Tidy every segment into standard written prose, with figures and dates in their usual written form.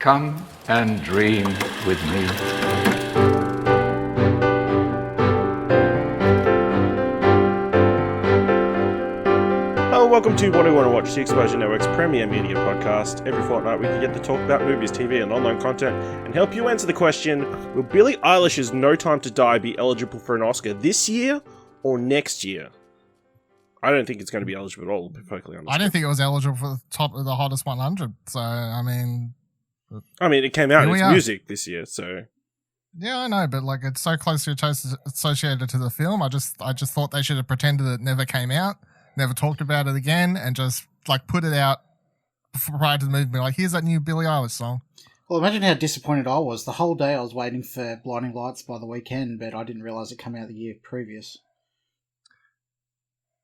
Come and dream with me. Hello, welcome to What Do You Want to Watch, the Exposure Network's premier media podcast. Every fortnight we get to talk about movies, TV and online content and help you answer the question, will Billie Eilish's No Time to Die be eligible for an Oscar this year or next year? I don't think it's going to be eligible at all, to be perfectly honest. I don't think it was eligible for the top of the hottest 100, so I mean, it came out in its music this year, so... Yeah, I know, but like it's so closely associated to the film. I just thought they should have pretended it never came out, never talked about it again, and just like put it out prior to the movie. Like, here's that new Billie Eilish song. Well, imagine how disappointed I was. The whole day I was waiting for Blinding Lights by the weekend, but I didn't realise it came out the year previous.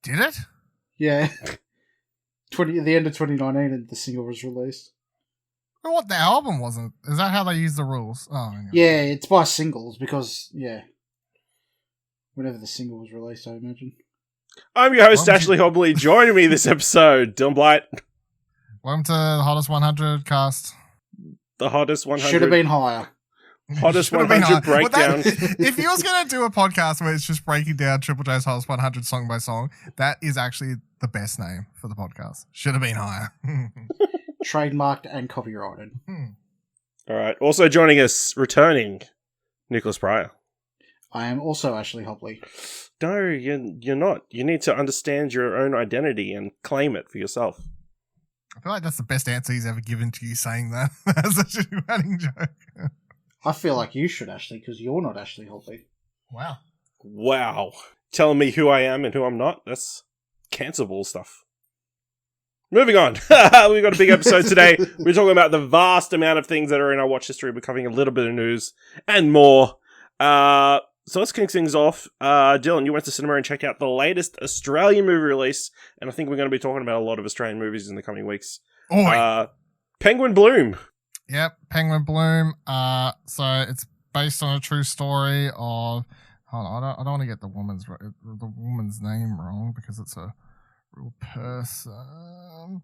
Did it? Yeah. At the end of 2019, and the single was released. But what, the album wasn't? Is that how they use the rules? Oh, yeah, it's by singles because, whenever the single was released, I imagine. I'm your host, Ashley Hobley. Joining me this episode, Dylan Blight. Welcome to the Hottest 100 cast. The Hottest 100. Should have been higher. Hottest 100 breakdown. If you was going to do a podcast where it's just breaking down Triple J's Hottest 100 song by song, that is actually the best name for the podcast. Should have been higher. Trademarked and copyrighted. All right. Also joining us, returning, Nicholas Pryor. I am also Ashley Hobley. No, you're not. You need to understand your own identity and claim it for yourself. I feel like that's the best answer he's ever given to you saying that as a running joke. I feel like you should, Ashley, because you're not Ashley Hobley. Wow. Telling me who I am and who I'm not? That's cancelable stuff. Moving on. We've got a big episode today. We're talking about the vast amount of things that are in our watch history. We're covering a little bit of news and more. So let's kick things off. Dylan, you went to cinema and checked out the latest Australian movie release, and I think we're going to be talking about a lot of Australian movies in the coming weeks. Penguin Bloom. Yep, Penguin Bloom. So it's based on a true story of... Hold on, I don't want to get the woman's name wrong because it's a real person.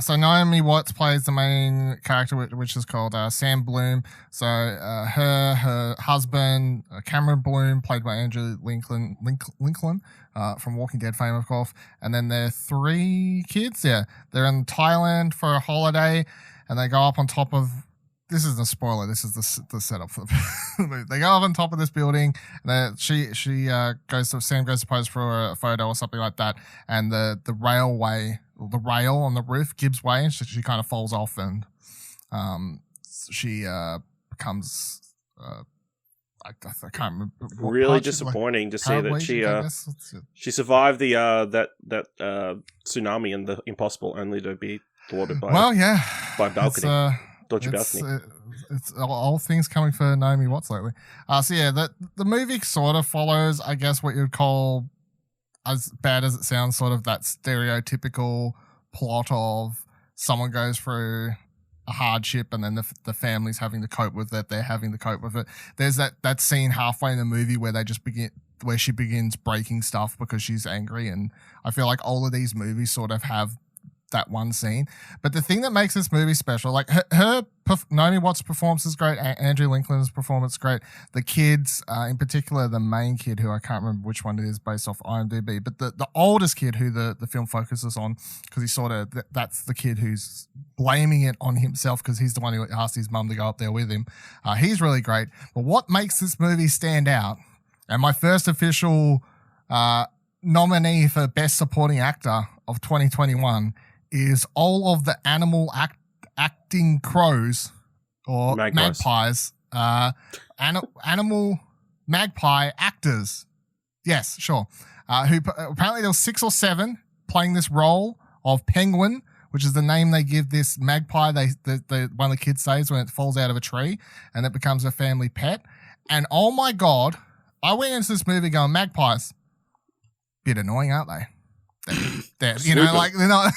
So Naomi Watts plays the main character, which is called Sam Bloom. So her husband, Cameron Bloom, played by Andrew Lincoln from Walking Dead fame, of course. And then their 3 kids, they're in Thailand for a holiday, and they go up on top of... This isn't a spoiler. This is the setup for the movie. They go up on top of this building, and Sam goes to pose for a photo or something like that, and the rail on the roof gives way, and she kind of falls off, and she becomes I can't remember. Really disappointing to see that she survived the that tsunami and the impossible, only to be thwarted by by balcony. It's all things coming for Naomi Watts lately. The movie sort of follows, I guess, what you'd call, as bad as it sounds, sort of that stereotypical plot of someone goes through a hardship and then the family's having to cope with it. They're having to cope with it. There's that scene halfway in the movie where where she begins breaking stuff because she's angry, and I feel like all of these movies sort of have that one scene. But the thing that makes this movie special, like Naomi Watts' performance is great, Andrew Lincoln's performance is great, the kids, in particular the main kid, who I can't remember which one it is based off IMDb, but the oldest kid who the film focuses on, because he sort of, that's the kid who's blaming it on himself because he's the one who asked his mum to go up there with him. He's really great. But what makes this movie stand out, and my first official nominee for Best Supporting Actor of 2021, is all of the animal acting crows or magpies, animal magpie actors. Yes, sure. Who apparently there was 6 or 7 playing this role of Penguin, which is the name they give this magpie. One of the kids says when it falls out of a tree and it becomes a family pet. And oh my God, I went into this movie going, magpies, bit annoying, aren't they? They're not.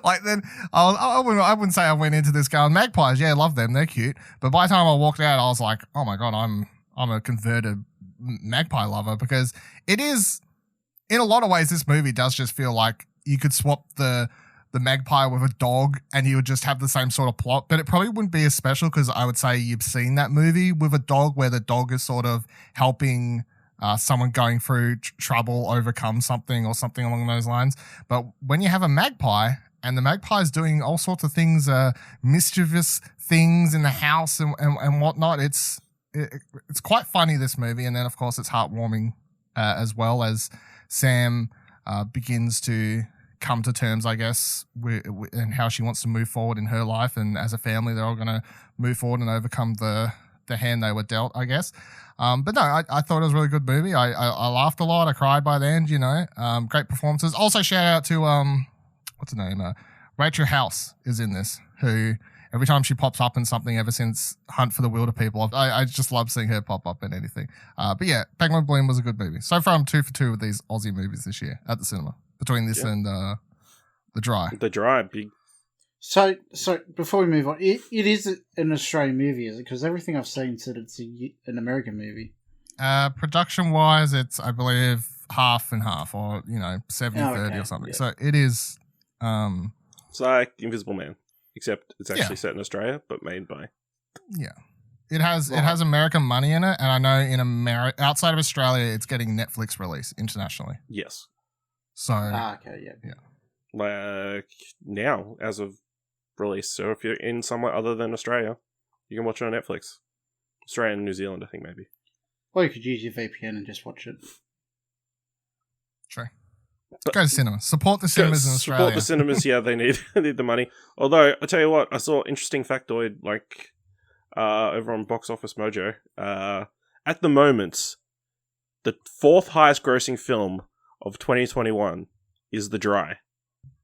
Like, then I wouldn't say I went into this going, magpies, yeah, love them, they're cute. But by the time I walked out, I was like, oh my God, I'm a converted magpie lover, because it is, in a lot of ways, this movie does just feel like you could swap the the magpie with a dog, and he would just have the same sort of plot, but it probably wouldn't be as special because I would say you've seen that movie with a dog where the dog is sort of helping someone going through trouble overcome something or something along those lines. But when you have a magpie and the magpie is doing all sorts of things, mischievous things in the house and whatnot, it's quite funny, this movie. And then, of course, it's heartwarming as well as Sam begins to come to terms, I guess, and how she wants to move forward in her life, and as a family, they're all going to move forward and overcome the hand they were dealt, I guess. But no, I thought it was a really good movie. I laughed a lot. I cried by the end. Great performances. Also, shout out to what's her name? Rachel House is in this. Who every time she pops up in something, ever since Hunt for the Wilder People, I just love seeing her pop up in anything. But yeah, Penguin Bloom was a good movie. So far, I'm 2 for 2 with these Aussie movies this year at the cinema. Between this and The Dry. The Dry, big. So before we move on, it is an Australian movie, is it? Because everything I've seen said it's an American movie. Production-wise, it's, I believe, half and half, or 70-30 or something. Yeah. So it is. It's like Invisible Man, except it's actually set in Australia, but made by. Yeah, it has American money in it, and I know in outside of Australia, it's getting Netflix release internationally. Yes. So okay, yeah. Like now, as of release. So if you're in somewhere other than Australia, you can watch it on Netflix. Australia and New Zealand, I think, maybe. Or you could use your VPN and just watch it. True. Go to cinema. Support the cinemas in Australia. Support the cinemas. Yeah, they need the money. Although I tell you what, I saw an interesting factoid over on Box Office Mojo. At the moment, the 4th highest grossing film of 2021 is The Dry.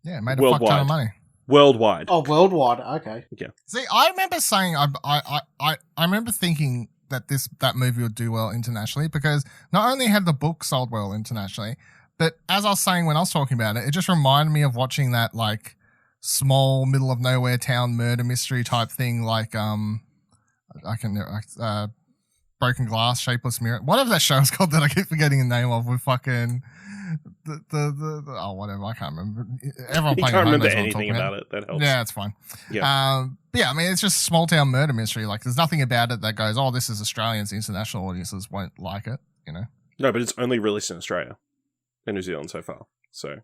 Yeah, it made a fuck ton of money. Worldwide. Oh, worldwide. Okay. Yeah. See, I remember saying, I remember thinking that movie would do well internationally, because not only had the book sold well internationally, but as I was saying when I was talking about it, it just reminded me of watching that small middle of nowhere town murder mystery type thing, Broken Glass, Shapeless Mirror, whatever that show is called that I keep forgetting the name of, with fucking whatever, I can't remember. Everyone playing can't remember knows anything about it. That helps. Yeah, it's fine. Yeah. But yeah, I mean, it's just a small town murder mystery. There's nothing about it that goes, oh, this is Australians. International audiences won't like it. No, but it's only released in Australia and New Zealand so far. So,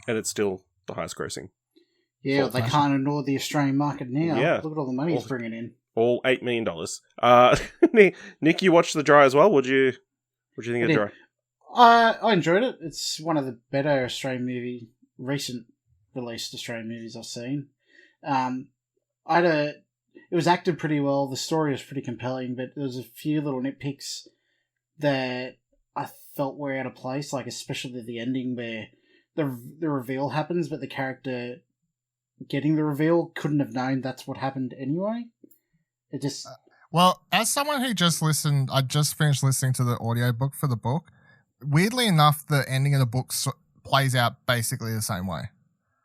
and it's still the highest grossing. Yeah, they can't ignore the Australian market now. Yeah. Look at all the money it's bringing in. All $8 million. Nick, you watched The Dry as well. What do you think of The Dry? I enjoyed it. It's one of the better recent released Australian movies I've seen. It was acted pretty well. The story was pretty compelling, but there was a few little nitpicks that I felt were out of place, especially the ending where the reveal happens, but the character getting the reveal couldn't have known that's what happened anyway. It just... Well, as someone who just listened, I just finished listening to the audiobook for the book. Weirdly enough, the ending of the book plays out basically the same way.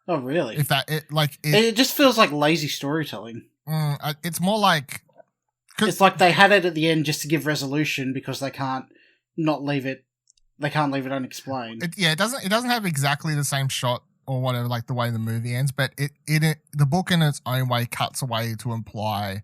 Oh, really? It just feels like lazy storytelling. It's more like... It's like they had it at the end just to give resolution because they can't leave it unexplained. It doesn't have exactly the same shot or whatever, the way the movie ends, but the book in its own way cuts away to imply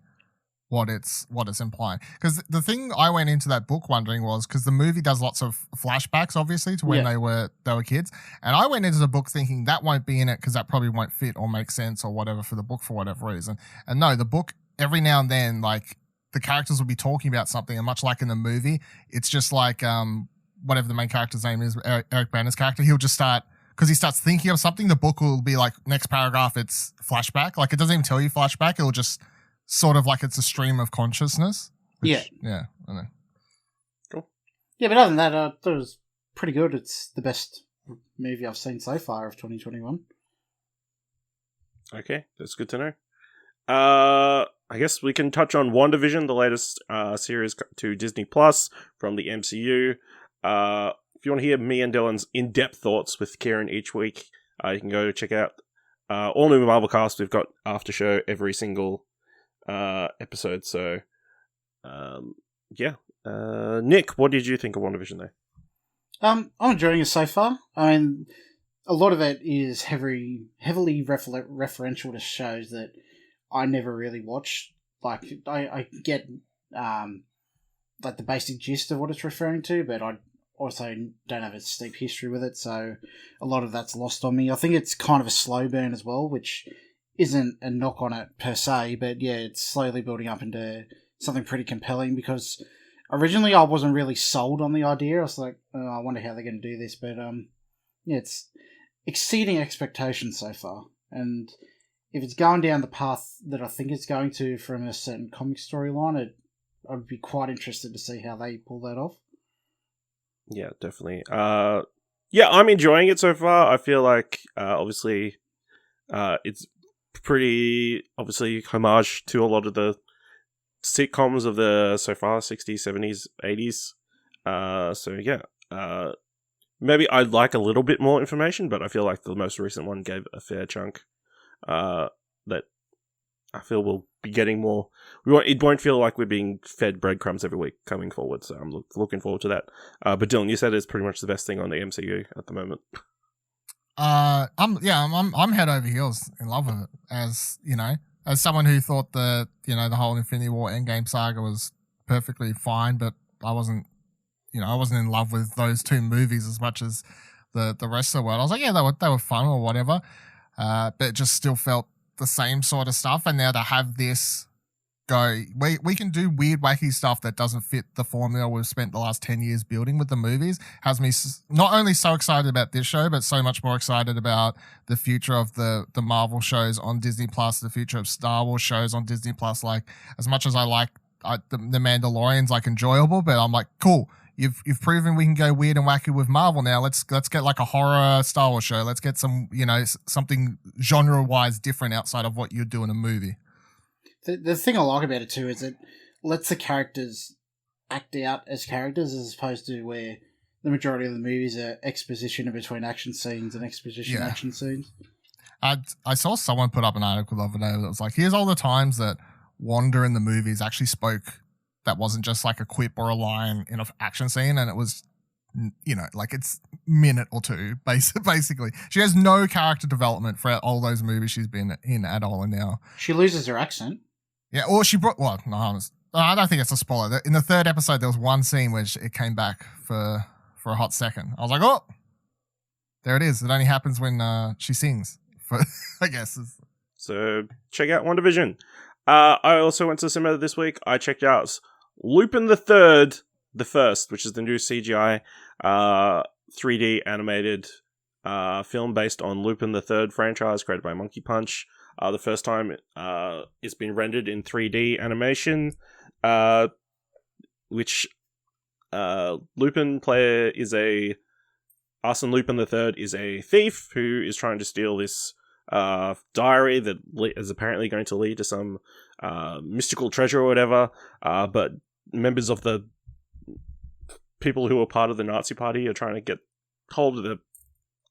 what it's implying. Because the thing I went into that book wondering was, because the movie does lots of flashbacks, obviously, to when they were kids, and I went into the book thinking that won't be in it because that probably won't fit or make sense or whatever for the book for whatever reason. And no, the book, every now and then, the characters will be talking about something, and much like in the movie, it's just whatever the main character's name is, Eric Banner's character, he'll just start, because he starts thinking of something, the book will be next paragraph, it's flashback. It doesn't even tell you flashback, it'll just sort of it's a stream of consciousness. Yeah, I know. Cool. Yeah, but other than that, I thought it was pretty good. It's the best movie I've seen so far of 2021. Okay, that's good to know. I guess we can touch on WandaVision, the latest series to Disney Plus from the MCU. If you want to hear me and Dylan's in-depth thoughts with Kieran each week, you can go check out all new Marvel cast. We've got after show every single episode. So, Nick, what did you think of WandaVision though? I'm enjoying it so far. I mean, a lot of it is heavily referential to shows that I never really watched. Like, I get like the basic gist of what it's referring to, but I also don't have a steep history with it, so a lot of that's lost on me. I think it's kind of a slow burn as well, which isn't a knock on it per se, but yeah, it's slowly building up into something pretty compelling, because originally I wasn't really sold on the idea. I was like, oh, I wonder how they're going to do this, but yeah, it's exceeding expectations so far, and if it's going down the path that I think it's going to from a certain comic storyline, I'd be quite interested to see how they pull that off. Yeah, definitely. Yeah, I'm enjoying it so far. I feel like, obviously, it's pretty, obviously, homage to a lot of the sitcoms of the, so far, 60s, 70s, 80s. So, yeah. Maybe I'd like a little bit more information, but I feel like the most recent one gave a fair chunk that I feel we'll be getting more. It won't feel like we're being fed breadcrumbs every week coming forward, so I'm looking forward to that. But Dylan, you said it's pretty much the best thing on the MCU at the moment. I'm head over heels in love with it. As you know, as someone who thought the whole Infinity War Endgame saga was perfectly fine, but I wasn't in love with those two movies as much as the rest of the world. I was like, yeah, they were fun or whatever, but it just still felt the same sort of stuff. And now to have this go, we can do weird, wacky stuff that doesn't fit the formula we've spent the last 10 years building with the movies, has me not only so excited about this show, but so much more excited about the future of the Marvel shows on Disney Plus, the future of Star Wars shows on Disney Plus. Like, as much as I like the Mandalorian's like enjoyable, but I'm like, cool. You've proven we can go weird and wacky with Marvel now. Let's get like a horror Star Wars show. Let's get some, something genre-wise different outside of what you do in a movie. The thing I like about it too is it lets the characters act out as characters, as opposed to where the majority of the movies are exposition in between action scenes and action scenes. I saw someone put up an article the other day that was like, here's all the times that Wanda in the movies actually spoke that wasn't just like a quip or a line in an action scene, and it was, like it's minute or two, basically. She has no character development for all those movies she's been in at all, and now she loses her accent. Yeah, or I don't think it's a spoiler. In the third episode, there was one scene where it came back for a hot second. I was like, oh, there it is. It only happens when she sings, I guess. So check out WandaVision. I also went to the cinema this week. I checked out Lupin III, the first, which is the new CGI 3D animated film based on Lupin III franchise created by Monkey Punch. The first time it's been rendered in 3D animation, which Lupin player is Arsene Lupin III is a thief who is trying to steal this diary that is apparently going to lead to some mystical treasure or whatever, but members of the people who are part of the Nazi party are trying to get hold of the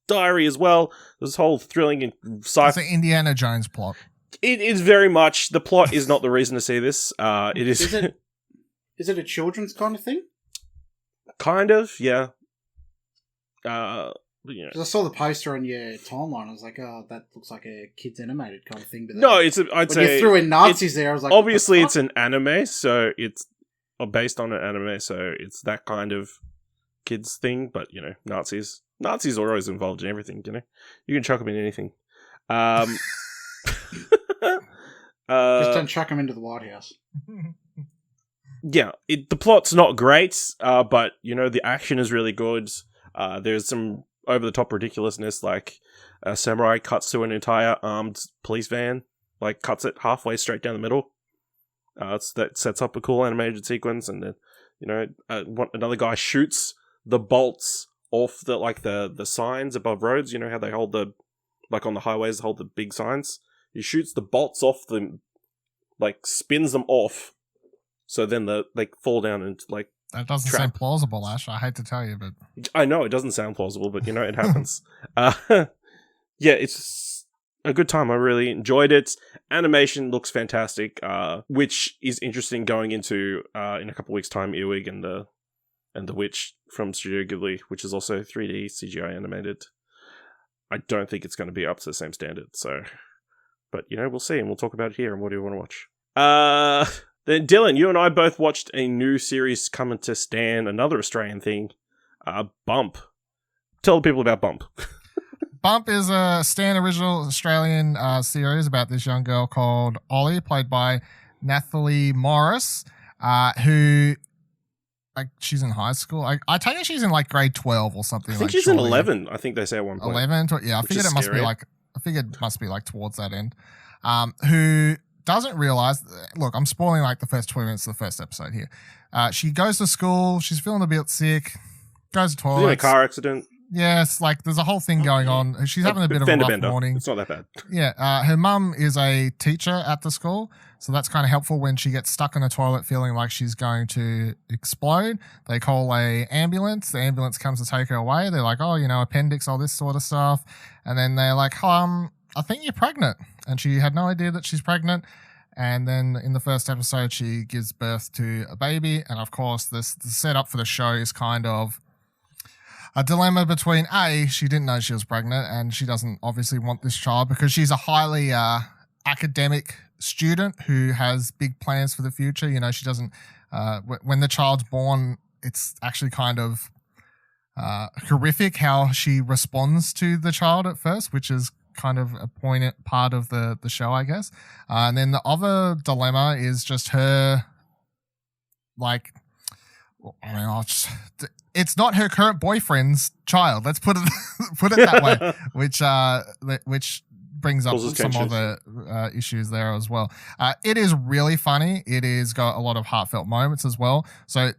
diary as well. This whole thrilling and it's an Indiana Jones plot. It is very much. The plot is not the reason to see this. It is. Is it a children's kind of thing? Kind of, yeah. Yeah. I saw the poster on your timeline. I was like, "Oh, that looks like a kids animated kind of thing." But no, I'd say you threw in Nazis there. I was like, obviously it's an anime, so it's based on an anime, so it's that kind of kids thing. But Nazis are always involved in everything. You can chuck them in anything. Just don't chuck them into the White House. Yeah, the plot's not great, but the action is really good. There's some over-the-top ridiculousness, like a samurai cuts to an entire armed police van, like cuts it halfway straight down the middle. That sets up a cool animated sequence, and then another guy shoots the bolts off the signs above roads. You know how they hold on the highways, hold the big signs. He shoots the bolts off them, spins them off, so then they fall down and That doesn't sound plausible, Ash. I hate to tell you, but I know it doesn't sound plausible, but it happens. Yeah, it's a good time. I really enjoyed it. Animation looks fantastic, which is interesting going into in a couple weeks' time. Earwig and the Witch from Studio Ghibli, which is also 3D CGI animated. I don't think it's going to be up to the same standard. So, but we'll see, and we'll talk about it here. And what do you want to watch? Then Dylan, you and I both watched a new series coming to Stan, another Australian thing, Bump. Tell the people about Bump. Bump is a Stan original Australian series about this young girl called Ollie, played by Nathalie Morris, who, like, she's in high school. I take it she's in like grade 12 or something. I think she's in 11. I think they say at one point. 11. Yeah, I figured it must be like. I figured it must be like towards that end. Who doesn't realize? Look, I'm spoiling like the first 20 minutes of the first episode here. She goes to school. She's feeling a bit sick. Goes to the toilet. In a car accident. Yes, like there's a whole thing going on. She's having a bit of a rough morning. It's not that bad. Yeah, her mum is a teacher at the school, so that's kind of helpful when she gets stuck in the toilet feeling like she's going to explode. They call a ambulance. The ambulance comes to take her away. They're like, oh, appendix, all this sort of stuff. And then they're like, I think you're pregnant. And she had no idea that she's pregnant. And then in the first episode, she gives birth to a baby. And of course, the setup for the show is kind of a dilemma between she didn't know she was pregnant and she doesn't obviously want this child because she's a highly academic student who has big plans for the future. She doesn't, when the child's born, it's actually kind of horrific how she responds to the child at first, which is kind of a poignant part of the show, I guess. And then the other dilemma is just her, like, it's not her current boyfriend's child. Let's put it that way, which brings up some other issues there as well. It is really funny. It is got a lot of heartfelt moments as well. So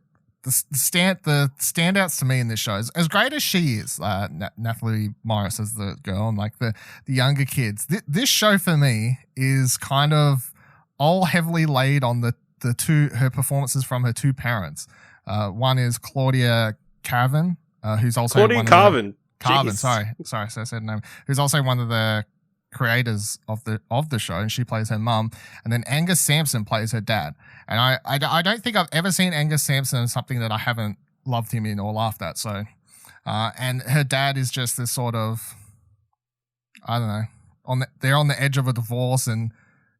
the standouts to me in this show is as great as she is, Nathalie Morris as the girl and like the younger kids. This show for me is kind of all heavily laid on her performances from her two parents. One is Claudia Carvin, who's also Claudia Carvin. Sorry, so I said her name. Who's also one of the creators of the show, and she plays her mum. And then Angus Sampson plays her dad. And I don't think I've ever seen Angus Sampson in something that I haven't loved him in or laughed at. So, and her dad is just this sort of, I don't know, they're on the edge of a divorce, and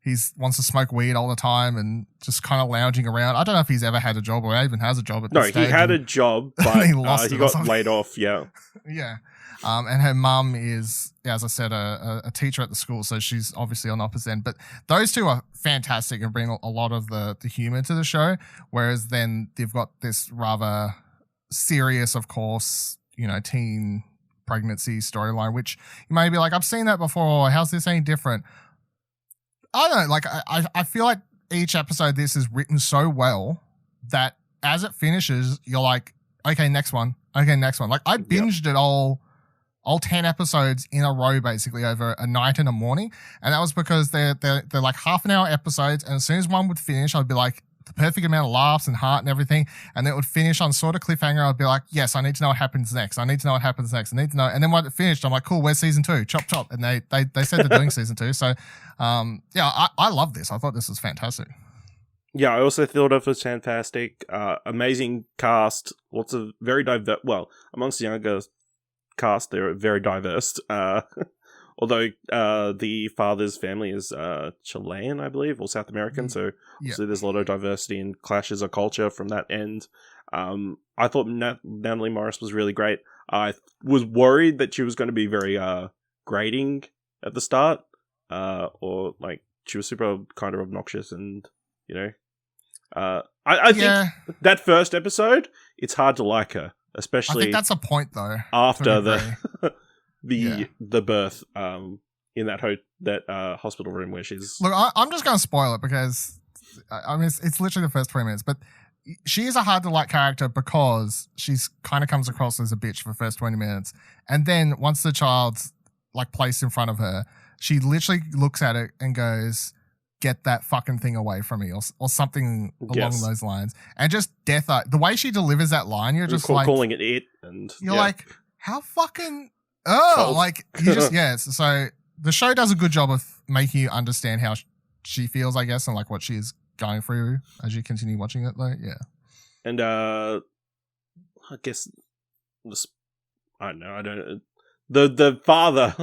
he wants to smoke weed all the time and just kind of lounging around. I don't know if he's ever had a job or even has a job at this stage. No, he had a job, but he got laid off, yeah. Yeah. And her mum is, as I said, a teacher at the school, so she's obviously on the opposite end. But those two are fantastic and bring a lot of the humor to the show, whereas then they've got this rather serious, of course, teen pregnancy storyline, which you may be like, I've seen that before. How's this any different? I don't know, like, I feel like each episode of this is written so well that as it finishes, you're like, okay, next one. Like, I binged it all 10 episodes in a row, basically, over a night and a morning. And that was because they're like half an hour episodes. And as soon as one would finish, I'd be like, the perfect amount of laughs and heart and everything. And then it would finish on sort of cliffhanger. I'd be like, yes, I need to know what happens next. And then when it finished, I'm like, cool, where's season 2? Chop, chop. And they said they're doing season 2. So, yeah, I love this. I thought this was fantastic. Yeah, I also thought it was fantastic. Amazing cast. Lots of very diverse. Well, amongst the younger cast, they're very diverse. Although the father's family is Chilean, I believe, or South American, so obviously there's a lot of diversity and clashes of culture from that end. I thought Natalie Morris was really great. I was worried that she was going to be very grating at the start, or like she was super kind of obnoxious, and I think that first episode, it's hard to like her, especially. I think that's a point though. After the birth in that hospital room where she's... Look, I'm just going to spoil it because I mean it's literally the first 20 minutes, but she is a hard to like character because she's kind of comes across as a bitch for the first 20 minutes, and then once the child's like placed in front of her, she literally looks at it and goes, "Get that fucking thing away from me," or something along those lines. And just death, the way she delivers that line, you're just like calling it, and you're like, how fucking. Oh, like you just So the show does a good job of making you understand how she feels, I guess, and like what she's going through as you continue watching it, though. Yeah, and I guess I don't know. the father,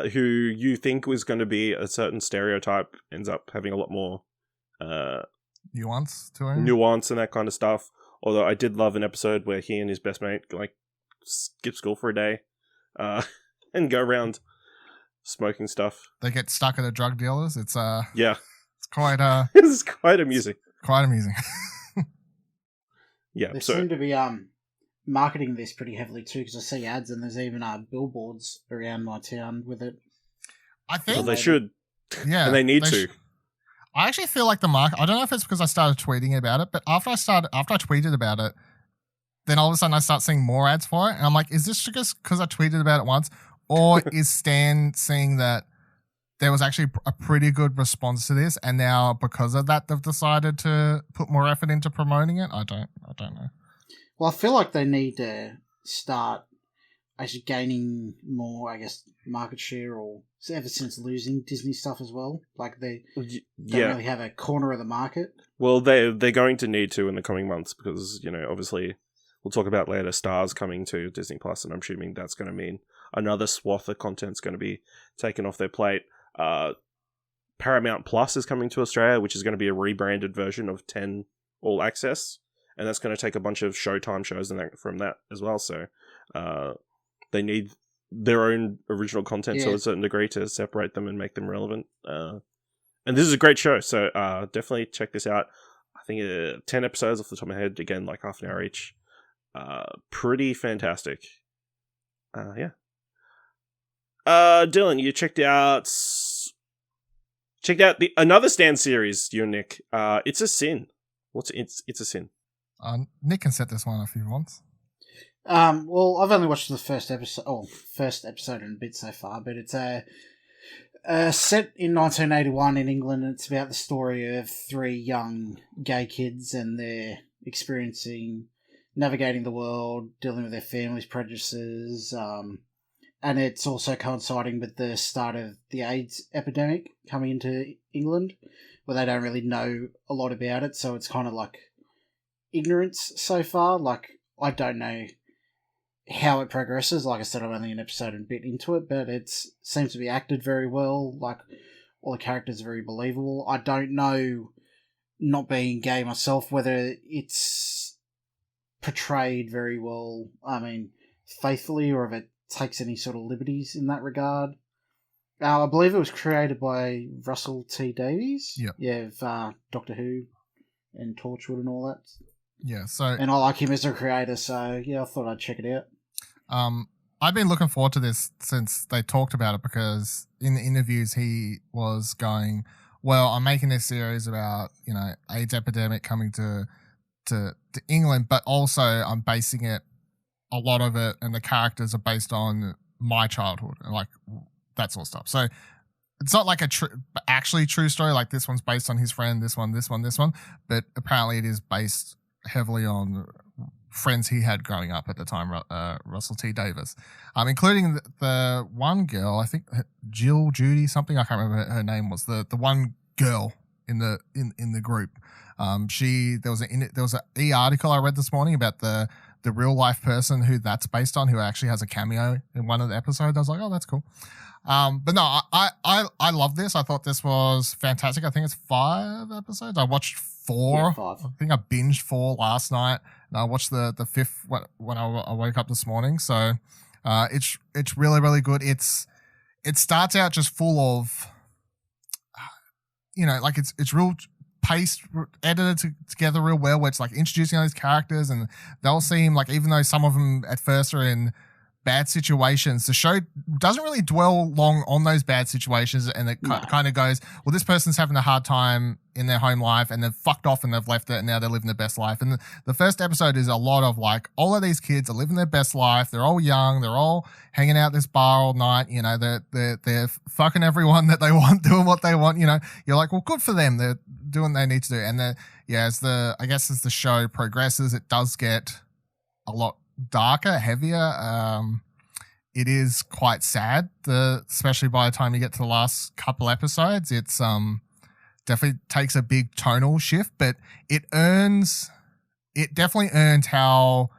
who you think was going to be a certain stereotype, ends up having a lot more nuance to him. Nuance and that kind of stuff. Although I did love an episode where he and his best mate like skip school for a day, and go around smoking stuff. They get stuck at a drug dealers. It's yeah, it's quite it's quite amusing. Quite amusing. Yeah, They so seem to be marketing this pretty heavily too, because I see ads and there's even billboards around my town with it. I think well, they should. Yeah, and they need to. I actually feel like the market. I don't know if it's because I started tweeting about it, but after I tweeted about it, then all of a sudden I start seeing more ads for it, and I'm like, is this just because I tweeted about it once, or is Stan seeing that there was actually a pretty good response to this, and now because of that they've decided to put more effort into promoting it? I don't know. Well, I feel like they need to start actually gaining more, I guess, market share, or ever since losing Disney stuff as well. Like they don't really have a corner of the market. Well, they're going to need to in the coming months because, obviously we'll talk about later Stars coming to Disney Plus, and I'm assuming that's going to mean another swath of content's going to be taken off their plate. Paramount Plus is coming to Australia, which is going to be a rebranded version of 10 All Access, and that's going to take a bunch of Showtime shows and that from that as well. So they need their own original content to a certain degree to separate them and make them relevant. And this is a great show, so definitely check this out. I think 10 episodes off the top of my head, again, like half an hour each. Pretty fantastic. Yeah. Dylan, you checked out another Stan series, you and Nick. It's a Sin. It's a Sin. Nick can set this one if he wants. Well, I've only watched the first episode and a bit so far, but it's set in 1981 in England, and it's about the story of three young gay kids and their navigating the world, dealing with their family's prejudices, and it's also coinciding with the start of the AIDS epidemic coming into England, where they don't really know a lot about it, so it's kind of like ignorance so far. Like, I don't know how it progresses. Like I said, I'm only an episode and a bit into it, but it seems to be acted very well. Like, all the characters are very believable. I don't know, not being gay myself, whether it's portrayed very well, faithfully, or if it takes any sort of liberties in that regard. I believe it was created by Russell T Davies. Yep. Yeah, of Doctor Who and Torchwood and all that. Yeah, so... And I like him as a creator, so yeah, I thought I'd check it out. I've been looking forward to this since they talked about it, because in the interviews he was going, well, I'm making this series about, AIDS epidemic coming to England, but also I'm basing it, a lot of it, and the characters are based on my childhood and like that sort of stuff. So it's not like actually true story, like this one's based on his friend, this one, but apparently it is based heavily on friends he had growing up at the time, Russell T Davis, including the one girl, I think Judy something, I can't remember her name was, the one girl in the group. There was an article I read this morning about the real life person who that's based on, who actually has a cameo in one of the episodes. I was like, oh, that's cool. But no, I love this. I thought this was fantastic. I think it's 5 episodes. I watched 4. Yeah, 5. I think I binged 4 last night, and I watched the 5th when I woke up this morning. So it's really, really good. It starts out just full of, like it's real paced, edited together real well, where it's like introducing all these characters, and they'll seem like, even though some of them at first are in bad situations, the show doesn't really dwell long on those bad situations, and it kind of goes, well, this person's having a hard time in their home life, and they've fucked off and they've left it, and now they're living their best life. And the first episode is a lot of like, all of these kids are living their best life, they're all young, they're all hanging out this bar all night, they're fucking everyone that they want, doing what they want, you're like, well, good for them, they're doing what they need to do. And as the show progresses, it does get a lot darker, heavier. It is quite sad, especially by the time you get to the last couple episodes. It's definitely takes a big tonal shift, but it definitely earns how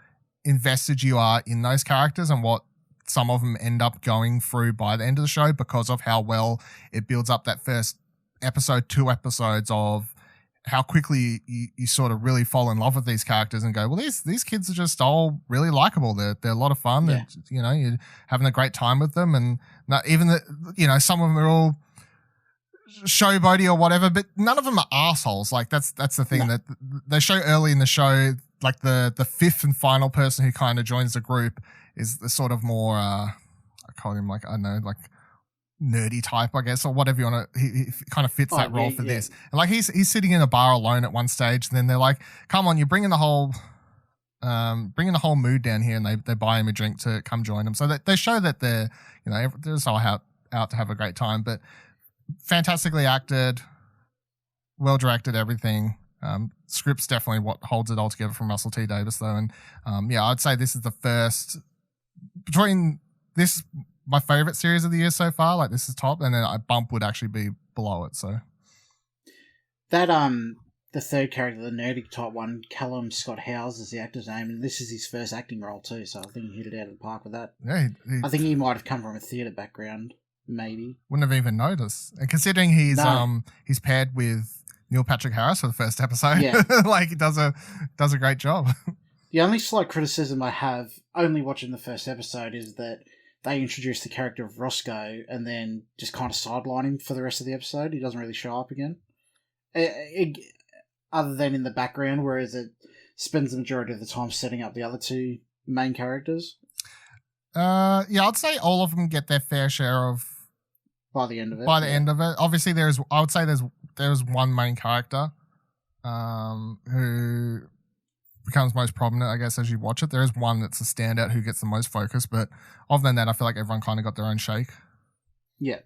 invested you are in those characters and what some of them end up going through by the end of the show because of how well it builds up that first episode, 2 episodes of how quickly you sort of really fall in love with these characters and go, well, these kids are just all really likable. They're a lot of fun. Yeah. You're having a great time with them, and not even some of them are all showboaty or whatever, but none of them are assholes. Like that's the thing that they show early in the show. Like the 5th and final person who kind of joins the group is the sort of more I call him like, I don't know, like nerdy type, I guess, or whatever you want to. He kind of fits that role for this. And like he's sitting in a bar alone at one stage, and then they're like, "Come on, you're bringing the whole mood down here," and they buy him a drink to come join them. So that they show that they're just all out to have a great time. But fantastically acted, well directed, everything. Script's definitely what holds it all together from Russell T Davies, though, and I'd say this is the first between this. My favorite series of the year so far, like this is top, and then a bump would actually be below it. So that the third character, the nerdy type one, Callum Scott Howes is the actor's name, and this is his first acting role too. So I think he hit it out of the park with that. Yeah, I think he might have come from a theatre background, maybe. Wouldn't have even noticed, and considering he's paired with Neil Patrick Harris for the first episode, like he does a great job. The only slight criticism I have, only watching the first episode, is that they introduce the character of Roscoe and then just kind of sideline him for the rest of the episode. He doesn't really show up again. Other than in the background, whereas it spends the majority of the time setting up the other 2 main characters. I'd say all of them get their fair share of... By the end of it. End of it. Obviously, I would say there's one main character who becomes most prominent, I guess, as you watch it. There is one that's a standout who gets the most focus, but other than that, I feel like everyone kind of got their own shake. Yeah.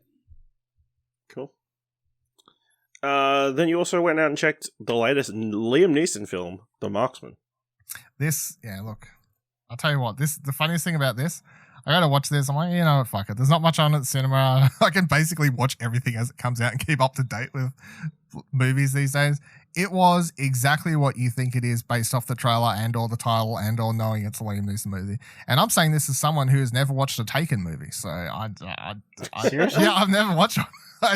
Cool. Then you also went out and checked the latest Liam Neeson film, The Marksman. Look, I'll tell you what, the funniest thing about this, I gotta watch this. I'm like, you know what, fuck it. There's not much on at the cinema. I can basically watch everything as it comes out and keep up to date with movies these days. It was exactly what you think it is based off the trailer and or the title and or knowing it's a Liam Neeson movie. And I'm saying this as someone who has never watched a Taken movie. So Seriously? Yeah, I've never watched one.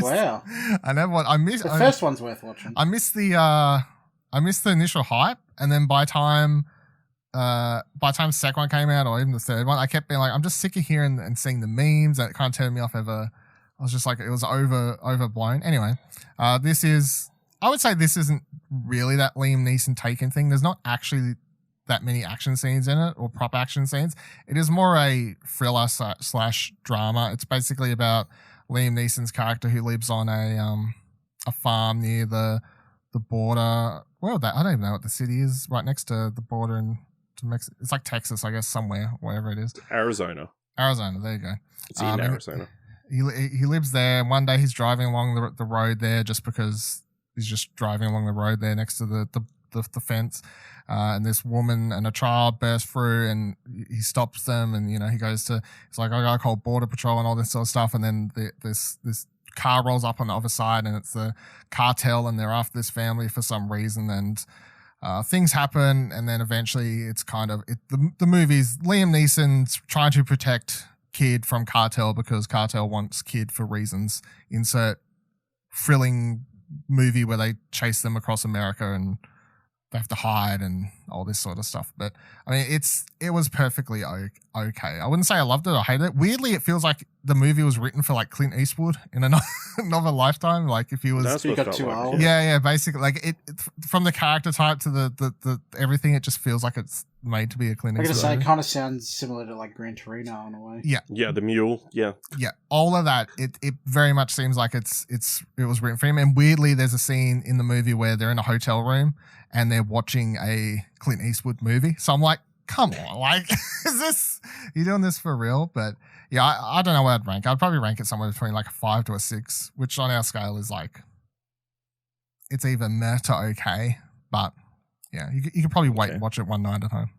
Wow. The first one's worth watching. I missed the initial hype, and then by time the second one came out, or even the third one, I kept being like, I'm just sick of hearing and seeing the memes, and it kind of turned me off ever. I was just like, it was overblown. Anyway, I would say this isn't really that Liam Neeson Taken thing. There's not actually that many action scenes in it or prop action scenes. It is more a thriller / drama. It's basically about Liam Neeson's character who lives on a farm near the border. Well, I don't even know what the city is right next to the border to Mexico. It's like Texas, I guess, somewhere, wherever it is. Arizona. There you go. It's in Arizona. He lives there, and one day he's driving along the road there just because he's just driving along the road there next to the fence. And this woman and a child burst through, and he stops them, and he goes to, it's like, I gotta call Border Patrol and all this sort of stuff, and then this car rolls up on the other side, and it's the cartel, and they're after this family for some reason, and things happen, and then eventually it's kind of the movie's Liam Neeson's trying to protect kid from cartel because cartel wants kid for reasons. Insert thrilling movie where they chase them across America and they have to hide and all this sort of stuff. But I mean, it was perfectly okay. I wouldn't say I loved it or hated it. Weirdly, it feels like the movie was written for like Clint Eastwood in another lifetime. Like if he was, That's you got too old. yeah, basically, like it from the character type to the everything, it just feels like it's made to be a Clint I'm Eastwood. gonna say, movie. it kind of sounds similar to like Gran Torino in a way. Yeah, the mule. Yeah, all of that. It very much seems like it was written for him. And weirdly, there's a scene in the movie where they're in a hotel room and they're watching a Clint Eastwood movie. So I'm like, come on, like, you doing this for real? But yeah, I don't know where I'd rank. I'd probably rank it somewhere between like a 5 to a 6, which on our scale is like, it's either meh to okay, but yeah, you could probably wait and watch it one night at home.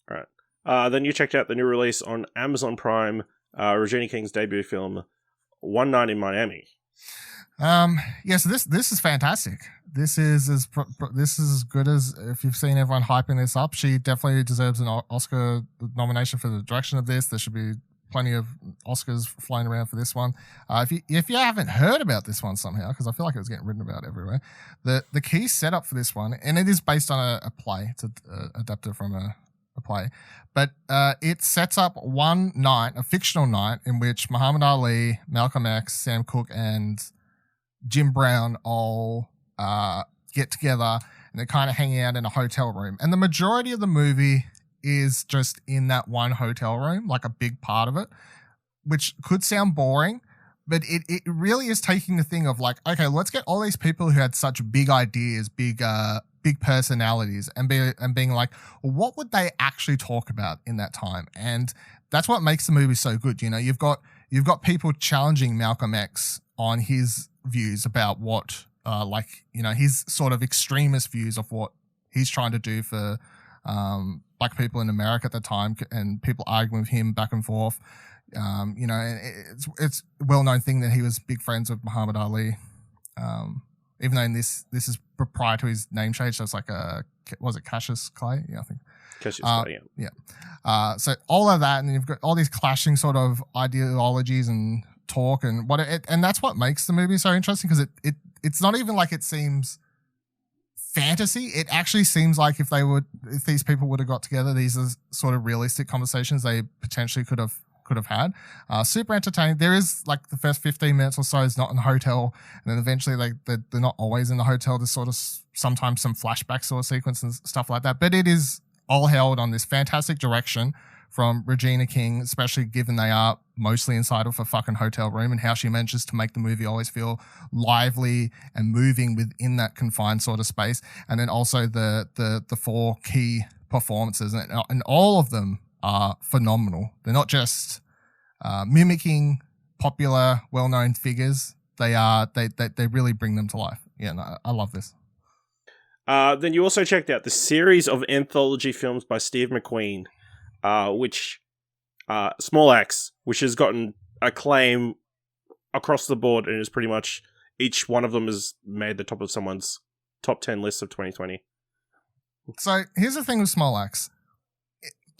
All right. Then you checked out the new release on Amazon Prime, Regina King's debut film, One Night in Miami. So this is fantastic. This is as good as, if you've seen everyone hyping this up, she definitely deserves an Oscar nomination for the direction of this. There should be plenty of Oscars flying around for this one. If you haven't heard about this one somehow, because I feel like it was getting written about everywhere, the key setup for this one, and it is based on a play. It's adapted from a play, but it sets up one night, a fictional night, in which Muhammad Ali, Malcolm X, Sam Cooke, and Jim Brown all get together, and they're kind of hanging out in a hotel room. And the majority of the movie is just in that one hotel room, like a big part of it, which could sound boring, but it really is taking the thing of like, okay, let's get all these people who had such big ideas, big personalities, and being like, well, what would they actually talk about in that time? And that's what makes the movie so good. You know, you've got people challenging Malcolm X on his views about what, his sort of extremist views of what he's trying to do for black people in America at the time, and people arguing with him back and forth. And it's a well-known thing that he was big friends with Muhammad Ali. Even though this is prior to his name change, so it's like was it Cassius Clay? Yeah, I think. Cassius Clay, yeah. So all of that, and you've got all these clashing sort of ideologies and talk, and and that's what makes the movie so interesting, because it's not even like it seems fantasy. It actually seems like if these people would have got together, these are sort of realistic conversations they potentially could have had. Super entertaining. There is like the first 15 minutes or so is not in the hotel, and then eventually they're not always in the hotel. There's sort of sometimes some flashback sort of sequence and stuff like that, but it is all held on this fantastic direction from Regina King, especially given they are mostly inside of a fucking hotel room, and how she manages to make the movie always feel lively and moving within that confined sort of space. And then also the four key performances, and all of them are phenomenal. They're not just mimicking popular, well-known figures. They really bring them to life. Yeah, no, I love this. Then you also checked out the series of anthology films by Steve McQueen, which Small Axe, which has gotten acclaim across the board, and is pretty much each one of them has made the top of someone's top 10 list of 2020. So here's the thing with Small Axe.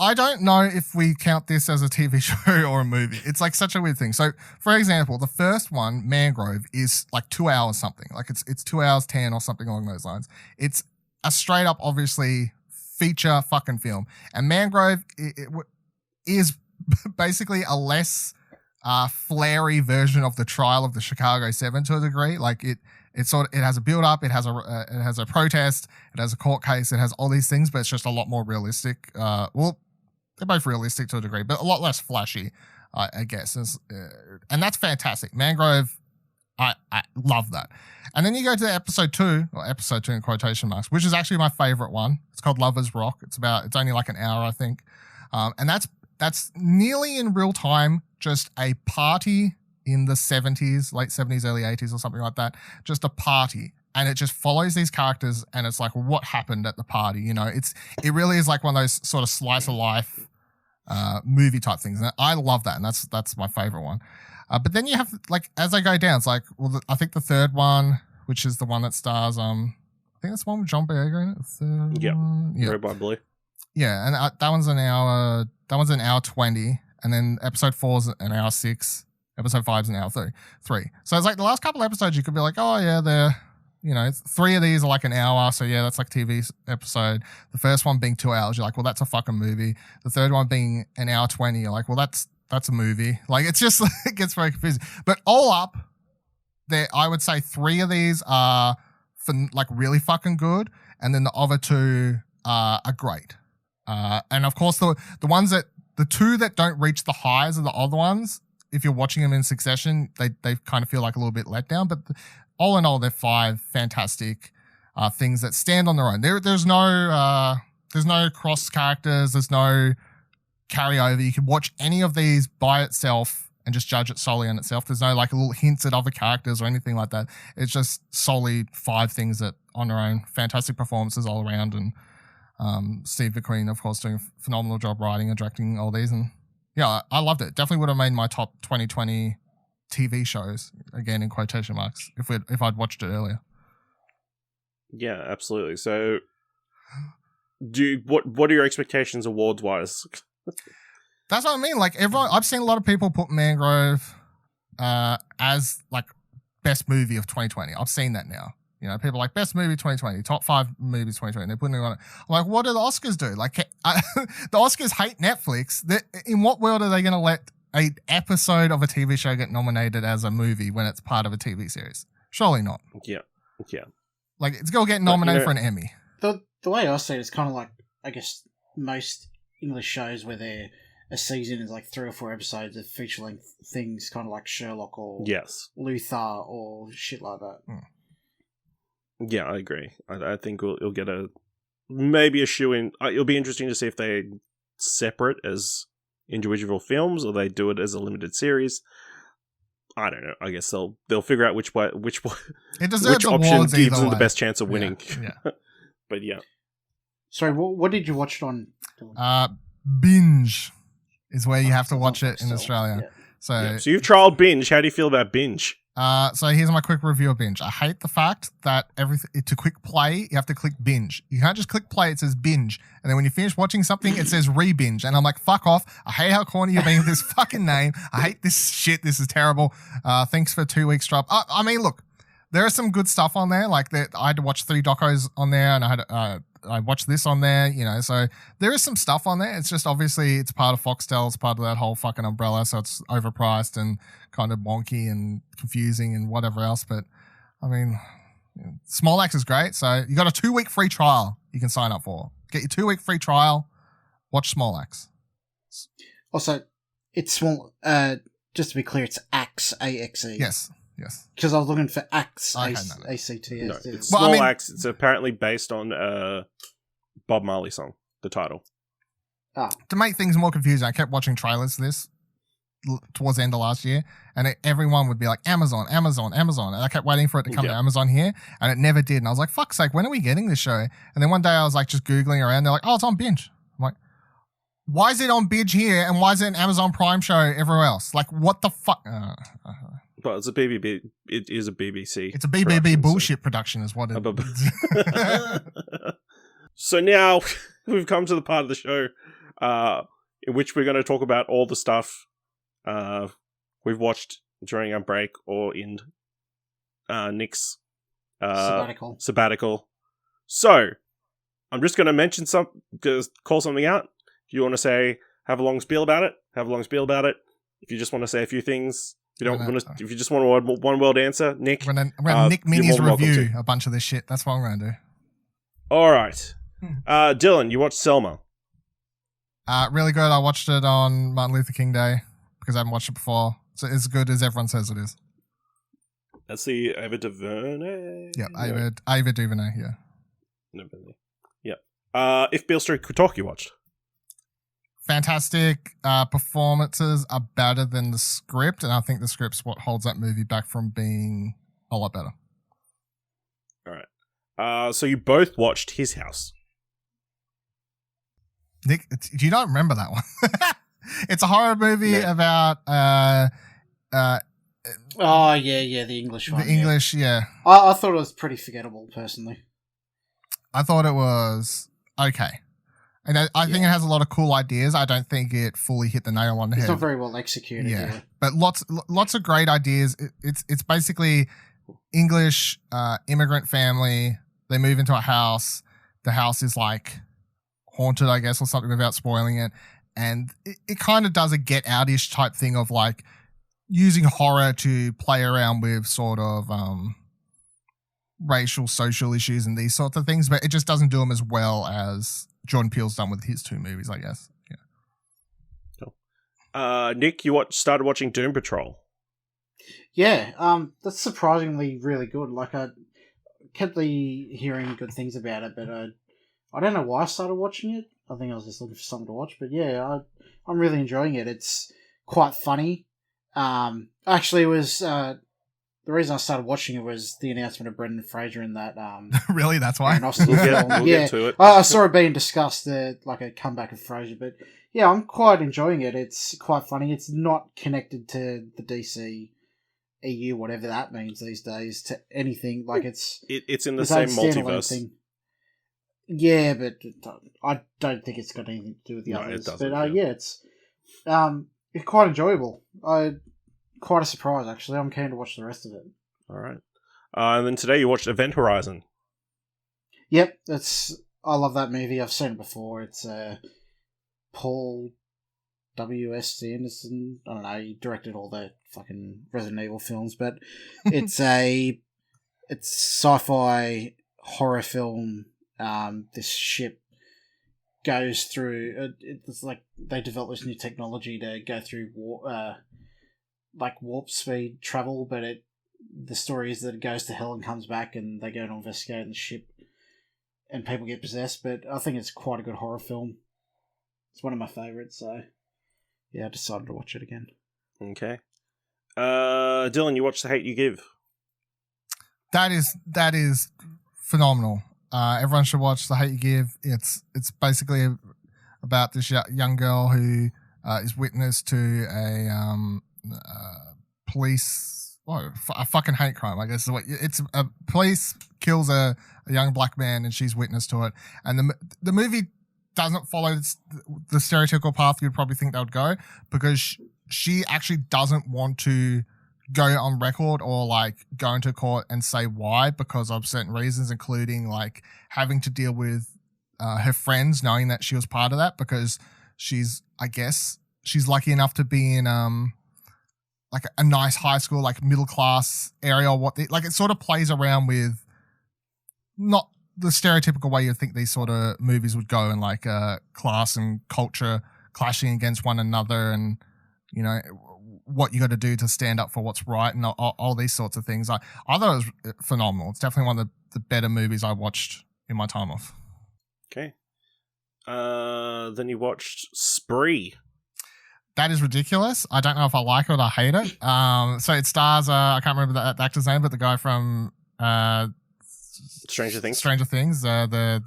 I don't know if we count this as a TV show or a movie. It's like such a weird thing. So, for example, the first one, Mangrove, is like 2 hours something. Like it's 2 hours 10 or something along those lines. It's a straight up, obviously, feature fucking film. And Mangrove is basically a less flary version of the trial of the Chicago 7 to a degree. Like it has a build up, it has a protest, it has a court case, it has all these things, but it's just a lot more realistic. They're both realistic to a degree, but a lot less flashy, I guess. And that's fantastic. Mangrove, I love that. And then you go to episode 2 in quotation marks, which is actually my favorite one. It's called Lovers Rock. It's only like an hour, I think. And that's nearly in real time, just a party in the 70s, late 70s, early 80s or something like that. Just a party. And it just follows these characters, and it's like, what happened at the party? You know, it really is like one of those sort of slice of life movie type things. And I love that, and that's my favorite one. But then you have, like, as I go down, it's like, well, I think the third one, which is the one that stars, I think that's the one with John Boyega in it. Yeah. Red by Blue. Yeah, and that one's an hour. That one's an hour 20, and then episode 4 is an hour 6. Episode 5 is an hour 3. So it's like the last couple episodes, you could be like, oh yeah, they're, 3 of these are like an hour, so yeah, that's like TV episode. The first one being 2 hours, you're like, well, that's a fucking movie. The third one being an hour 20, you're like, well, that's a movie. Like, it's just, it gets very confusing. But all up, I would say 3 of these are like really fucking good, and then the other 2 are great. And of course, the ones the 2 that don't reach the highs of the other ones, if you're watching them in succession, they kind of feel like a little bit let down. But all in all, they're 5 fantastic things that stand on their own. There's no cross characters. There's no carryover. You can watch any of these by itself and just judge it solely on itself. There's no like little hints at other characters or anything like that. It's just solely 5 things that on their own. Fantastic performances all around, and Steve McQueen, of course, doing a phenomenal job writing and directing all these. And yeah, I loved it. Definitely would have made my top 2020 TV shows, again in quotation marks, if I'd watched it earlier. Yeah, absolutely. So, what are your expectations awards wise? That's what I mean. Like I've seen a lot of people put Mangrove as like best movie of 2020. I've seen that now. You know, people are like best movie 2020, top 5 movies 2020. They're putting it on it. I'm like, what do the Oscars do? Like, the Oscars hate Netflix. In what world are they going to let an episode of a TV show get nominated as a movie when it's part of a TV series? Surely not. Yeah. Like, it's going to get nominated for an Emmy. The way I see it is kind of like, I guess, most English shows where a season is like 3 or 4 episodes of feature-length things, kind of like Sherlock or Luther or shit like that. Yeah, I agree. I think it'll get maybe a shoe in. It'll be interesting to see if they separate as individual films or they do it as a limited series. I don't know. I guess they'll figure out which it deserves which option awards gives them way. the best chance of winning. Yeah. But yeah. Sorry, what did you watch it on? Binge is where you have to watch it in Australia. Yeah. So you've trialed Binge. How do you feel about Binge? So here's my quick review of Binge. I hate the fact that to quick play, you have to click binge. You can't just click play, it says binge. And then when you finish watching something, it says re-binge. And I'm like, fuck off. I hate how corny you're being with this fucking name. I hate this shit. This is terrible. Thanks for 2 weeks drop. I mean, look, there is some good stuff on there. Like I had to watch 3 docos on there and I watched this on there, you know, so there is some stuff on there. It's just obviously it's part of Foxtel, it's part of that whole fucking umbrella, so it's overpriced and kind of wonky and confusing and whatever else. But I mean, Small Axe is great. So you got a 2-week free trial you can sign up for. Get your 2-week free trial, watch Small Axe. Also, it's small. Just to be clear, it's Axe, A-X-E. Yes. Because I was looking for Axe, Okay, A-C-T-S. No, it's Small Axe. It's apparently based on Bob Marley song, the title. To make things more confusing, I kept watching trailers for this towards the end of last year, and everyone would be like, Amazon. And I kept waiting for it to come to Amazon here, and it never did. And I was like, fuck's sake, when are we getting this show? And then one day I was like just Googling around. They're like, oh, it's on Binge. I'm like, why is it on Binge here, and why is it an Amazon Prime show everywhere else? Like, what the fuck? But it's a BBB. It is a BBC. It's a BBB bullshit production, is what it is. So now we've come to the part of the show in which we're going to talk about all the stuff we've watched during our break or in Nick's sabbatical. So I'm just going to mention call something out. If you want to say, have a long spiel about it, have a long spiel about it. If you just want to say a few things. If you just want a one-word answer, Nick. I'm gonna Nick Mini's review a bunch of this shit. That's what I'm going to do. All right. Dylan, you watched Selma. Really good. I watched it on Martin Luther King Day because I haven't watched it before. So it's as good as everyone says it is. That's the Ava DuVernay? Yep, Ava DuVernay, yeah. DuVernay. Yep. If Beale Street Could Talk, you watched. Fantastic performances are better than the script, and I think the script's what holds that movie back from being a lot better. All right. So you both watched His House. Nick, do you not remember that one? It's a horror movie about oh yeah, the English one. The English, yeah. I thought it was pretty forgettable, personally. I thought it was okay. And I think it has a lot of cool ideas. I don't think it fully hit the nail on the head. It's not very well executed. Yeah. But lots of great ideas. It's basically English immigrant family. They move into a house. The house is like haunted, I guess, or something without spoiling it. And it kind of does a Get Out-ish type thing of like using horror to play around with sort of racial, social issues and these sorts of things. But it just doesn't do them as well as Jordan Peele's done with his 2 movies, I guess. Yeah. Cool. Nick, you started watching Doom Patrol. Yeah, that's surprisingly really good. Like, I kept hearing good things about it, but I don't know why I started watching it. I think I was just looking for something to watch, but yeah, I'm really enjoying it. It's quite funny. Actually, it was the reason I started watching it was the announcement of Brendan Fraser in that. Really, that's why. We'll get to it. I saw it being discussed, like a comeback of Fraser, but yeah, I'm quite enjoying it. It's quite funny. It's not connected to the DC EU, whatever that means these days, to anything. Like it's in the same multiverse. Thing. Yeah, but I don't think it's got anything to do with the others. It doesn't. But yeah, it's It's quite enjoyable. Quite a surprise, actually. I'm keen to watch the rest of it. All right. And then today you watched Event Horizon. Yep, I love that movie. I've seen it before. It's Paul W.S. Anderson. I don't know. He directed all the fucking Resident Evil films, but it's sci-fi horror film. This ship goes through. It's like they develop this new technology to go through warp speed travel, but the story is that it goes to hell and comes back, and they go to investigate the ship, and people get possessed. But I think it's quite a good horror film. It's one of my favourites, so yeah, I decided to watch it again. Okay. Dylan, you watched The Hate You Give. That is phenomenal. Everyone should watch The Hate You Give. It's basically about this young girl who is witness to a a fucking hate crime, I guess. It's a police kills a young black man, and she's witness to it. And the movie doesn't follow the stereotypical path you'd probably think they would go, because she actually doesn't want to go on record or like go into court and say why, because of certain reasons, including like having to deal with her friends knowing that she was part of that, because she's lucky enough to be in like a nice high school, like middle class area, or it sort of plays around with not the stereotypical way you think these sort of movies would go, and like class and culture clashing against one another, and you know what you got to do to stand up for what's right, and all these sorts of things. I thought it was phenomenal. It's definitely one of the better movies I watched in my time off. Okay. Then you watched Spree. That is ridiculous. I don't know if I like it or I hate it. So it stars, I can't remember the actor's name, but the guy from Stranger Things. The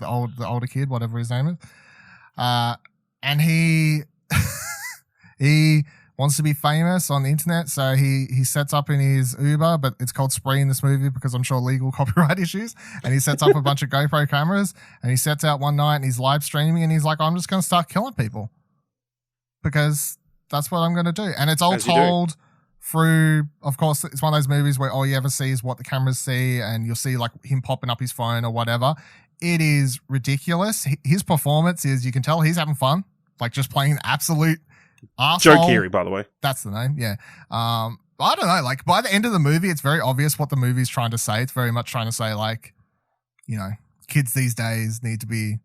older kid, whatever his name is. And he wants to be famous on the internet, so he sets up in his Uber, but it's called Spree in this movie because I'm sure legal copyright issues, and he sets up a bunch of GoPro cameras, and he sets out one night and he's live streaming, and he's like, I'm just going to start killing people because that's what I'm going to do. And it's all told through, of course, it's one of those movies where all you ever see is what the cameras see, and you'll see like him popping up his phone or whatever. It is ridiculous. His performance is, you can tell he's having fun, like just playing an absolute arsehole. Joe Keery, by the way. That's the name, yeah. I don't know, like by the end of the movie, it's very obvious what the movie's trying to say. It's very much trying to say like, you know, kids these days need to be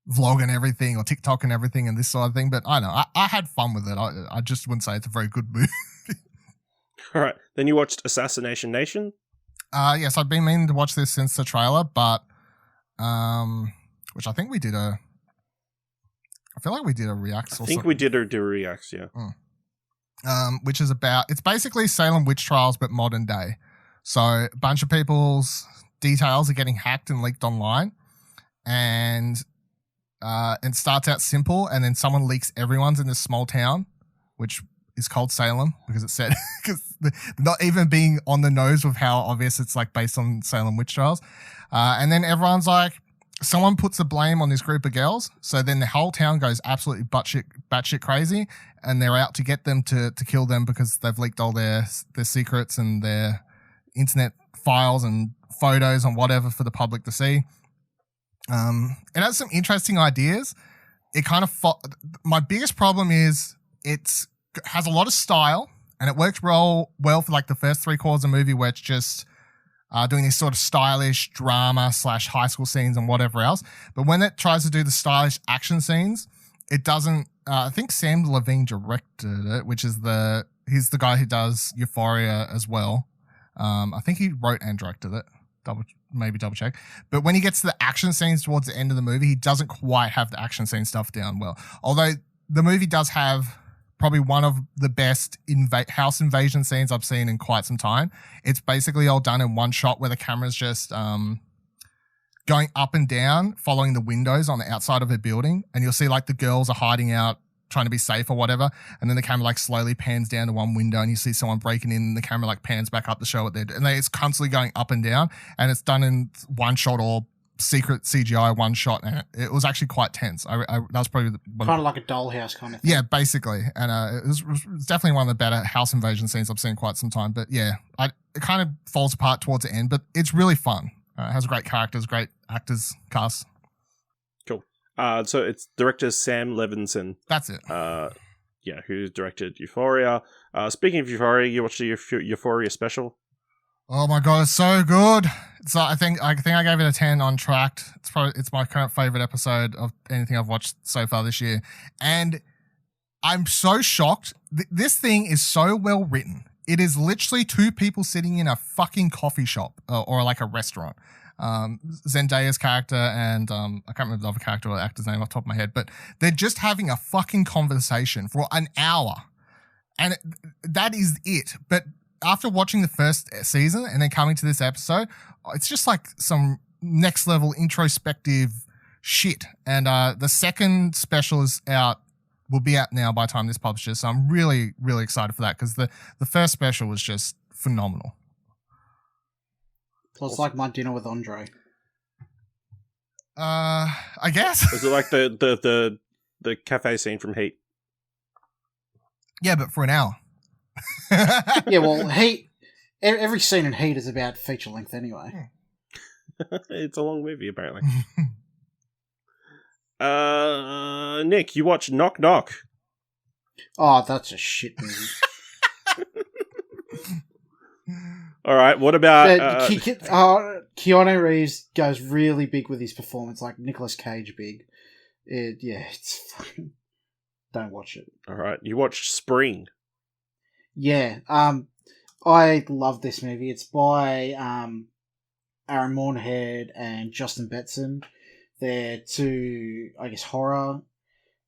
vlogging everything or TikTok and everything and this sort of thing. But I don't know, I had fun with it. I just wouldn't say it's a very good movie. All right. Then you watched Assassination Nation? Yes, I've been meaning to watch this since the trailer, but which I think we did I feel like we did a reacts or something. I think we did do a reacts, yeah. Which is about, it's basically Salem witch trials, but modern day. So a bunch of people's details are getting hacked and leaked online, and it starts out simple, and then someone leaks everyone's in this small town, which is called Salem because it's set, because not even being on the nose with how obvious it's like based on Salem witch trials. And then everyone's like, someone puts the blame on this group of girls, so then the whole town goes absolutely batshit crazy, and they're out to get them to kill them because they've leaked all their secrets and their internet files and photos and whatever for the public to see. It has some interesting ideas. It kind of my biggest problem is it has a lot of style, and it works well for like the first 3/4 of the movie, where it's just doing these sort of stylish drama / high school scenes and whatever else. But when it tries to do the stylish action scenes, it doesn't. I think Sam Levine directed it, which is he's the guy who does Euphoria as well. I think he wrote and directed it. Double check. But when he gets to the action scenes towards the end of the movie, he doesn't quite have the action scene stuff down well. Although the movie does have probably one of the best house invasion scenes I've seen in quite some time. It's basically all done in one shot where the camera's just going up and down, following the windows on the outside of a building. And you'll see like the girls are hiding out, trying to be safe or whatever. And then the camera like slowly pans down to one window, and you see someone breaking in, and the camera like pans back up to show what they're doing. And it's constantly going up and down, and it's done in one shot or secret CGI one shot, and it was actually quite tense. That was probably kind of like a dollhouse kind of thing. Yeah, basically, and it was definitely one of the better house invasion scenes I've seen in quite some time. But yeah, it kind of falls apart towards the end, but it's really fun. It has great characters, great actors, cast. Cool. So it's director Sam Levinson. That's it. Yeah, who directed Euphoria. Speaking of Euphoria, you watched the Euphoria special? Oh my god, it's so good. So I think I gave it a 10 on Trakt. It's my current favorite episode of anything I've watched so far this year. And I'm so shocked. This thing is so well written. It is literally two people sitting in a fucking coffee shop or like a restaurant. Zendaya's character and I can't remember the other character or the actor's name off the top of my head, but they're just having a fucking conversation for an hour. And that is it. But after watching the first season and then coming to this episode, it's just like some next level introspective shit. And the second special will be out now by the time this publishes. So I'm really, really excited for that because the first special was just phenomenal. So it's like My Dinner with Andre. I guess. Was it like the cafe scene from Heat? Yeah, but for an hour. Yeah, well, Heat. Every scene in Heat is about feature length anyway. It's a long movie, apparently. Nick, you watch Knock Knock. Oh, that's a shit movie. All right, what about... Keanu Reeves goes really big with his performance, like Nicolas Cage big. It's fucking... Don't watch it. All right, you watched Spring. Yeah, I love this movie. It's by Aaron Moorhead and Justin Betson. They're two, I guess, horror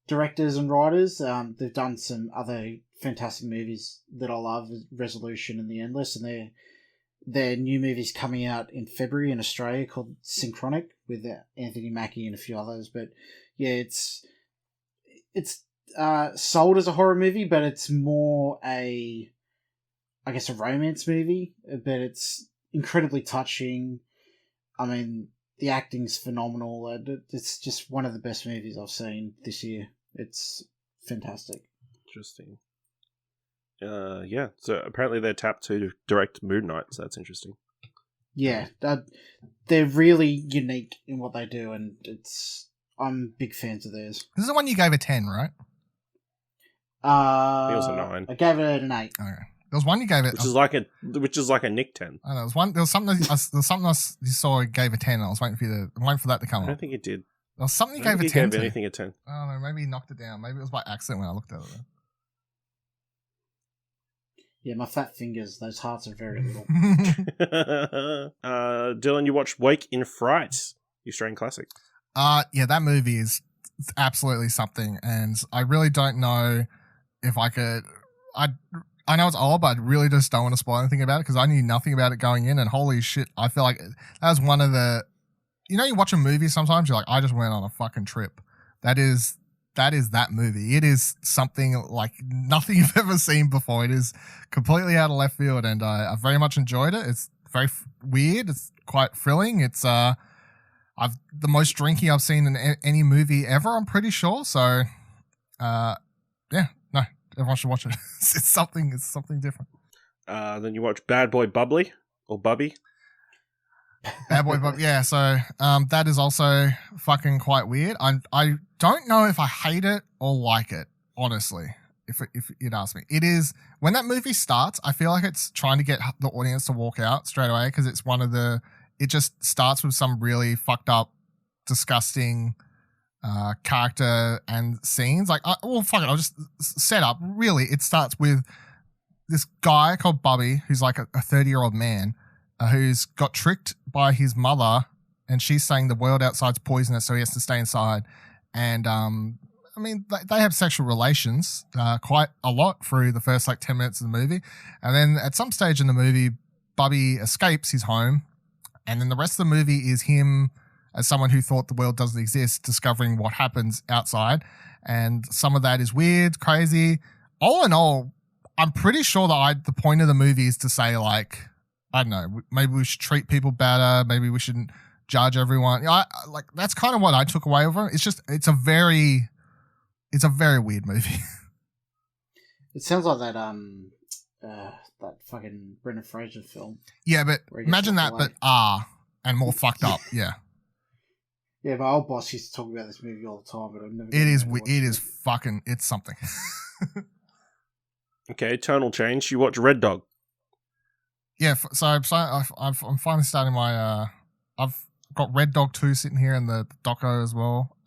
directors and writers. They've done some other fantastic movies that I love, Resolution and The Endless, and their new movie's coming out in February in Australia called Synchronic with Anthony Mackie and a few others. But yeah, it's sold as a horror movie, but it's more a romance movie, but it's incredibly touching. I mean, the acting's phenomenal. It's just one of the best movies I've seen this year. It's fantastic. Interesting. Yeah, so apparently they're tapped to direct Moon Knight, so that's interesting. Yeah, they're really unique in what they do, and I'm big fans of theirs. This is the one you gave a 10, right? It was a 9. I gave it an 8. Okay. There was one you gave it, which is like a Nick 10. I know, there was something else you saw you gave a 10. And I was waiting for that to come up. I don't think it did. There was something you gave a 10 to. Anything a 10. I don't know. Maybe he knocked it down. Maybe it was by accident when I looked at it. Yeah, my fat fingers. Those hearts are very little. Dylan, you watched Wake in Fright, the Australian classic. Yeah, that movie is absolutely something, and I really don't know if I could. I know it's old, but I really just don't want to spoil anything about it because I knew nothing about it going in, and holy shit, I feel like that was one of the... You know, you watch a movie sometimes, you're like, I just went on a fucking trip. That is that movie. It is something like nothing you've ever seen before. It is completely out of left field, and I very much enjoyed it. It's very weird. It's quite thrilling. It's the most drinking I've seen in any movie ever, I'm pretty sure. So, yeah, no, everyone should watch it. It's something different. Then you watch Bad Boy Bubbly or Bubby. Bad Boy Bubby, yeah. So that is also fucking quite weird. I don't know if I hate it or like it, honestly. If you'd ask me, it is when that movie starts. I feel like it's trying to get the audience to walk out straight away because it's it just starts with some really fucked up, disgusting character and scenes. Like, fuck it, I'll just set up. Really, it starts with this guy called Bubby, who's like a 30-year-old man who's got tricked by his mother, and she's saying the world outside's poisonous, so he has to stay inside. And I mean, they have sexual relations quite a lot through the first 10 minutes of the movie, and then at some stage in the movie, Bubby escapes his home, and then the rest of the movie is him as someone who thought the world doesn't exist, discovering what happens outside. And some of that is weird, crazy. All in all, I'm pretty sure that the point of the movie is to say, I don't know, maybe we should treat people better. Maybe we shouldn't judge everyone. Like that's kind of what I took away from it. It's a very weird movie. It sounds like that fucking Brendan Fraser film. Yeah, but where he gets imagine that, swept but away. and more fucked up. Yeah, Yeah, my old boss used to talk about this movie all the time, but I've never. it is fucking. It's something. Okay, tonal change. You watch Red Dog. Yeah, so I'm finally starting my. I've got Red Dog 2 sitting here in the doco as well.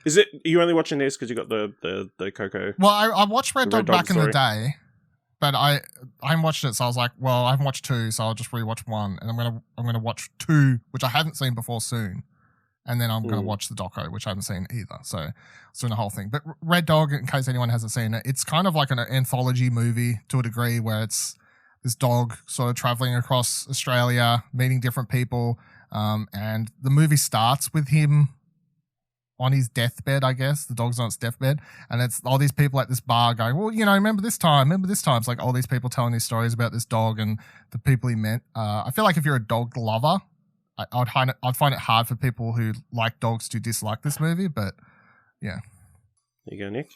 Is it? Are you only watching this because you got the Coco? Well, I watched Red Dog back in the story? day, but I haven't watched it, so I was like, well, I haven't watched 2, so I'll just rewatch 1, and I'm gonna watch 2, which I hadn't seen before soon, and then I'm gonna watch the doco, which I haven't seen either. So I was doing the whole thing. But Red Dog, in case anyone hasn't seen it, it's kind of like an anthology movie to a degree, where it's this dog sort of traveling across Australia, meeting different people, and the movie starts with him on his deathbed, I guess. The dog's on its deathbed. And it's all these people at this bar going, well, remember this time. It's like all these people telling these stories about this dog and the people he met. I feel like if you're a dog lover, I'd find it hard for people who like dogs to dislike this movie, but yeah. There you go, Nick.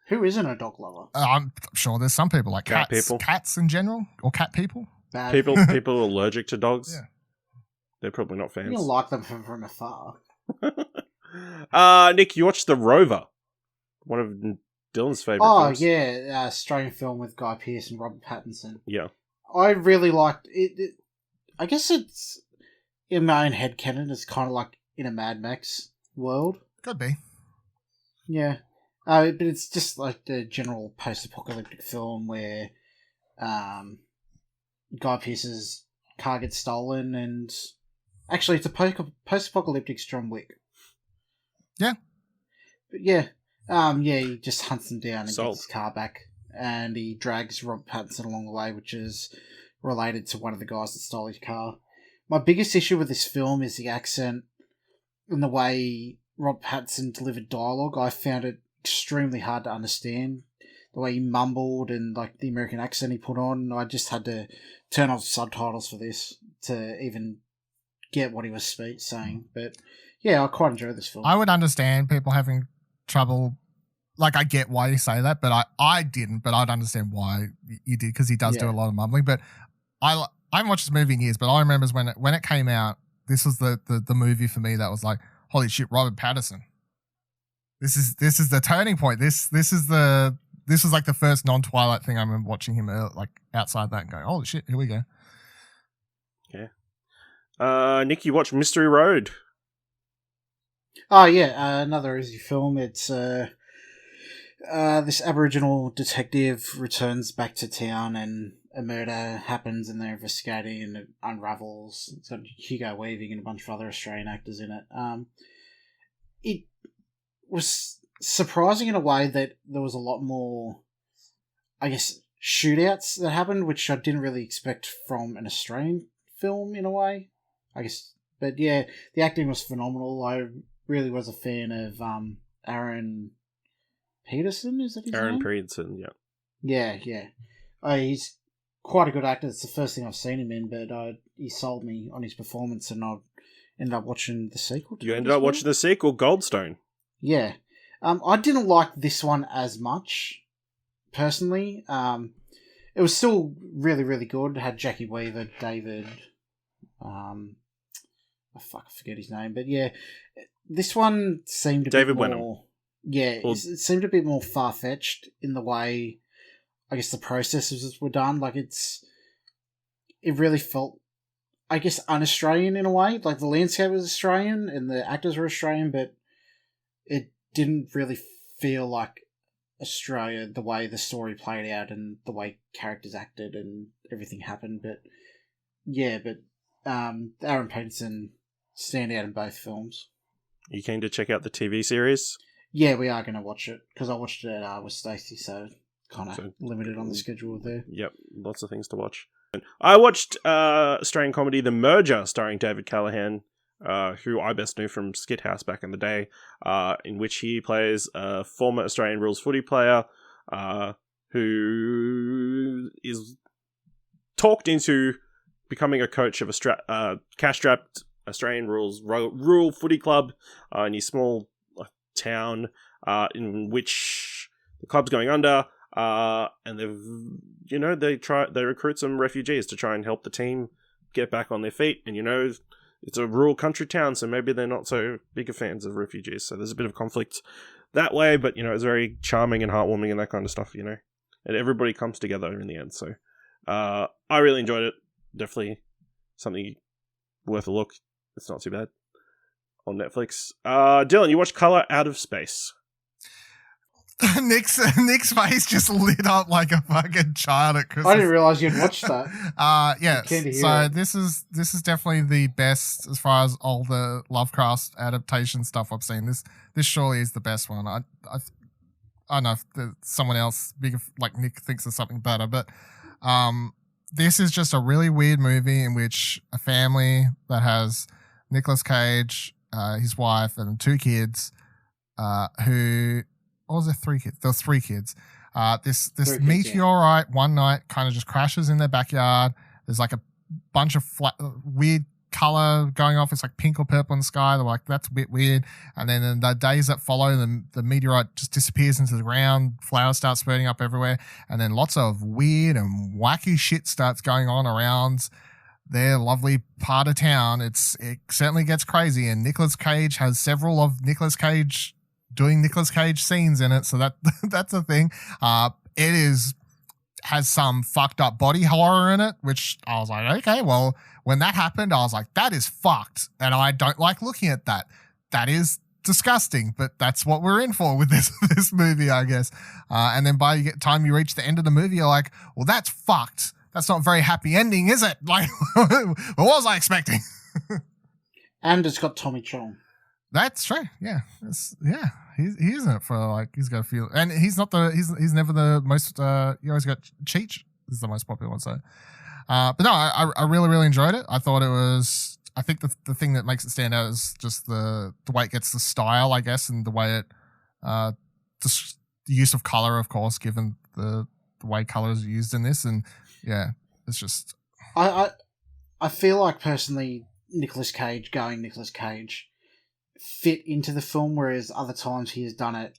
Who isn't a dog lover? I'm sure there's some people like Cat cats. people. Cats in general, or cat people. Bad People allergic to dogs. Yeah. They're probably not fans. You'll like them from afar. Nick, you watched The Rover, one of Dylan's favourite films. Yeah, Australian film with Guy Pearce and Robert Pattinson. Yeah. I really liked it. I guess it's, in my own headcanon, it's kind of like in a Mad Max world. Could be. Yeah. But it's just like the general post-apocalyptic film where Guy Pearce's car gets stolen, and actually it's a post-apocalyptic John Wick. Yeah. But yeah. He just hunts them down and Sold. gets his car back, and he drags Robert Pattinson along the way, which is related to one of the guys that stole his car. My biggest issue with this film is the accent and the way Robert Pattinson delivered dialogue. I found it extremely hard to understand. The way he mumbled and like the American accent he put on. I just had to turn off subtitles for this to even get what he was saying. But yeah, I quite enjoyed this film. I would understand people having trouble. Like, I get why you say that, but I didn't, but I'd understand why you did, because he does do a lot of mumbling. But I haven't watched this movie in years, but I remember when it came out, this was the movie for me that was like, holy shit, Robert Pattinson. This is the turning point. This was like the first non-Twilight thing I remember watching him like outside that and going, holy shit, here we go. Okay. Nick, you watched Mystery Road. Oh yeah, another easy film. It's this Aboriginal detective returns back to town and a murder happens and they're investigating and it unravels. It's got Hugo Weaving and a bunch of other Australian actors in it. It was surprising in a way that there was a lot more, I guess, shootouts that happened, which I didn't really expect from an Australian film in a way, I guess. But yeah, the acting was phenomenal. I really was a fan of Aaron Peterson, is that his Aaron name? Peterson, yeah. Yeah. He's quite a good actor. It's the first thing I've seen him in, but he sold me on his performance, and I ended up watching the sequel. You ended up watching the sequel, Goldstone. Yeah. I didn't like this one as much, personally. It was still really, really good. It had Jackie Weaver, David... I forget his name, but yeah, this one seemed a David bit more... Wenham. Yeah, it seemed a bit more far-fetched in the way, I guess, the processes were done. Like, it really felt, I guess, un-Australian in a way. Like, the landscape was Australian and the actors were Australian, but it didn't really feel like Australia, the way the story played out and the way characters acted and everything happened. But yeah, Aaron Peterson stand out in both films. You keen to check out the TV series? Yeah, we are going to watch it because I watched it with Stacey, so kind of limited on the schedule there. Yep, lots of things to watch. I watched Australian comedy The Merger, starring David Callahan, who I best knew from Skit House back in the day, in which he plays a former Australian rules footy player who is talked into becoming a coach of a cash-strapped Australian rural footy club in your small town in which the club's going under, and they recruit some refugees to try and help the team get back on their feet. And it's a rural country town, so maybe they're not so big of fans of refugees. So there's a bit of conflict that way, but it's very charming and heartwarming and that kind of stuff. And everybody comes together in the end. So I really enjoyed it. Definitely something worth a look. It's not too bad on Netflix. Dylan, you watched Color Out of Space. Nick's face just lit up like a fucking child at Christmas. I didn't realize you'd watched that. Yeah. So this is definitely the best as far as all the Lovecraft adaptation stuff I've seen. This surely is the best one. I don't know if someone else big like Nick thinks of something better, but this is just a really weird movie in which a family that has Nicolas Cage, his wife, and 2 kids, who. Or was there 3 kids? There was 3 kids. This meteorite one night kind of just crashes in their backyard. There's like a bunch of weird color going off. It's like pink or purple in the sky. They're like, that's a bit weird. And then in the days that follow, the meteorite just disappears into the ground. Flowers start sprouting up everywhere. And then lots of weird and wacky shit starts going on around their lovely part of town. It certainly gets crazy. And Nicolas Cage has several of Nicolas Cage doing Nicolas Cage scenes in it, so that's a thing. Has some fucked up body horror in it, which I was like, okay, well, when that happened, I was like, that is fucked, and I don't like looking at that. That is disgusting, but that's what we're in for with this movie, I guess. And then by the time you reach the end of the movie, you're like, well, that's fucked. That's not a very happy ending, is it? Like, what was I expecting? And it's got Tommy Chong. That's true. Yeah. He isn't for like, he's got a feel, and he's never the most, you always got Cheech is the most popular one. So, but no, I really, really enjoyed it. I thought I think the thing that makes it stand out is just the way it gets the style, I guess, and the way it, just the use of color, of course, given the way colors are used in this. And yeah, it's just, I feel like personally, Nicolas Cage fit into the film, whereas other times he has done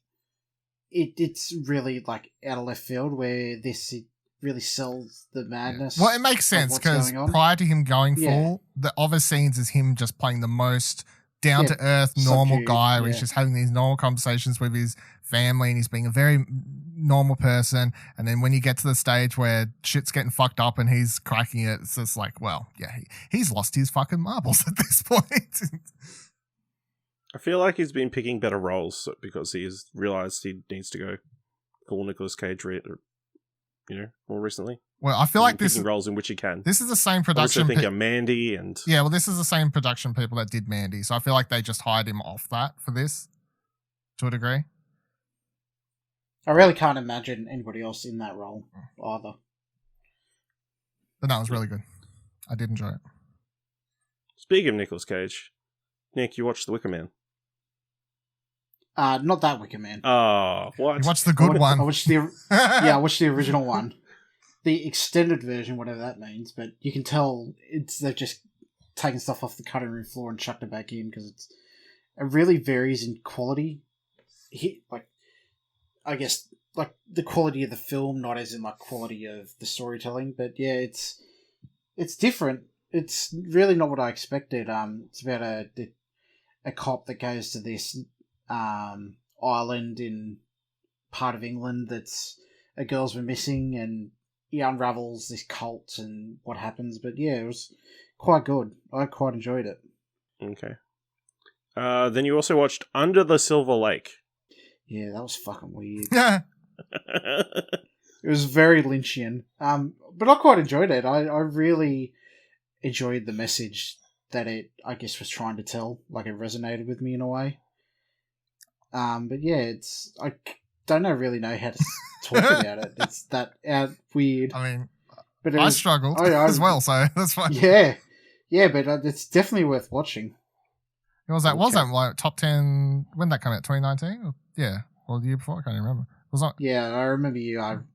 it's really like out of left field, where this it really sells the madness. Well, it makes sense because prior to him going full, the other scenes is him just playing the most down to earth normal guy, where he's just having these normal conversations with his family and he's being a very normal person. And then when you get to the stage where shit's getting fucked up and he's cracking it, it's just like, well, yeah, he's lost his fucking marbles at this point. I feel like he's been picking better roles because he's realised he needs to go full Nicolas Cage, more recently. Well, I feel like this roles in which he can. This is the same production. I think of Mandy and this is the same production people that did Mandy, so I feel like they just hired him off that for this, to a degree. I really can't imagine anybody else in that role either. But no, it was really good. I did enjoy it. Speaking of Nicolas Cage, Nick, you watched The Wicker Man. Not that Wicker Man. Oh, what? You watched the good one. I watched I watched the original one. The extended version, whatever that means, but you can tell they've just taken stuff off the cutting room floor and chucked it back in because it really varies in quality. I guess like the quality of the film, not as in like quality of the storytelling, but yeah, it's different. It's really not what I expected. It's about a cop that goes to this island in part of England that's a girl's been missing, and he unravels this cult and what happens. But yeah, it was quite good. I quite enjoyed it. Okay. Then you also watched Under the Silver Lake. Yeah, that was fucking weird. Yeah. It was very Lynchian. But I quite enjoyed it. I really enjoyed the message that it, I guess, was trying to tell. Like, it resonated with me in a way. But yeah, I don't really know how to talk about it. It's that weird. I mean, but I struggled as well, so that's fine. Yeah, but it's definitely worth watching. Was that like top 10 when that came out? 2019? Yeah, or the year before? I can't even remember. Was that? Yeah, I remember you. 100%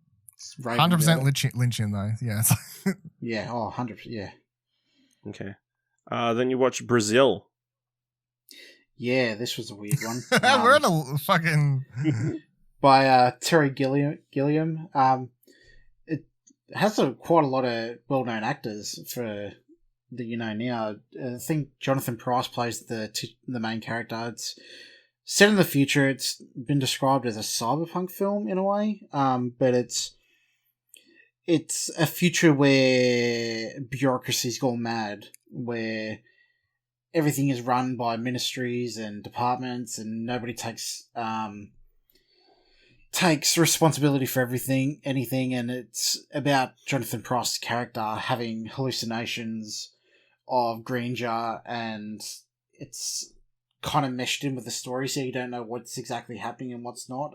Lynchian though. Yeah. Yeah. 100%. Yeah. Okay. Then you watch Brazil. Yeah, this was a weird one. We're in a fucking... by Terry Gilliam. It has quite a lot of well-known actors for the now. I think Jonathan Pryce plays the main character. It's set in the future. It's been described as a cyberpunk film in a way, but it's a future where bureaucracy's gone mad, where everything is run by ministries and departments, and nobody takes responsibility for anything, and it's about Jonathan Pryce's character having hallucinations of grandeur, and it's kind of meshed in with the story, so you don't know what's exactly happening and what's not.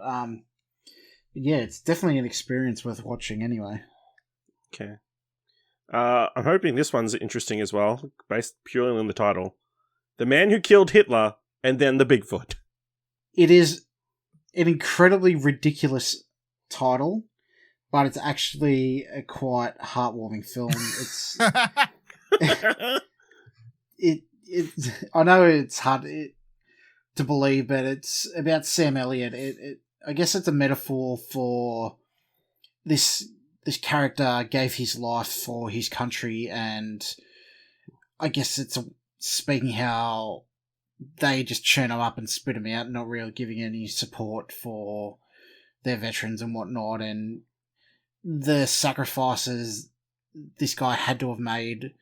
Yeah, it's definitely an experience worth watching anyway. Okay. I'm hoping this one's interesting as well, based purely on the title. The Man Who Killed Hitler and Then the Bigfoot. It is an incredibly ridiculous title, but it's actually a quite heartwarming film. It's I know it's hard to believe, but it's about Sam Elliott. I guess it's a metaphor for this character gave his life for his country, and I guess it's speaking how they just churn them up and spit them out, not really giving any support for their veterans and whatnot, and the sacrifices this guy had to have made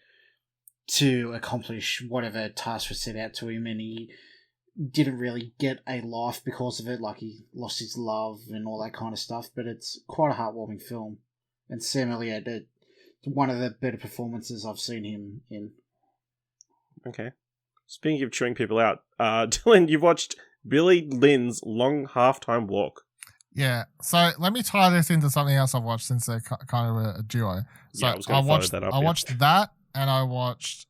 to accomplish whatever task was set out to him, and he didn't really get a life because of it, like he lost his love and all that kind of stuff, but it's quite a heartwarming film. And Sam Elliott, one of the better performances I've seen him in. Okay. Speaking of chewing people out, Dylan, you've watched Billy Lynn's Long Halftime Walk. Yeah, so let me tie this into something else I've watched since they're kind of a duo. So Yeah, I was going to follow that up. I watched that, and I watched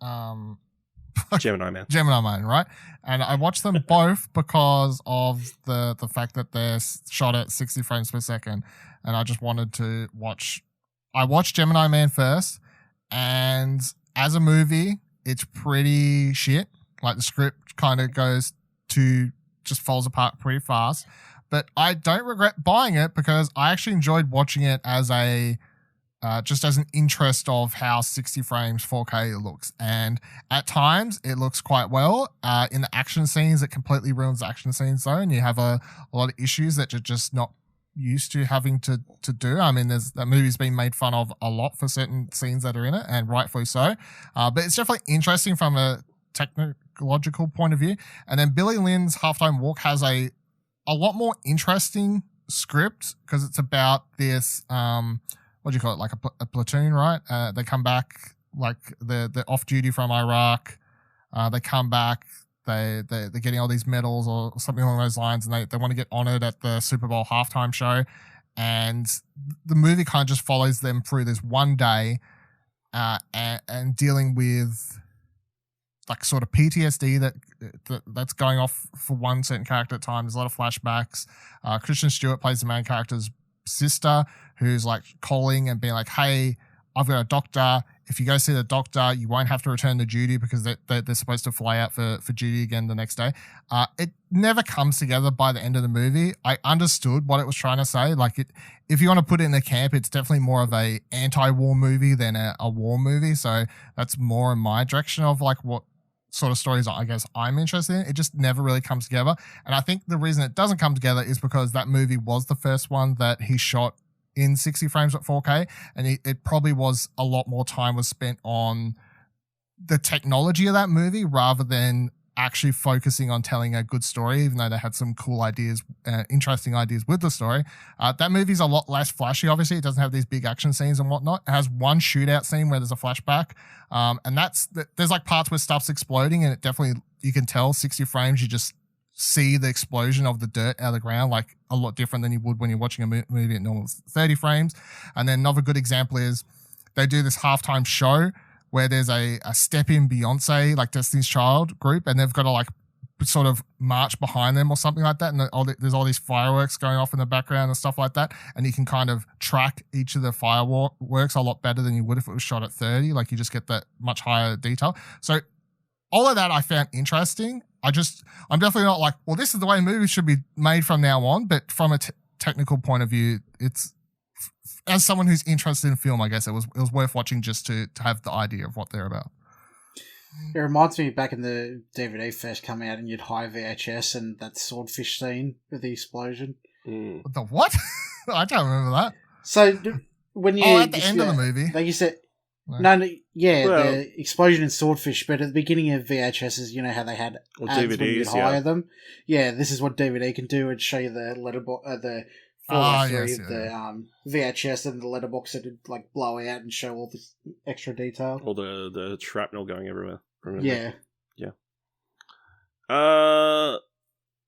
Gemini Man. Gemini Man, right? And I watched them both because of the fact that they're shot at 60 frames per second, and I just wanted to watch. I watched Gemini Man first, and as a movie, it's pretty shit. Like the script kind of just falls apart pretty fast. But I don't regret buying it because I actually enjoyed watching it as just as an interest of how 60 frames 4K looks. And at times it looks quite well. In the action scenes, it completely ruins the action scenes though. And you have a lot of issues that you're just not used to having to do. I mean, that movie's been made fun of a lot for certain scenes that are in it, and rightfully so. But it's definitely interesting from a technological point of view. And then Billy Lynn's Halftime Walk has a lot more interesting script because it's about this, what do you call it? Like a platoon, right? They come back, like they're off duty from Iraq. They come back, they're getting all these medals or something along those lines, and they want to get honored at the Super Bowl halftime show. And the movie kind of just follows them through this one day, and dealing with like sort of PTSD that's going off for one certain character at a time. There's a lot of flashbacks. Kristen Stewart plays the main character's sister, who's like calling and being like, hey, I've got a doctor. If you go see the doctor, you won't have to return to duty because they're supposed to fly out for duty again the next day. It never comes together by the end of the movie. I understood what it was trying to say. Like, if you want to put it in the camp, it's definitely more of a anti-war movie than a war movie. So that's more in my direction of like what sort of stories I guess I'm interested in. It just never really comes together. And I think the reason it doesn't come together is because that movie was the first one that he shot in 60 frames at 4K, and it probably was a lot more time was spent on the technology of that movie rather than actually focusing on telling a good story, even though they had some cool ideas, interesting ideas with the story. That movie's a lot less flashy, obviously. It doesn't have these big action scenes and whatnot. It has one shootout scene where there's a flashback, and there's like parts where stuff's exploding, and it definitely, you can tell 60 frames, you just see the explosion of the dirt out of the ground, like a lot different than you would when you're watching a movie at normal 30 frames. And then another good example is they do this halftime show where there's a Step In Beyonce, like Destiny's Child group, and they've got to like sort of march behind them or something like that, and there's all these fireworks going off in the background and stuff like that, and you can kind of track each of the fireworks a lot better than you would if it was shot at 30. Like you just get that much higher detail. So all of that I found interesting. I'm definitely not like, well, this is the way movies should be made from now on, but from a technical point of view, it's, as someone who's interested in film, I guess it was worth watching just to have the idea of what they're about. It reminds me back in the DVD first come out and you'd hire VHS and that swordfish scene with the explosion. The what? I don't remember that. So when you... at the end of the movie. Like you said... No. The explosion in swordfish, but at the beginning of VHSs, you know how they had ads when you'd hire them? Yeah, this is what DVD can do. It'd show you the the 4x3 of the VHS and the letterbox that would like blow out and show all this extra detail. All the shrapnel going everywhere. Remember? Yeah.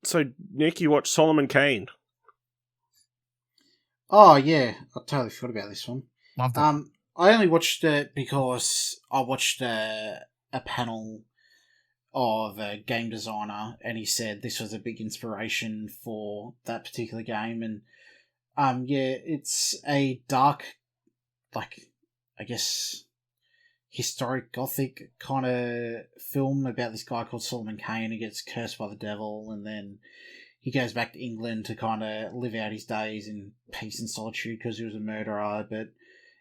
So Nick, you watched Solomon Kane. Oh yeah, I totally forgot about this one. Loved it. I only watched it because I watched a panel of a game designer, and he said this was a big inspiration for that particular game. And it's a dark, like I guess, historic gothic kind of film about this guy called Solomon Kane who gets cursed by the devil, and then he goes back to England to kind of live out his days in peace and solitude because he was a murderer, but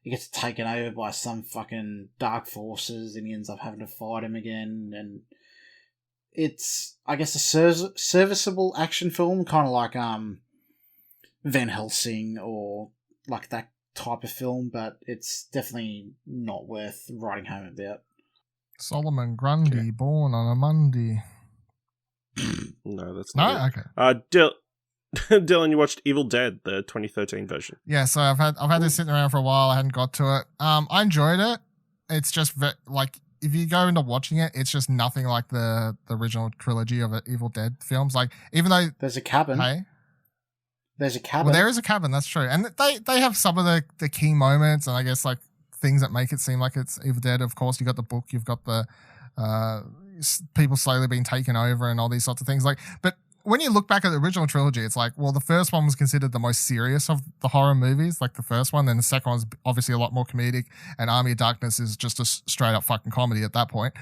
he gets taken over by some fucking dark forces and he ends up having to fight him again. And it's, I guess, a serviceable action film, kind of like Van Helsing or like that type of film, but it's definitely not worth writing home about. Solomon Grundy, born on a Monday. No, that's not it. Okay. Dylan, you watched Evil Dead, the 2013 version. Yeah, so I've had this sitting around for a while. I hadn't got to it. I enjoyed it. It's just like if you go into watching it, it's just nothing like the original trilogy of Evil Dead films. Like even though there's a cabin, there's a cabin. Well, there is a cabin. That's true, and they have some of the key moments, and I guess like things that make it seem like it's Evil Dead. Of course, you got the book, you've got the people slowly being taken over, and all these sorts of things. Like, but when you look back at the original trilogy, it's like, well, the first one was considered the most serious of the horror movies, like the first one. Then the second one's obviously a lot more comedic, and Army of Darkness is just a straight up fucking comedy at that point.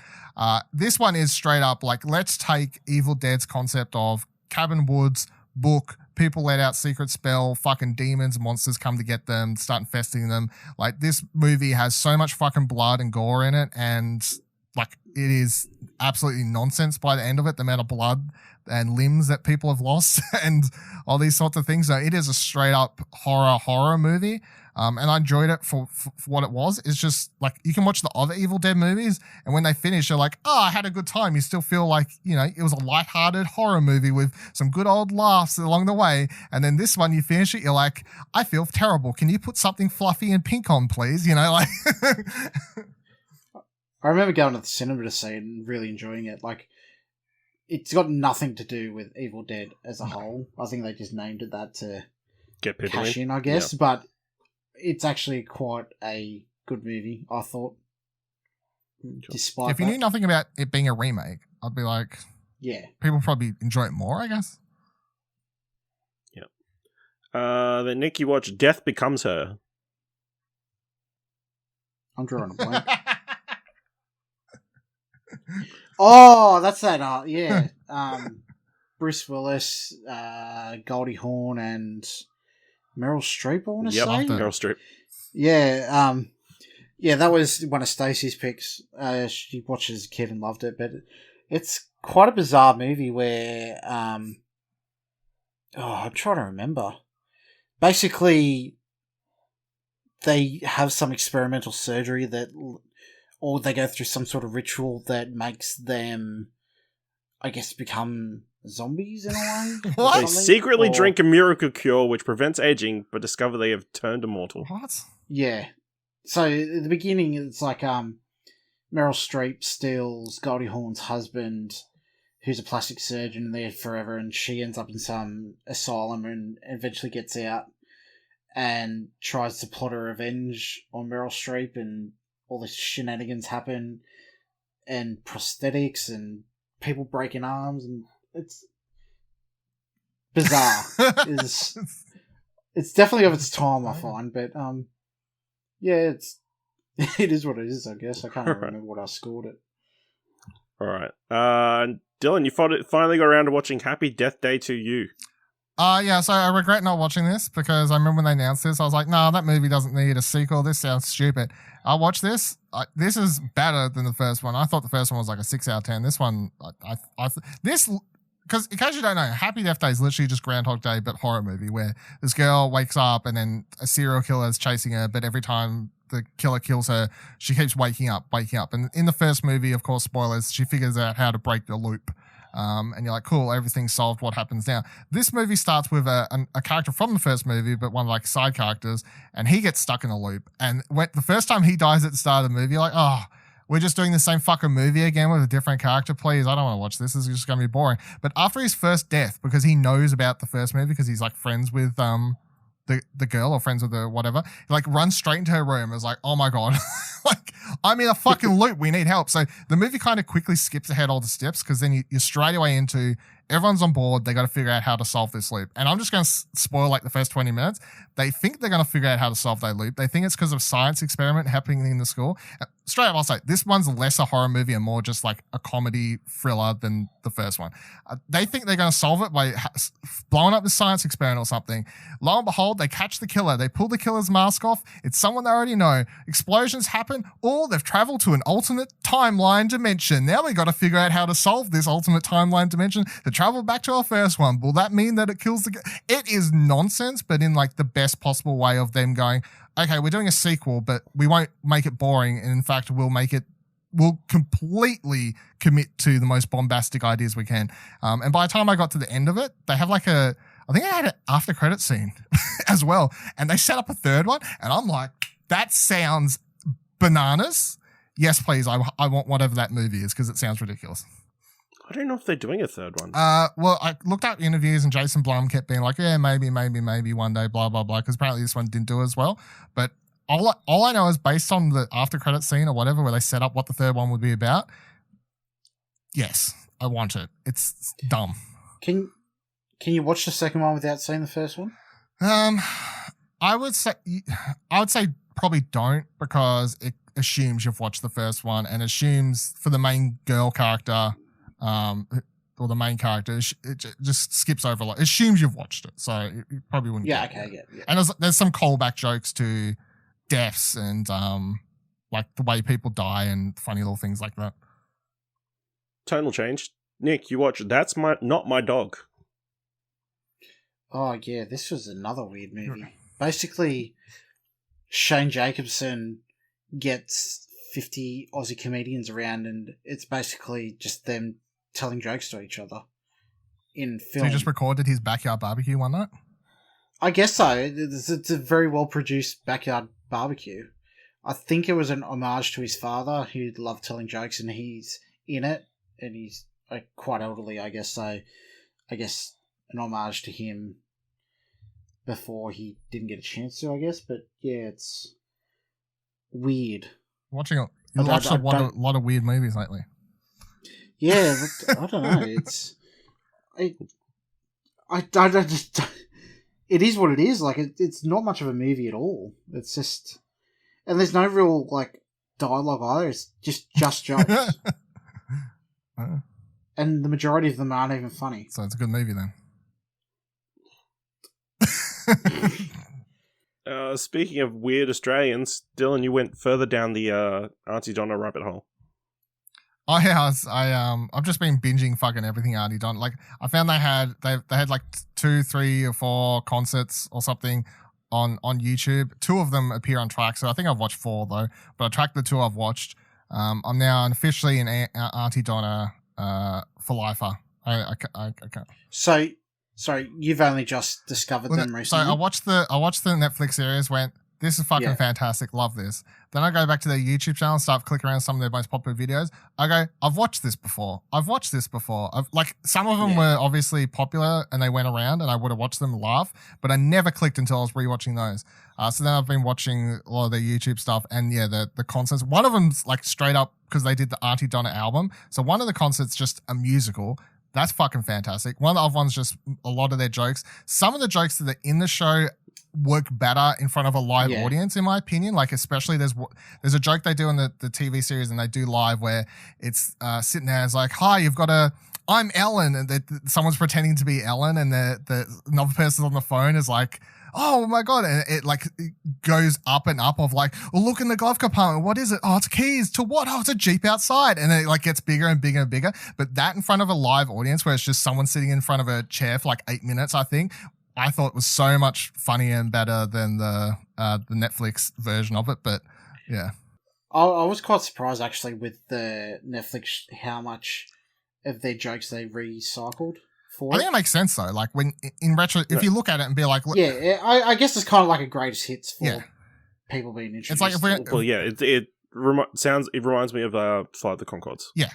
This one is straight up like, let's take Evil Dead's concept of cabin woods, book, people let out secret spell, fucking demons, monsters come to get them, start infesting them. Like, this movie has so much fucking blood and gore in it, and like, it is absolutely nonsense by the end of it, the amount of blood and limbs that people have lost and all these sorts of things. So it is a straight up horror movie. And I enjoyed it for what it was. It's just like, you can watch the other Evil Dead movies, and when they finish, you're like, oh, I had a good time. You still feel like, you know, it was a lighthearted horror movie with some good old laughs along the way. And then this one, you finish it, you're like, I feel terrible. Can you put something fluffy and pink on, please? You know, like... I remember going to the cinema to see it and really enjoying it. Like, it's got nothing to do with Evil Dead as a whole. I think they just named it that to get people cash in, I guess. Yeah. But it's actually quite a good movie, I thought. Despite if you knew nothing about it being a remake, I'd be like, yeah, people probably enjoy it more, I guess. Yep. Then Nick, you watched Death Becomes Her. I'm drawing a blank. Oh, that's that. Yeah. Bruce Willis, Goldie Hawn, and Meryl Streep, I want to say. Meryl Streep. Yeah. Yeah, that was one of Stacey's picks. She watched it as a kid and loved it, but it's quite a bizarre movie where, I'm trying to remember. Basically, they have some experimental surgery or they go through some sort of ritual that makes them, I guess, become zombies in a way. What? They secretly drink a miracle cure which prevents aging, but discover they have turned immortal. What? Yeah. So at the beginning, it's like Meryl Streep steals Goldie Hawn's husband, who's a plastic surgeon there forever, and she ends up in some asylum and eventually gets out and tries to plot a revenge on Meryl Streep, and all this shenanigans happen, and prosthetics and people breaking arms and it's bizarre. It's definitely of its time, I find, but yeah, it is what it is, I guess. I can't even remember what I scored it. All right. Dylan, you finally got around to watching Happy Death Day to You. Yeah, so I regret not watching this because I remember when they announced this, I was like, no, that movie doesn't need a sequel. This sounds stupid. I watched this. This is better than the first one. I thought the first one was like a 6 out of 10. This one, because in case you don't know, Happy Death Day is literally just Groundhog Day, but horror movie where this girl wakes up and then a serial killer is chasing her, but every time the killer kills her, she keeps waking up. And in the first movie, of course, spoilers, she figures out how to break the loop. And you're like, cool, everything's solved. What happens now? This movie starts with a character from the first movie, but one of like side characters, and he gets stuck in a loop. And the first time he dies at the start of the movie, you're like, oh, we're just doing the same fucking movie again with a different character. Please, I don't want to watch this. This is just going to be boring. But after his first death, because he knows about the first movie, because he's like friends with the girl or friends with the whatever, he like runs straight into her room. It's like, oh my God, like I'm in a fucking loop. We need help. So the movie kind of quickly skips ahead all the steps because then you're straight away into everyone's on board. They got to figure out how to solve this loop. And I'm just going to spoil like the first 20 minutes. They think they're going to figure out how to solve that loop. They think it's because of science experiment happening in the school. Straight up, I'll say this one's less a horror movie and more just like a comedy thriller than the first one. They think they're going to solve it by blowing up the science experiment or something. Lo and behold, they catch the killer. They pull the killer's mask off. It's someone they already know. Explosions happen, or they've traveled to an alternate timeline dimension. Now we got to figure out how to solve this alternate timeline dimension to travel back to our first one. Will that mean that it kills the... It is nonsense, but in like the best possible way of them going, okay, we're doing a sequel, but we won't make it boring. And in fact, we'll completely commit to the most bombastic ideas we can. And by the time I got to the end of it, they have like I think they had an after credit scene as well. And they set up a third one. And I'm like, that sounds bananas. Yes, please. I want whatever that movie is because it sounds ridiculous. I don't know if they're doing a third one. Well, I looked up interviews and Jason Blum kept being like, yeah, maybe one day, blah, blah, blah, because apparently this one didn't do as well. But all I know is based on the after credit scene or whatever where they set up what the third one would be about, yes, I want it. It's dumb. Can you watch the second one without seeing the first one? I would say probably don't because it assumes you've watched the first one and assumes for the main girl character or the main character, it just skips over a lot. It assumes you've watched it, so you probably wouldn't. Yeah, okay, yeah. And there's some callback jokes to deaths and like the way people die and funny little things like that. Tonal change. Nick, you watch That's Not My Dog. Oh yeah, this was another weird movie. Basically, Shane Jacobson gets 50 Aussie comedians around, and it's basically just them telling jokes to each other in film. So he just recorded his backyard barbecue one night? I guess so. It's a very well-produced backyard barbecue. I think it was an homage to his father, who loved telling jokes, and he's in it, and he's quite elderly, I guess, so I guess an homage to him before he didn't get a chance to, I guess, but yeah, it's weird. You watched a lot of weird movies lately. Yeah, I don't know. It's I just it is what it is. Like it's not much of a movie at all. It's just, and there's no real like dialogue either. It's just jokes, and the majority of them aren't even funny. So it's a good movie then. Speaking of weird Australians, Dylan, you went further down the Auntie Donna rabbit hole. Oh yeah, I've just been binging fucking everything Auntie Donna. Like I found they had like 2, 3, or 4 concerts or something on YouTube. 2 of them appear on Trakt, so I think I've watched 4 though. But I tracked the 2 I've watched. I'm now officially an Auntie Donna for lifer. I can't. So you've only just discovered them recently? So I watched the Netflix series, went, this is fucking fantastic, love this. Then I go back to their YouTube channel and start clicking around some of their most popular videos. I go, I've watched this before. Like some of them were obviously popular and they went around and I would have watched them laugh, but I never clicked until I was rewatching those. So then I've been watching a lot of their YouTube stuff and the concerts. One of them's like straight up because they did the Auntie Donna album. So one of the concerts just a musical. That's fucking fantastic. One of the other ones, just a lot of their jokes. Some of the jokes that are in the show work better in front of a live audience, in my opinion. Like, especially there's a joke they do in the TV series and they do live where it's sitting there, it's like, hi, you've got I'm Ellen, and someone's pretending to be Ellen, and the another person on the phone is like, oh my god, and it goes up and up of like, well, look in the glove compartment, what is it? Oh, it's keys to what? Oh, it's a Jeep outside, and it gets bigger and bigger and bigger. But that in front of a live audience where it's just someone sitting in front of a chair for like 8 minutes, I thought it was so much funnier and better than the Netflix version of it. But yeah, I was quite surprised actually with the Netflix how much of their jokes they recycled. I think it makes sense though. Like when in retro, if you look at it and be like, yeah, I guess it's kind of like a greatest hits for people being introduced. It's like it reminds me of Flight of the Conchords. Yeah,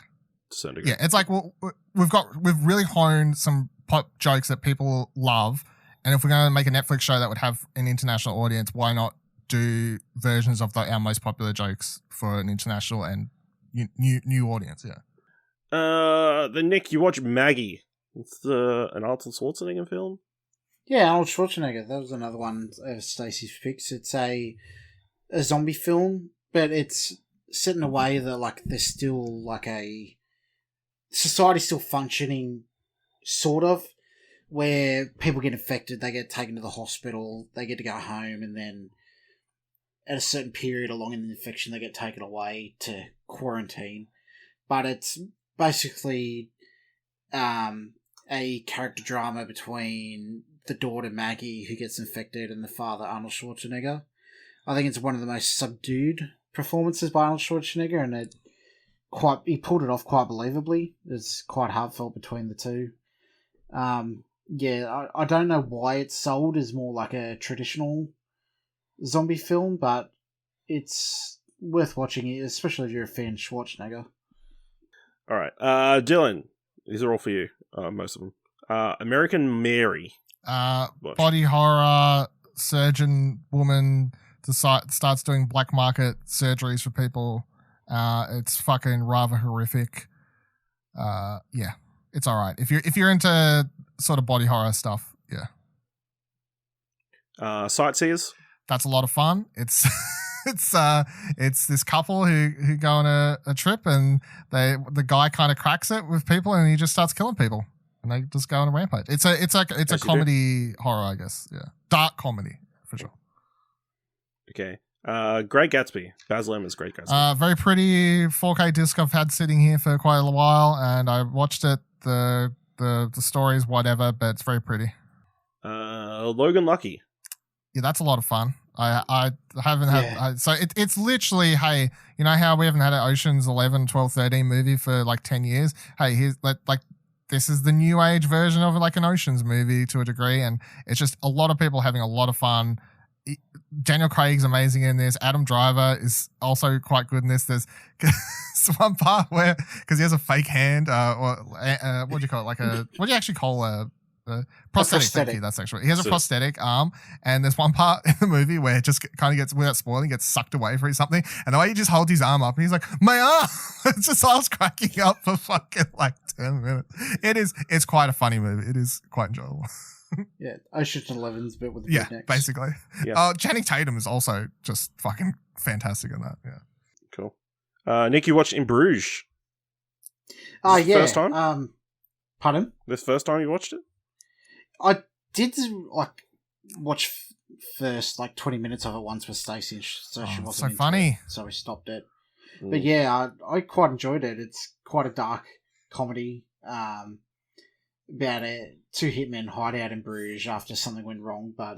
it's like we've really honed some pop jokes that people love, and if we're going to make a Netflix show that would have an international audience, why not do versions of our most popular jokes for an international and new audience? Yeah. Then Nick, you watch Maggie. It's an Arnold Schwarzenegger film? Yeah, Arnold Schwarzenegger. That was another one of Stacey's picks. It's a zombie film, but it's set in a way that like there's still like a society still functioning, sort of, where people get infected, they get taken to the hospital, they get to go home, and then at a certain period along in the infection, they get taken away to quarantine. But it's basically a character drama between the daughter Maggie, who gets infected, and the father Arnold Schwarzenegger. I think it's one of the most subdued performances by Arnold Schwarzenegger, and he pulled it off quite believably. It's quite heartfelt between the two. I don't know why it's sold as more like a traditional zombie film, but it's worth watching it, especially if you're a fan of Schwarzenegger. All right, Dylan. These are all for you, most of them. American Mary. Body horror, surgeon woman starts doing black market surgeries for people. It's fucking rather horrific. Yeah, it's all right. If you're into sort of body horror stuff, yeah. Sightseers. That's a lot of fun. It's it's this couple who go on a trip, and the guy kind of cracks it with people, and he just starts killing people, and they just go on a rampage. It's a comedy horror, I guess. Yeah, dark comedy for sure. Okay. Great Gatsby. Baz Luhrmann's Great Gatsby. Very pretty 4K disc I've had sitting here for quite a while, and I watched it. The story's whatever, but it's very pretty. Logan Lucky. Yeah, that's a lot of fun. I haven't had... so it's literally, hey, you know how we haven't had an Ocean's 11, 12, 13 movie for like 10 years? Hey, here's like this is the new age version of like an Ocean's movie to a degree, and it's just a lot of people having a lot of fun. Daniel Craig's amazing in this. Adam Driver is also quite good in this. There's one part where, because he has a fake hand, what do you call it? What do you actually call a prosthetic? Thank you, that's actually. He has a prosthetic arm, and there's one part in the movie where it just kind of gets, without spoiling, gets sucked away for something, and the way he just holds his arm up, and he's like, my arm! It's just, I was cracking up for fucking like 10 minutes. It's quite a funny movie. It is quite enjoyable. Yeah, Ocean's 11's bit with the big necks. Basically. Yeah. Channing Tatum is also just fucking fantastic in that. Yeah. Cool. Nick, you watched In Bruges. Yeah. First time? Pardon? This first time you watched it? I did watch first 20 minutes of it once with Stacey, so she wasn't so into funny. it, so we stopped it. But yeah, I quite enjoyed it. It's quite a dark comedy about two hitmen hide out in Bruges after something went wrong, but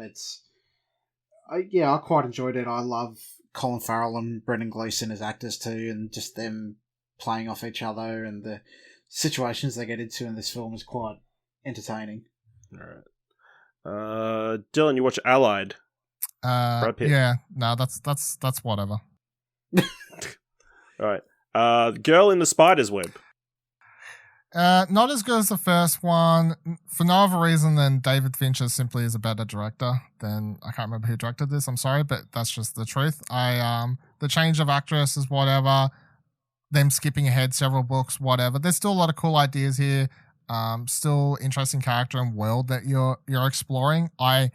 I quite enjoyed it. I love Colin Farrell and Brendan Gleeson as actors too, and just them playing off each other, and the situations they get into in this film is quite entertaining. All right. Dylan, you watch Allied. Brad Pitt. Yeah, no, that's whatever. All right. Girl in the Spider's Web. Not as good as the first one, for no other reason than David Fincher simply is a better director than, I can't remember who directed this, I'm sorry, but that's just the truth. The change of actress is whatever, them skipping ahead several books, whatever. There's still a lot of cool ideas here. Still interesting character and world that you're exploring. I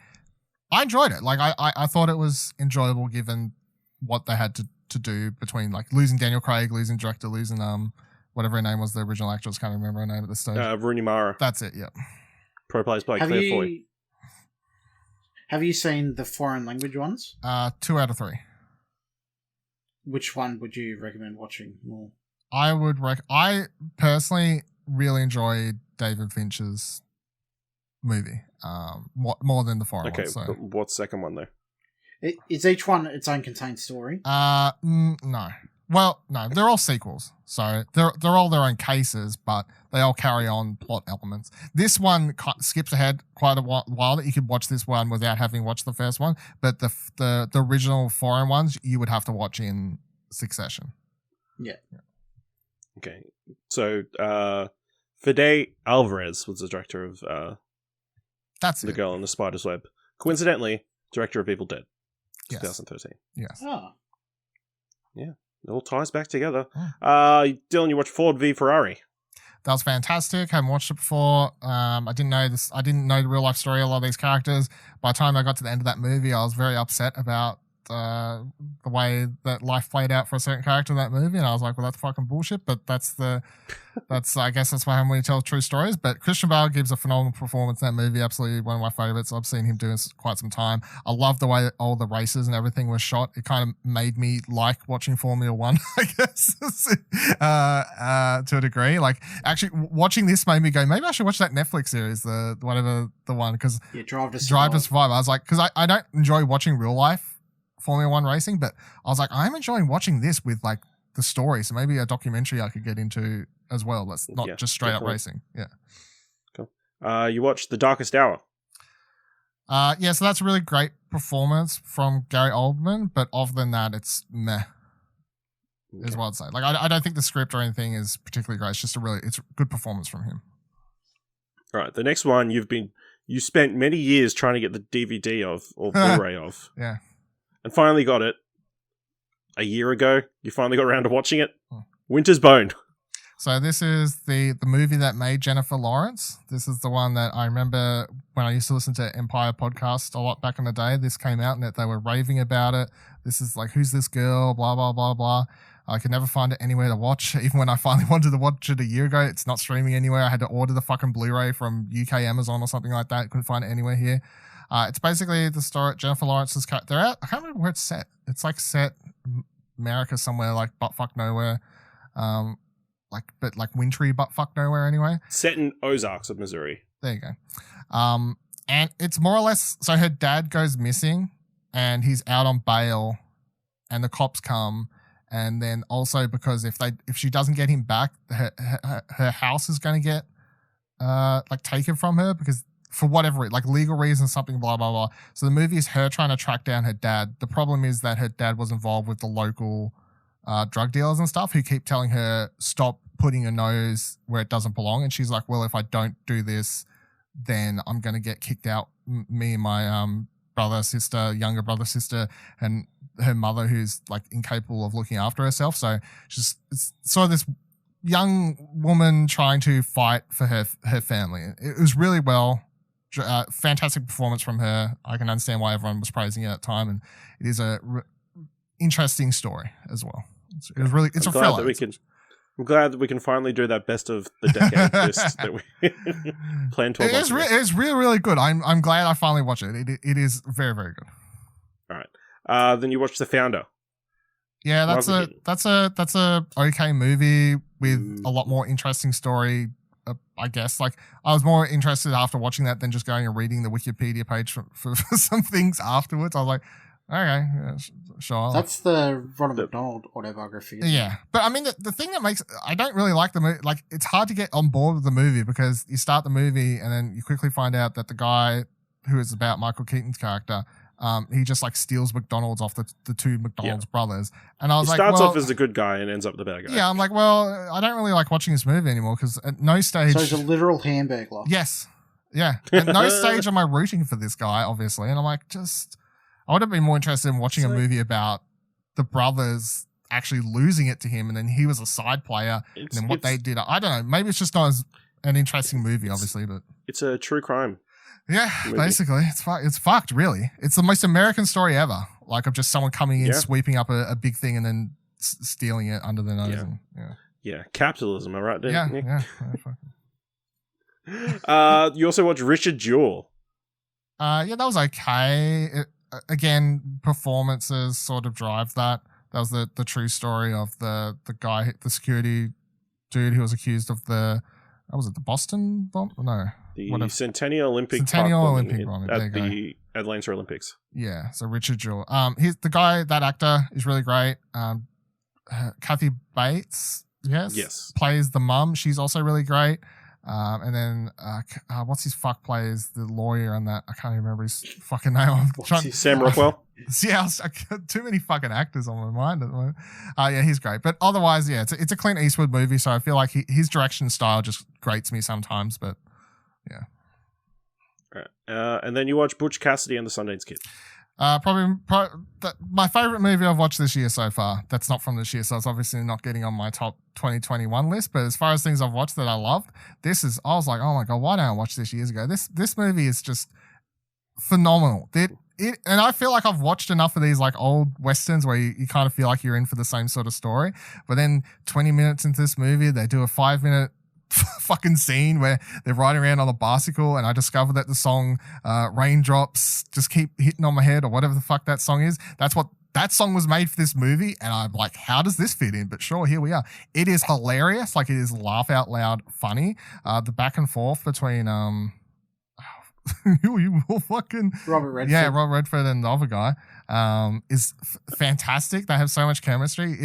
enjoyed it. Like I thought it was enjoyable given what they had to do between like losing Daniel Craig, losing director, losing whatever her name was, the original actress. Can't remember her name at this stage. Rooney Mara. That's it. Yep. Pro plays by Claire Foy. Have you seen the foreign language ones? 2 out of 3. Which one would you recommend watching more? I personally really enjoyed David Fincher's movie more than the foreign one. So. But what's the second one though? Is each one its own contained story? No. Well, no, they're all sequels, so they're all their own cases, but they all carry on plot elements. This one skips ahead quite a while. That you could watch this one without having watched the first one, but the original foreign ones you would have to watch in succession. Yeah. Okay, so Fede Alvarez was the director of That's The Girl in the Spider's Web. Coincidentally, director of Evil Dead, 2013. Yes. Oh. Yeah. It all ties back together. Mm. Dylan, you watched Ford v Ferrari. That was fantastic. Haven't watched it before. I didn't know this. I didn't know the real life story of a lot of these characters. By the time I got to the end of that movie, I was very upset about the way that life played out for a certain character in that movie, and I was like, well, that's fucking bullshit. But that's I guess that's why we tell true stories. But Christian Bale gives a phenomenal performance in that movie. Absolutely one of my favorites. I've seen him doing quite some time. I love the way that all the races and everything was shot. It kind of made me like watching Formula One, I guess, to a degree. Like actually watching this made me go, maybe I should watch that Netflix series, the one, because Drive to Survive. I was like, because I don't enjoy watching real life Formula One racing, but I was like, I'm enjoying watching this with like the story, so maybe a documentary I could get into as well. That's not just straight up racing. Yeah. Cool. You watched The Darkest Hour. Yeah, so that's a really great performance from Gary Oldman, but other than that, it's meh. Okay. Is what I'd say. Like, I don't think the script or anything is particularly great. It's just it's a good performance from him. All right, the next one you spent many years trying to get the DVD of or Blu-ray of. Yeah. And finally got it a year ago. You finally got around to watching it. Winter's Bone. So this is the movie that made Jennifer Lawrence. This is the one that I remember when I used to listen to Empire podcast a lot back in the day. This came out and they were raving about it. This is like, who's this girl? Blah, blah, blah, blah. I could never find it anywhere to watch. Even when I finally wanted to watch it a year ago, it's not streaming anywhere. I had to order the fucking Blu-ray from UK Amazon or something like that. Couldn't find it anywhere here. It's basically the story. Jennifer Lawrence's character. I can't remember where it's set. It's like set America somewhere, like buttfuck nowhere, like wintry buttfuck nowhere anyway. Set in Ozarks of Missouri. There you go. And it's more or less. So her dad goes missing, and he's out on bail, and the cops come, and then also because if she doesn't get him back, her house is going to get like taken from her because. For whatever, like legal reasons, something, blah, blah, blah. So the movie is her trying to track down her dad. The problem is that her dad was involved with the local drug dealers and stuff who keep telling her, stop putting your nose where it doesn't belong. And she's like, well, if I don't do this, then I'm going to get kicked out. Me and my younger brother, sister, and her mother who's like incapable of looking after herself. So it's sort of this young woman trying to fight for her family. It was really well. Fantastic performance from her. I can understand why everyone was praising it at the time, and it is a interesting story as well. It's a thriller. I'm glad that we can finally do that best of the decade list that we planned 12 months ago. It's really, really good. I'm glad I finally watched it. It is very, very good. All right. Then you watched The Founder. Yeah, that's a okay movie with a lot more interesting story. I guess like I was more interested after watching that than just going and reading the Wikipedia page for some things afterwards. I was like, okay, yeah, sure. That's the Ronald McDonald autobiography. Yeah, but I mean the thing that makes I don't really like the movie. Like it's hard to get on board with the movie because you start the movie and then you quickly find out that the guy who is about Michael Keaton's character. He just like steals McDonald's off the two McDonald's brothers. And I was like, starts off as a good guy and ends up the bad guy. Yeah, I'm like, well, I don't really like watching this movie anymore because at no stage. So he's a literal hamburger. Yes. Yeah. At no stage am I rooting for this guy, obviously. And I'm like, I would have been more interested in watching a movie about the brothers actually losing it to him and then he was a side player and then what they did. I don't know. Maybe it's just not as an interesting movie, obviously, but It's a true crime. yeah, movie. basically, it's fucked. Really, it's the most American story ever. Like of just someone coming in, Yeah. sweeping up a big thing, and then stealing it under their nose. Yeah. And, Yeah, capitalism, am I right there? yeah, Nick? yeah. You also watched Richard Jewell. Yeah, that was okay. Again, performances sort of drive that. That was the true story of the guy, the security dude who was accused of the, was it the Boston bomb? No. The Centennial Olympic Centennial Park Olympic bombing bombing. at the Atlanta Olympics. Yeah, so Richard Jewell. He's the guy, that actor is really great. Kathy Bates, Yes. plays the mum. She's also really great. And then what's his fuck plays the lawyer on that? I can't even remember his fucking name. Sam Rockwell. Yeah, I got too many fucking actors on my mind at the moment. Yeah, he's great. But otherwise, yeah, it's a Clint Eastwood movie, so I feel like his direction style just grates me sometimes. But yeah. All right. And then you watch Butch Cassidy and the Sundance Kid. Probably my favorite movie I've watched this year so far. That's not from this year, so it's obviously not getting on my top 2021 list. But as far as things I've watched that I loved, I was like, oh my god, why didn't I watch this years ago? This movie is just phenomenal. And I feel like I've watched enough of these like old westerns where you kind of feel like you're in for the same sort of story. But then 20 minutes into this movie, they do a 5-minute fucking scene where they're riding around on a bicycle, and I discovered that the song Raindrops Just Keep Hitting on My Head, or whatever the fuck that song is, that song was made for this movie, and I'm like, how does this fit in? But sure, here we are. It is hilarious. Like, it is laugh out loud funny. The back and forth between you fucking Robert Redford. Yeah, Robert Redford and the other guy is fantastic. They have so much chemistry.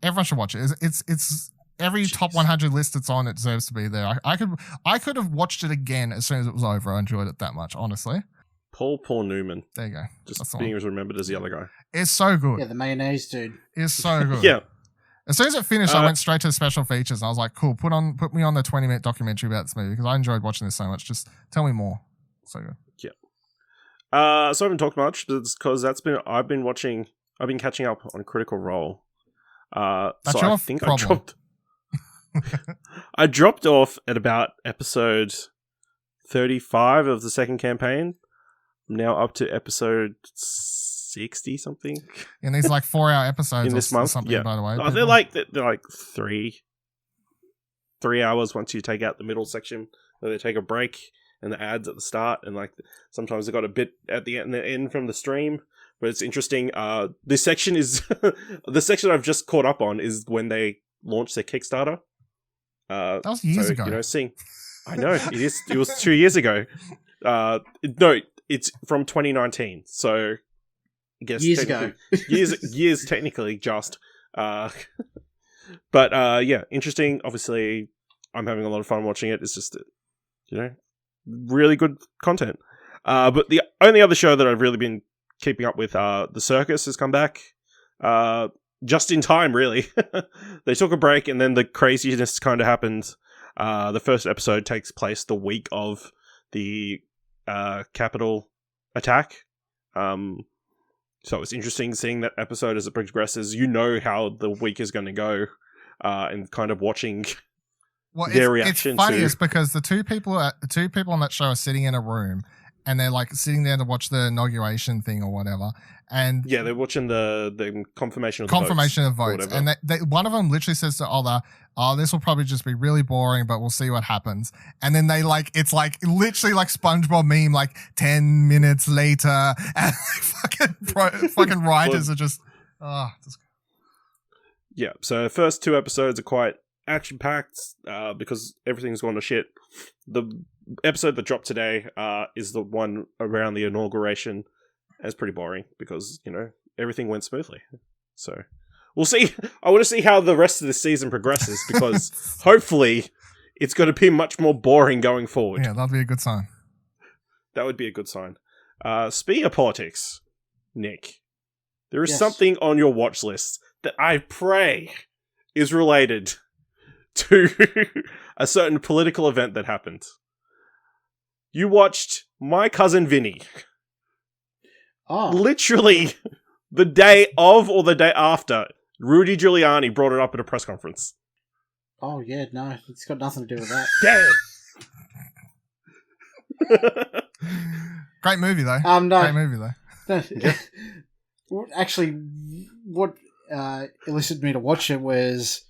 Everyone should watch it. It's every top 100 list it's on, it deserves to be there. I could have watched it again as soon as it was over. I enjoyed it that much, honestly. Paul Newman. There you go. Just being remembered as the other guy. It's so good. Yeah, the mayonnaise dude. It's so good. Yeah. As soon as it finished, I went straight to the special features, and I was like, cool, put me on the 20-minute documentary about this movie, because I enjoyed watching this so much. Just tell me more. So good. Yeah. So I haven't talked much, but it's because I've been catching up on Critical Role. That's so your I think problem. I dropped off at about episode 35 of the second campaign. I'm now up to episode 60 something. And these like 4-hour episodes in this or month. something, Yeah. by the way. Oh, they're like 3 hours once you take out the middle section. Where they take a break and the ads at the start, and like sometimes they got a bit at the end from the stream. But it's interesting. This section is the section I've just caught up on is when they launched their Kickstarter. That was years ago. I know it is. It was 2 years ago. No, it's from 2019. So I guess Years ago. years technically just. But yeah, interesting. Obviously, I'm having a lot of fun watching it. It's just really good content. But the only other show that I've really been keeping up with, The Circus has come back. Just in time, really. They took a break, and then the craziness kind of happened. The first episode takes place the week of the Capitol attack. So it's interesting seeing that episode as it progresses. You know how the week is going to go, and kind of watching their reaction. It's funniest because the two people on that show are sitting in a room, and they're like sitting there to watch the inauguration thing or whatever. And yeah, they're watching the confirmation of votes. And one of them literally says to other, this will probably just be really boring, but we'll see what happens. And then it's like literally like SpongeBob meme, like 10 minutes later, and fucking writers are just. Yeah, so the first 2 episodes are quite action-packed because everything's gone to shit. The episode that dropped today is the one around the inauguration. It's pretty boring because, everything went smoothly. So we'll see. I want to see how the rest of the season progresses because hopefully it's going to be much more boring going forward. Yeah, that'd be a good sign. That would be a good sign. Speaking of politics, Nick, there is something on your watch list that I pray is related to a certain political event that happened. You watched My Cousin Vinny. Oh. Literally the day of or the day after Rudy Giuliani brought it up at a press conference. Oh yeah, no, it's got nothing to do with that. Damn. Great movie though. No. Great movie though. Actually, what elicited me to watch it was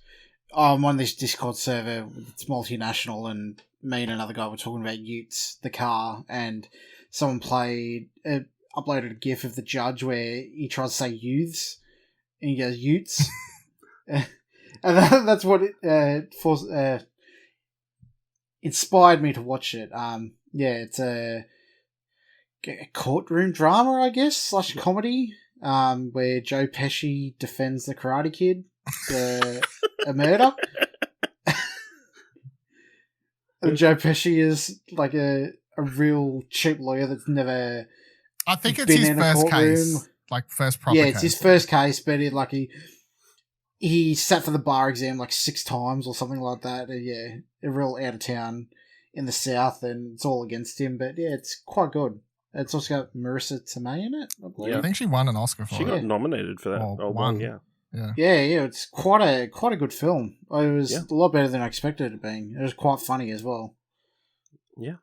I'm on this Discord server. It's multinational, and me and another guy were talking about Utes, the car, and someone uploaded a GIF of the judge where he tries to say youths, and he goes Utes, and that's what inspired me to watch it. It's a courtroom drama, I guess, / comedy, where Joe Pesci defends the Karate Kid for a murder. And Joe Pesci is like a real cheap lawyer that's never. I think it's been his in a first courtroom. case, like first proper. Yeah, it's case. his first case, but he sat for the bar exam like 6 times or something like that. A real out of town in the South, and it's all against him. But yeah, it's quite good. It's also got Marissa Tomei in it, I believe. I think she won an Oscar for She it. got nominated for that. Or Won, won. yeah. Yeah, it's quite a good film. It was a lot better than I expected it being. It was quite funny as well. Yeah.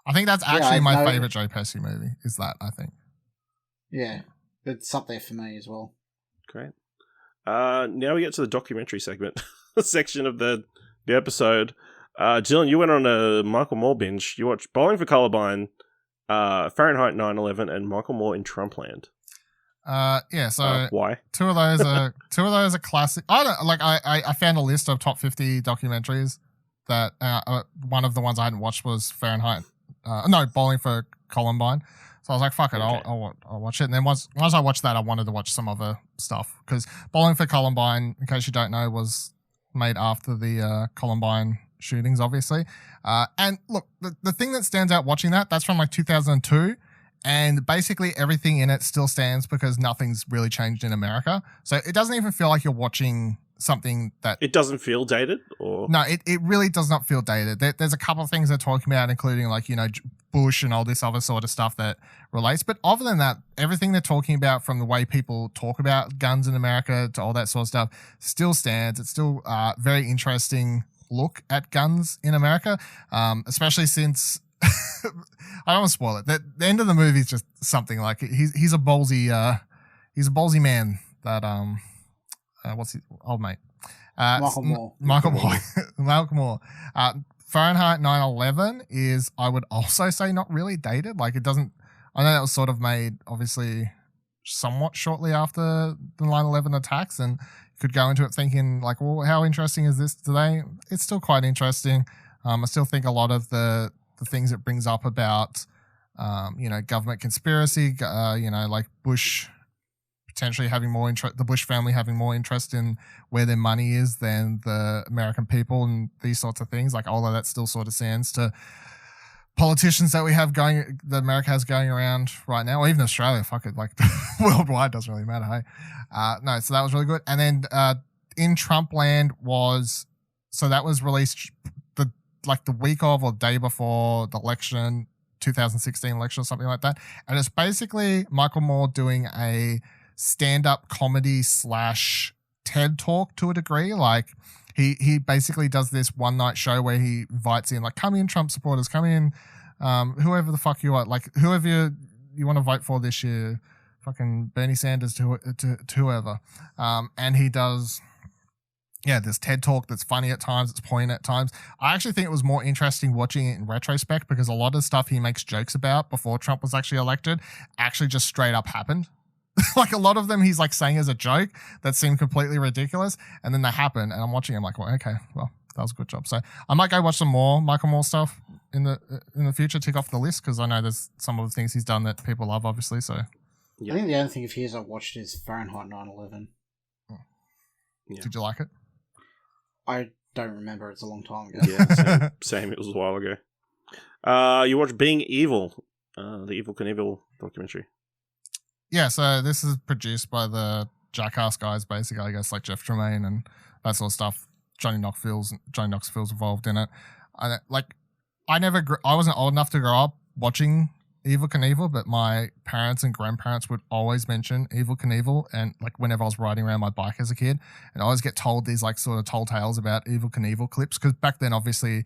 I think that's actually my favorite Joe Pesci movie. Is that I think? Yeah, it's up there for me as well. Great. Now we get to the documentary segment section of the episode. Dylan, you went on a Michael Moore binge. You watched Bowling for Columbine, Fahrenheit 9/11, and Michael Moore in Trumpland. So why? two of those are classic. I found a list of top 50 documentaries that one of the ones I hadn't watched was Fahrenheit. Bowling for Columbine. So I was like, fuck it, okay. I'll watch it. And then once I watched that, I wanted to watch some other stuff because Bowling for Columbine, in case you don't know, was made after the Columbine shootings, obviously. And look, the thing that stands out watching that's from like 2002. And basically everything in it still stands because nothing's really changed in America. So it doesn't even feel like you're watching something that... It doesn't feel dated? Or No, it really does not feel dated. There's a couple of things they're talking about, including like, Bush and all this other sort of stuff that relates. But other than that, everything they're talking about from the way people talk about guns in America to all that sort of stuff still stands. It's still a very interesting look at guns in America, especially since... I don't want to spoil it. The end of the movie is just something like he's a ballsy man that what's his old mate? Michael Moore. Michael Moore. Fahrenheit 9/11 is, I would also say, not really dated. Like it doesn't. I know that was sort of made obviously somewhat shortly after the 9/11 attacks, and you could go into it thinking like, well, how interesting is this today? It's still quite interesting. I still think a lot of the things it brings up about, government conspiracy, like Bush potentially having more interest, the Bush family having more interest in where their money is than the American people and these sorts of things. Like all of that still sort of stands to politicians that that America has going around right now, or even Australia, fuck it, like worldwide, doesn't really matter, hey? So that was really good. And then in Trumpland that was released the week of or day before the election, 2016 election or something like that. And it's basically Michael Moore doing a stand-up comedy / TED talk to a degree. Like he basically does this one night show where he invites in like, come in Trump supporters, come in, whoever the fuck you are, like whoever you want to vote for this year, fucking Bernie Sanders to whoever. And he does... this TED talk that's funny at times, it's poignant at times. I actually think it was more interesting watching it in retrospect because a lot of stuff he makes jokes about before Trump was actually elected actually just straight up happened. Like a lot of them he's like saying as a joke that seemed completely ridiculous, and then they happen, and I'm watching him like, well, okay, well, that was a good job. So I might go watch some more Michael Moore stuff in the future, tick off the list, because I know there's some of the things he's done that people love, obviously. So I think the only thing of his I've watched is Fahrenheit 9/11. Yeah. Did you like it? I don't remember. It's a long time ago. Yeah, same. It was a while ago. You watched Being Evil, the Evil Knievel documentary. Yeah, so this is produced by the Jackass guys, basically, I guess, like Jeff Tremaine and that sort of stuff. Johnny Knoxville's involved in it. I wasn't old enough to grow up watching Evel Knievel, but my parents and grandparents would always mention Evel Knievel, and like whenever I was riding around my bike as a kid, and I always get told these like sort of tall tales about Evel Knievel clips, because back then obviously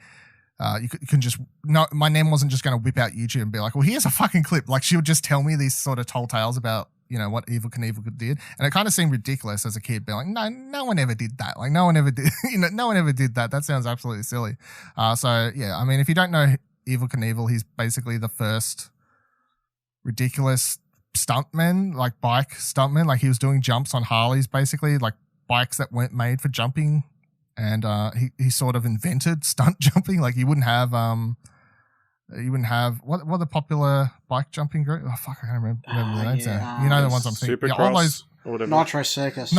you can just no, my nan wasn't just going to whip out YouTube and be like, well, here's a fucking clip. Like she would just tell me these sort of tall tales about, you know, what Evel Knievel did, and it kind of seemed ridiculous as a kid, being like, no one ever did that. Like no one ever did, no one ever did that. That sounds absolutely silly. So yeah, I mean, if you don't know Evel Knievel, he's basically the first ridiculous stuntman, like bike stuntman. Like he was doing jumps on Harleys, basically, like bikes that weren't made for jumping, and he sort of invented stunt jumping. Like you wouldn't have what are the popular bike jumping group? Oh fuck, I can't remember the names now. You know the ones I'm thinking. Yeah, all those Nitro Circus,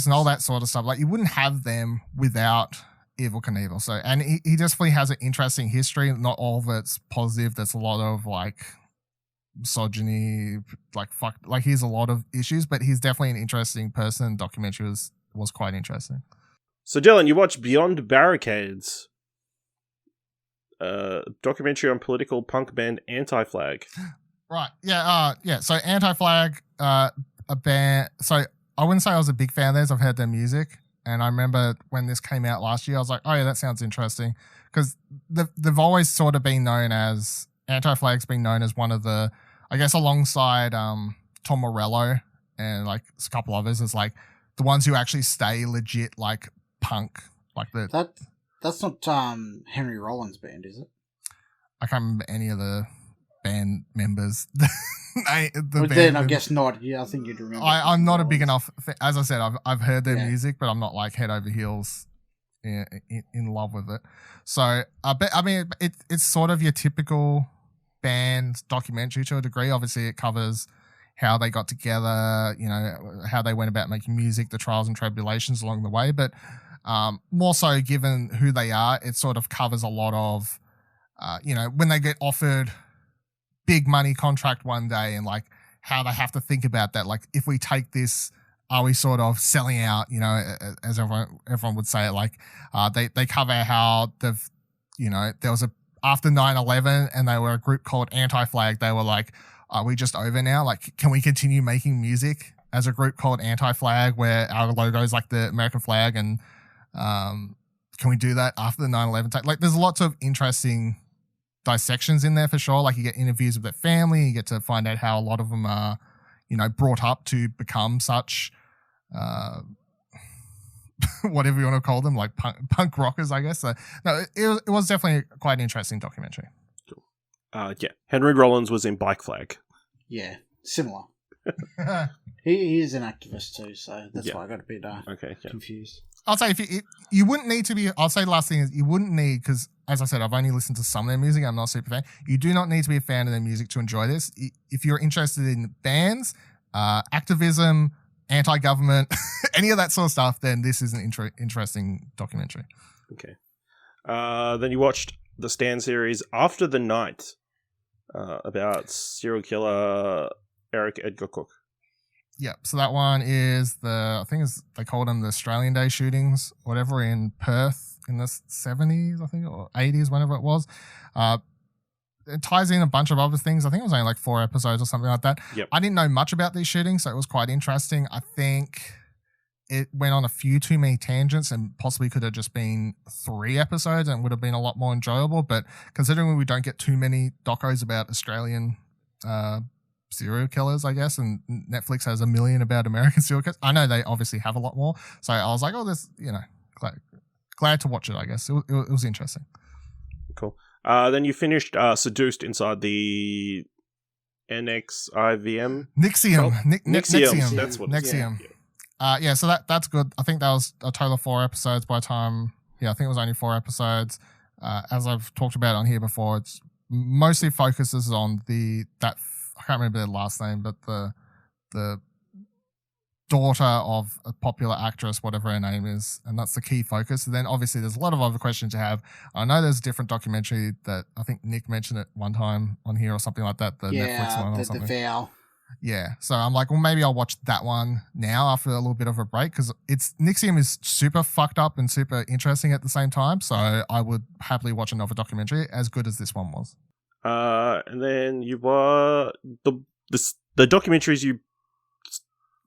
and all that sort of stuff. Like you wouldn't have them without Evel Knievel. So, and he definitely has an interesting history. Not all of it's positive. There's a lot of like misogyny, like he has a lot of issues, but he's definitely an interesting person. Documentary was quite interesting. So Dylan, you watched Beyond Barricades, documentary on political punk band Anti-Flag. Right. Yeah. So Anti-Flag, a band. So I wouldn't say I was a big fan of theirs. I've heard their music, and I remember when this came out last year, I was like, oh yeah, that sounds interesting, because they've always sort of been known as Anti-Flag's been known as one of the, I guess, alongside Tom Morello and like a couple others, as like the ones who actually stay legit like punk, like the that's not Henry Rollins' band, is it? I can't remember any of the band members. I guess not. Yeah, I think you'd remember. I'm not a big enough. As I said, I've heard their music, but I'm not like head over heels in love with it. So I mean, it's sort of your typical band documentary to a degree. Obviously, it covers how they got together, you know, how they went about making music, the trials and tribulations along the way. But more so, given who they are, it sort of covers a lot of, you know, when they get offered big money contract one day, and like how they have to think about that. Like, if we take this, are we sort of selling out? You know, as everyone would say it. Like, they cover how they've, you know, there was after 9/11, and they were a group called Anti-Flag. They were like, are we just over now? Like, can we continue making music as a group called Anti-Flag, where our logo is like the American flag, and can we do that after the 9/11? Like, there's lots of interesting dissections in there for sure. Like, you get interviews with their family, you get to find out how a lot of them are, you know, brought up to become such, whatever you want to call them, like punk rockers, I guess. So, no, it was definitely quite an interesting documentary. Cool. Yeah, Henry Rollins was in Bike Flag. Yeah, similar. He is an activist too, so that's why I got a bit confused. I'll say if you wouldn't need to be. I'll say the last thing is you wouldn't need, because as I said, I've only listened to some of their music. I'm not a super fan. You do not need to be a fan of their music to enjoy this. If you're interested in bands, activism, anti-government, any of that sort of stuff, then this is an interesting documentary. Okay. Then you watched the Stan series After the Night, about serial killer Eric Edgar Cook. Yeah, so that one is they called them the Australian Day shootings, whatever, in Perth in the 70s, I think, or 80s, whenever it was. It ties in a bunch of other things. I think it was only like 4 episodes or something like that. Yep. I didn't know much about these shootings, so it was quite interesting. I think it went on a few too many tangents, and possibly could have just been 3 episodes and would have been a lot more enjoyable. But considering we don't get too many docos about Australian serial killers, I guess, and Netflix has 1 million about American serial killers, I know they obviously have a lot more. So I was like, oh, this, you know, glad to watch it, I guess. It was interesting. Cool. Then you finished Seduced inside the NXIVM. Nixium. Nixium. That's what it is. Nixium. Yeah, so that's good. I think that was a total of 4 episodes by the time. Yeah, I think it was only 4 episodes. As I've talked about on here before, it's mostly focuses on that I can't remember their last name, but the daughter of a popular actress, whatever her name is, and that's the key focus. And then obviously there's a lot of other questions you have. I know there's a different documentary that I think Nick mentioned it one time on here or something like that, the Netflix one or something. The Vow. Yeah, so I'm like, well, maybe I'll watch that one now after a little bit of a break, because Nixium is super fucked up and super interesting at the same time. So I would happily watch another documentary as good as this one was. And then you were the documentaries you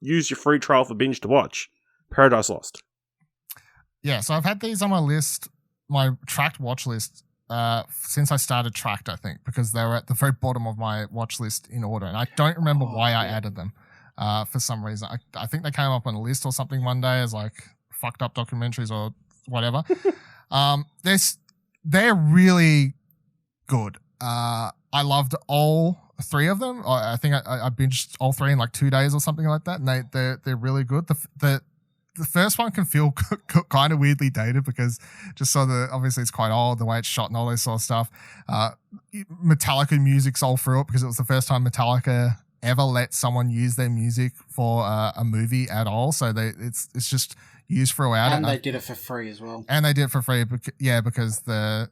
use your free trial for binge to watch. Paradise Lost. Yeah, so I've had these on my list, my Trakt watch list, since I started Trakt, I think, because they were at the very bottom of my watch list in order, and I don't remember why I added them. For some reason, I think they came up on a list or something one day as like fucked up documentaries or whatever. They're really good. I loved all three of them. I think I binged all three in like 2 days or something like that, and they're really good. The first one can feel kind of weirdly dated because just so obviously it's quite old, the way it's shot and all this sort of stuff. Metallica music's all through it because it was the first time Metallica ever let someone use their music for a movie at all. So it's just used throughout. And they did it for free as well. And they did it for free, because the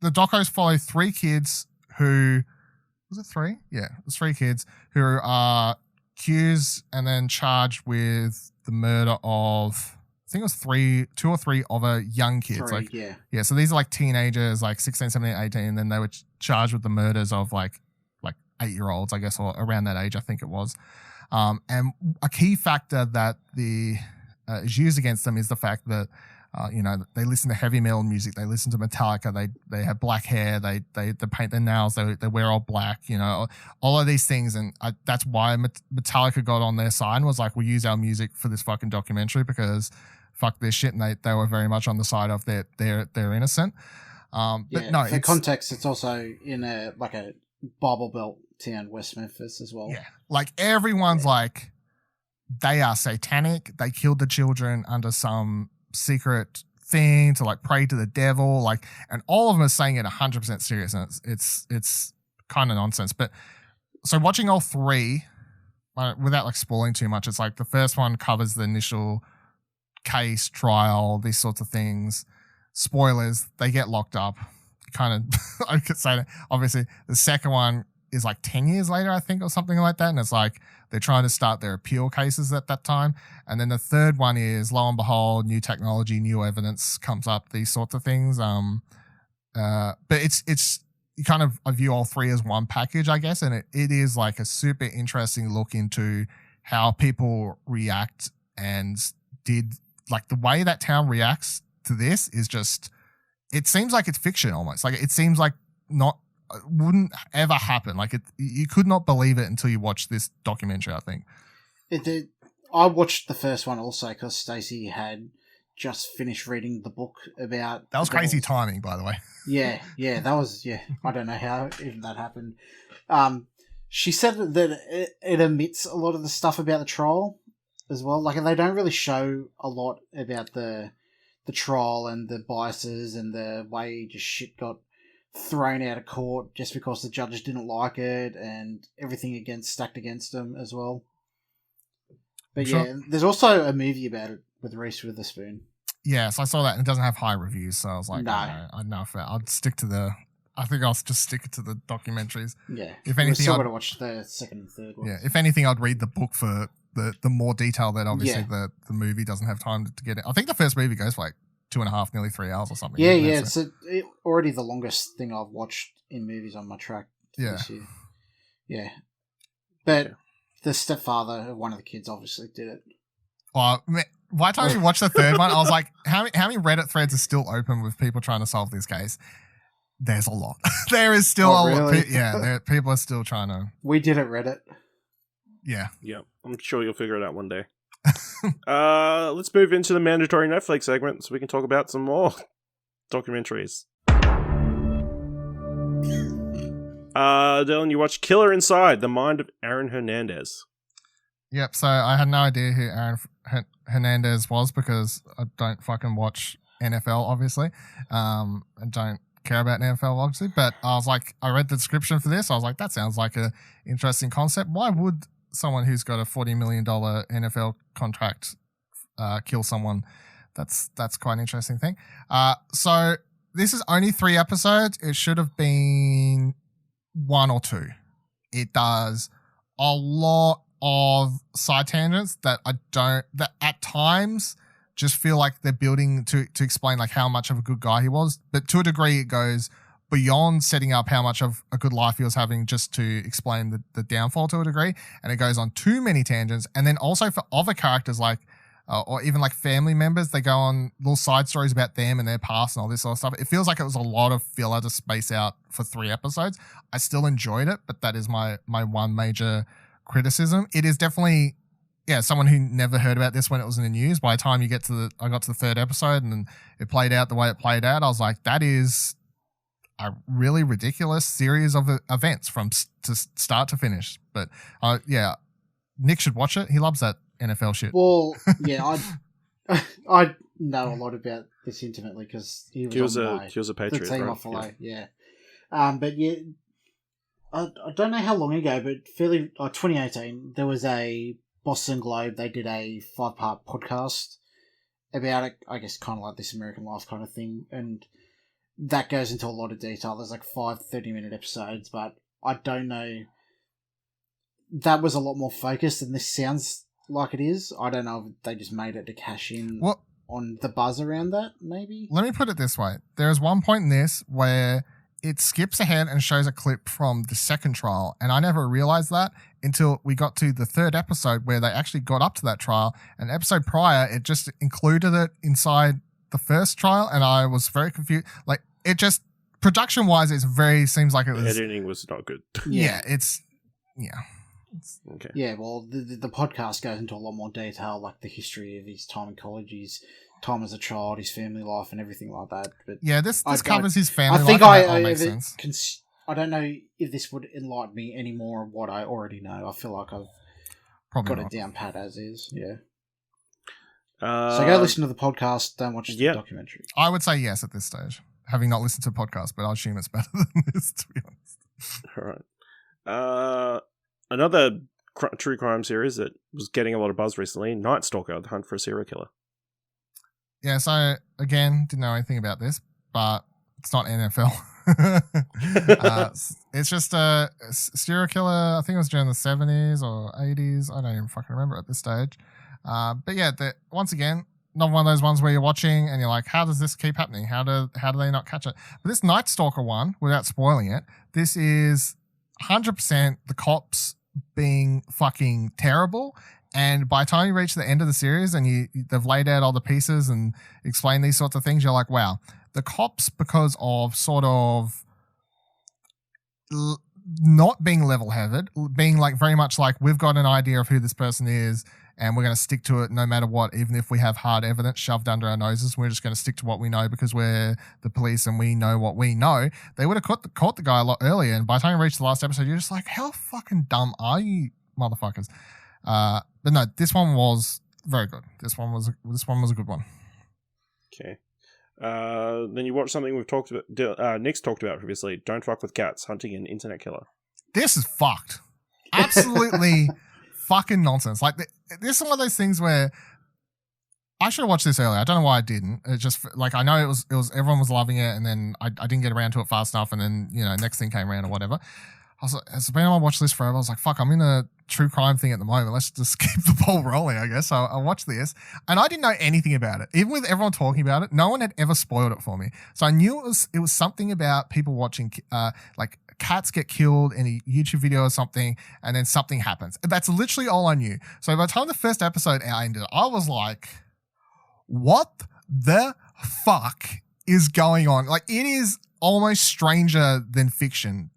docos follow three kids who, was it three? Yeah, it was three kids who are accused and then charged with the murder of, I think it was two or three other young kids. Yeah. So these are like teenagers, like 16, 17, 18, and then they were charged with the murders of like 8-year-olds, I guess, or around that age, I think it was. And a key factor that is used against them is the fact that they listen to heavy metal music, they listen to Metallica, they have black hair, they paint their nails, they wear all black, all of these things, and that's why Metallica got on their side and was like, we'll use our music for this fucking documentary because fuck this shit, and they were very much on the side of they're innocent. But no, for context, it's also in a Bible Belt town, West Memphis, as well. Yeah, like everyone's like, they are satanic, they killed the children under some secret thing to like pray to the devil, and all of them are saying it 100% serious, and it's kind of nonsense. But so watching all three, without like spoiling too much, it's like the first one covers the initial case, trial, these sorts of things. Spoilers, they get locked up. Kind of, I could say that. Obviously, the second one is like 10 years later, I think, or something like that, and it's like they're trying to start their appeal cases at that time. And then the third one is, lo and behold, new technology, new evidence comes up, these sorts of things. But it's you kind of, I view all three as one package, I guess, and it is like a super interesting look into how people react and like the way that town reacts to this is just, it seems like it's fiction almost. Like it seems like wouldn't ever happen. Like you could not believe it until you watch this documentary, I think. It did. I watched the first one also because Stacey had just finished reading the book about... That was crazy timing, by the way. Yeah, that was... Yeah, I don't know how even that happened. She said that it omits a lot of the stuff about the trial as well. Like, they don't really show a lot about the trial and the biases and the way just shit got thrown out of court just because the judges didn't like it and everything stacked against them as well. But sure. Yeah, there's also a movie about it with Reese Witherspoon. Yes, I saw that, and it doesn't have high reviews, so I was like, no. I'd stick to I think I'll just stick to the documentaries. Yeah. If anything, we're still going to watch the second and third one. Yeah, if anything, I'd read the book for the more detail that obviously the movie doesn't have time to get it. I think the first movie goes for like 2.5, nearly 3 hours or something. Yeah, it's already the longest thing I've watched in movies on my track this year. Yeah. But the stepfather of one of the kids obviously did it. Oh, by the time you watch the third one, I was like, how many Reddit threads are still open with people trying to solve this case? There's a lot. There is still a lot. Yeah, people are still trying to... We did it, Reddit. Yeah. Yeah, I'm sure you'll figure it out one day. Let's move into the mandatory Netflix segment so we can talk about some more documentaries. Dylan, you watched Killer Inside, The Mind of Aaron Hernandez. Yep, so I had no idea who Aaron Hernandez was because I don't fucking watch NFL, obviously, and don't care about NFL, obviously, but I was like, I read the description for this, I was like, that sounds like a interesting concept. Why would someone who's got a $40 million NFL contract kill someone? That's quite an interesting thing. So this is only 3 episodes. It should have been 1 or 2. It does a lot of side tangents that at times just feel like they're building to explain like how much of a good guy he was. But to a degree, it goes beyond setting up how much of a good life he was having just to explain the downfall to a degree. And it goes on too many tangents. And then also for other characters like, or even like family members, they go on little side stories about them and their past and all this sort of stuff. It feels like it was a lot of filler to space out for 3 episodes. I still enjoyed it, but that is my one major criticism. It is definitely, someone who never heard about this when it was in the news. By the time I got to the 3rd episode and it played out the way it played out, I was like, that is a really ridiculous series of events from start to finish. But Nick should watch it. He loves that NFL shit. Well, yeah, I know a lot about this intimately because he was a Patriot, the team right? I follow. Yeah. But yeah, I don't know how long ago, but 2018, there was a Boston Globe. They did a 5-part podcast about it. I guess kind of like This American Life kind of thing, and that goes into a lot of detail. There's like 5 30-minute episodes, but I don't know. That was a lot more focused than this sounds like it is. I don't know if they just made it to cash in on the buzz around that, maybe. Let me put it this way. There is one point in this where it skips ahead and shows a clip from the second trial, and I never realized that until we got to the 3rd episode where they actually got up to that trial. An episode prior, it just included it inside the first trial, and I was very confused. Like, it just, production-wise, seems like it was... Editing was not good. Yeah. Okay. Yeah, well, the podcast goes into a lot more detail, like the history of his time in college, his time as a child, his family life, and everything like that. But yeah, this covers his family life. I think that all makes sense. I don't know if this would enlighten me any more of what I already know. I feel like I've got it down pat as is. Yeah. So go listen to the podcast. Don't watch the documentary. I would say yes at this stage, having not listened to the podcast, but I assume it's better than this, to be honest. All right. Another true crime series that was getting a lot of buzz recently, Night Stalker, The Hunt for a Serial Killer. Yeah, so again, didn't know anything about this, but it's not NFL. It's just a serial killer, I think it was during the 70s or 80s. I don't even fucking remember at this stage. But yeah, once again, not one of those ones where you're watching and you're like, how does this keep happening? How do they not catch it? But this Night Stalker one, without spoiling it, this is 100% the cops being fucking terrible, and by the time you reach the end of the series and they've laid out all the pieces and explained these sorts of things, you're like, wow, the cops, because of sort of not being level-headed, being like very much like, we've got an idea of who this person is and we're going to stick to it no matter what, even if we have hard evidence shoved under our noses. We're just going to stick to what we know because we're the police and we know what we know. They would have caught the guy a lot earlier, and by the time you reach the last episode, you're just like, how fucking dumb are you, motherfuckers? But no, this one was very good. This one was a good one. Okay. Then you watch something we've talked about, Nick's talked about previously, Don't Fuck with Cats, Hunting an Internet Killer. This is fucked. Absolutely fucking nonsense. Like, this is one of those things where I should have watched this earlier. I don't know why I didn't. It just, like, I know it was everyone was loving it, and then I didn't get around to it fast enough, and then, next thing came around or whatever. I was like, it's been on my watch list forever. I was like, fuck, I'm in a true crime thing at the moment. Let's just keep the ball rolling, I guess. So I watched this, and I didn't know anything about it. Even with everyone talking about it, no one had ever spoiled it for me. So I knew it was something about people watching, like, cats get killed in a YouTube video or something, and then something happens. That's literally all I knew. So by the time the first episode ended, I was like, what the fuck is going on? Like, it is almost stranger than fiction,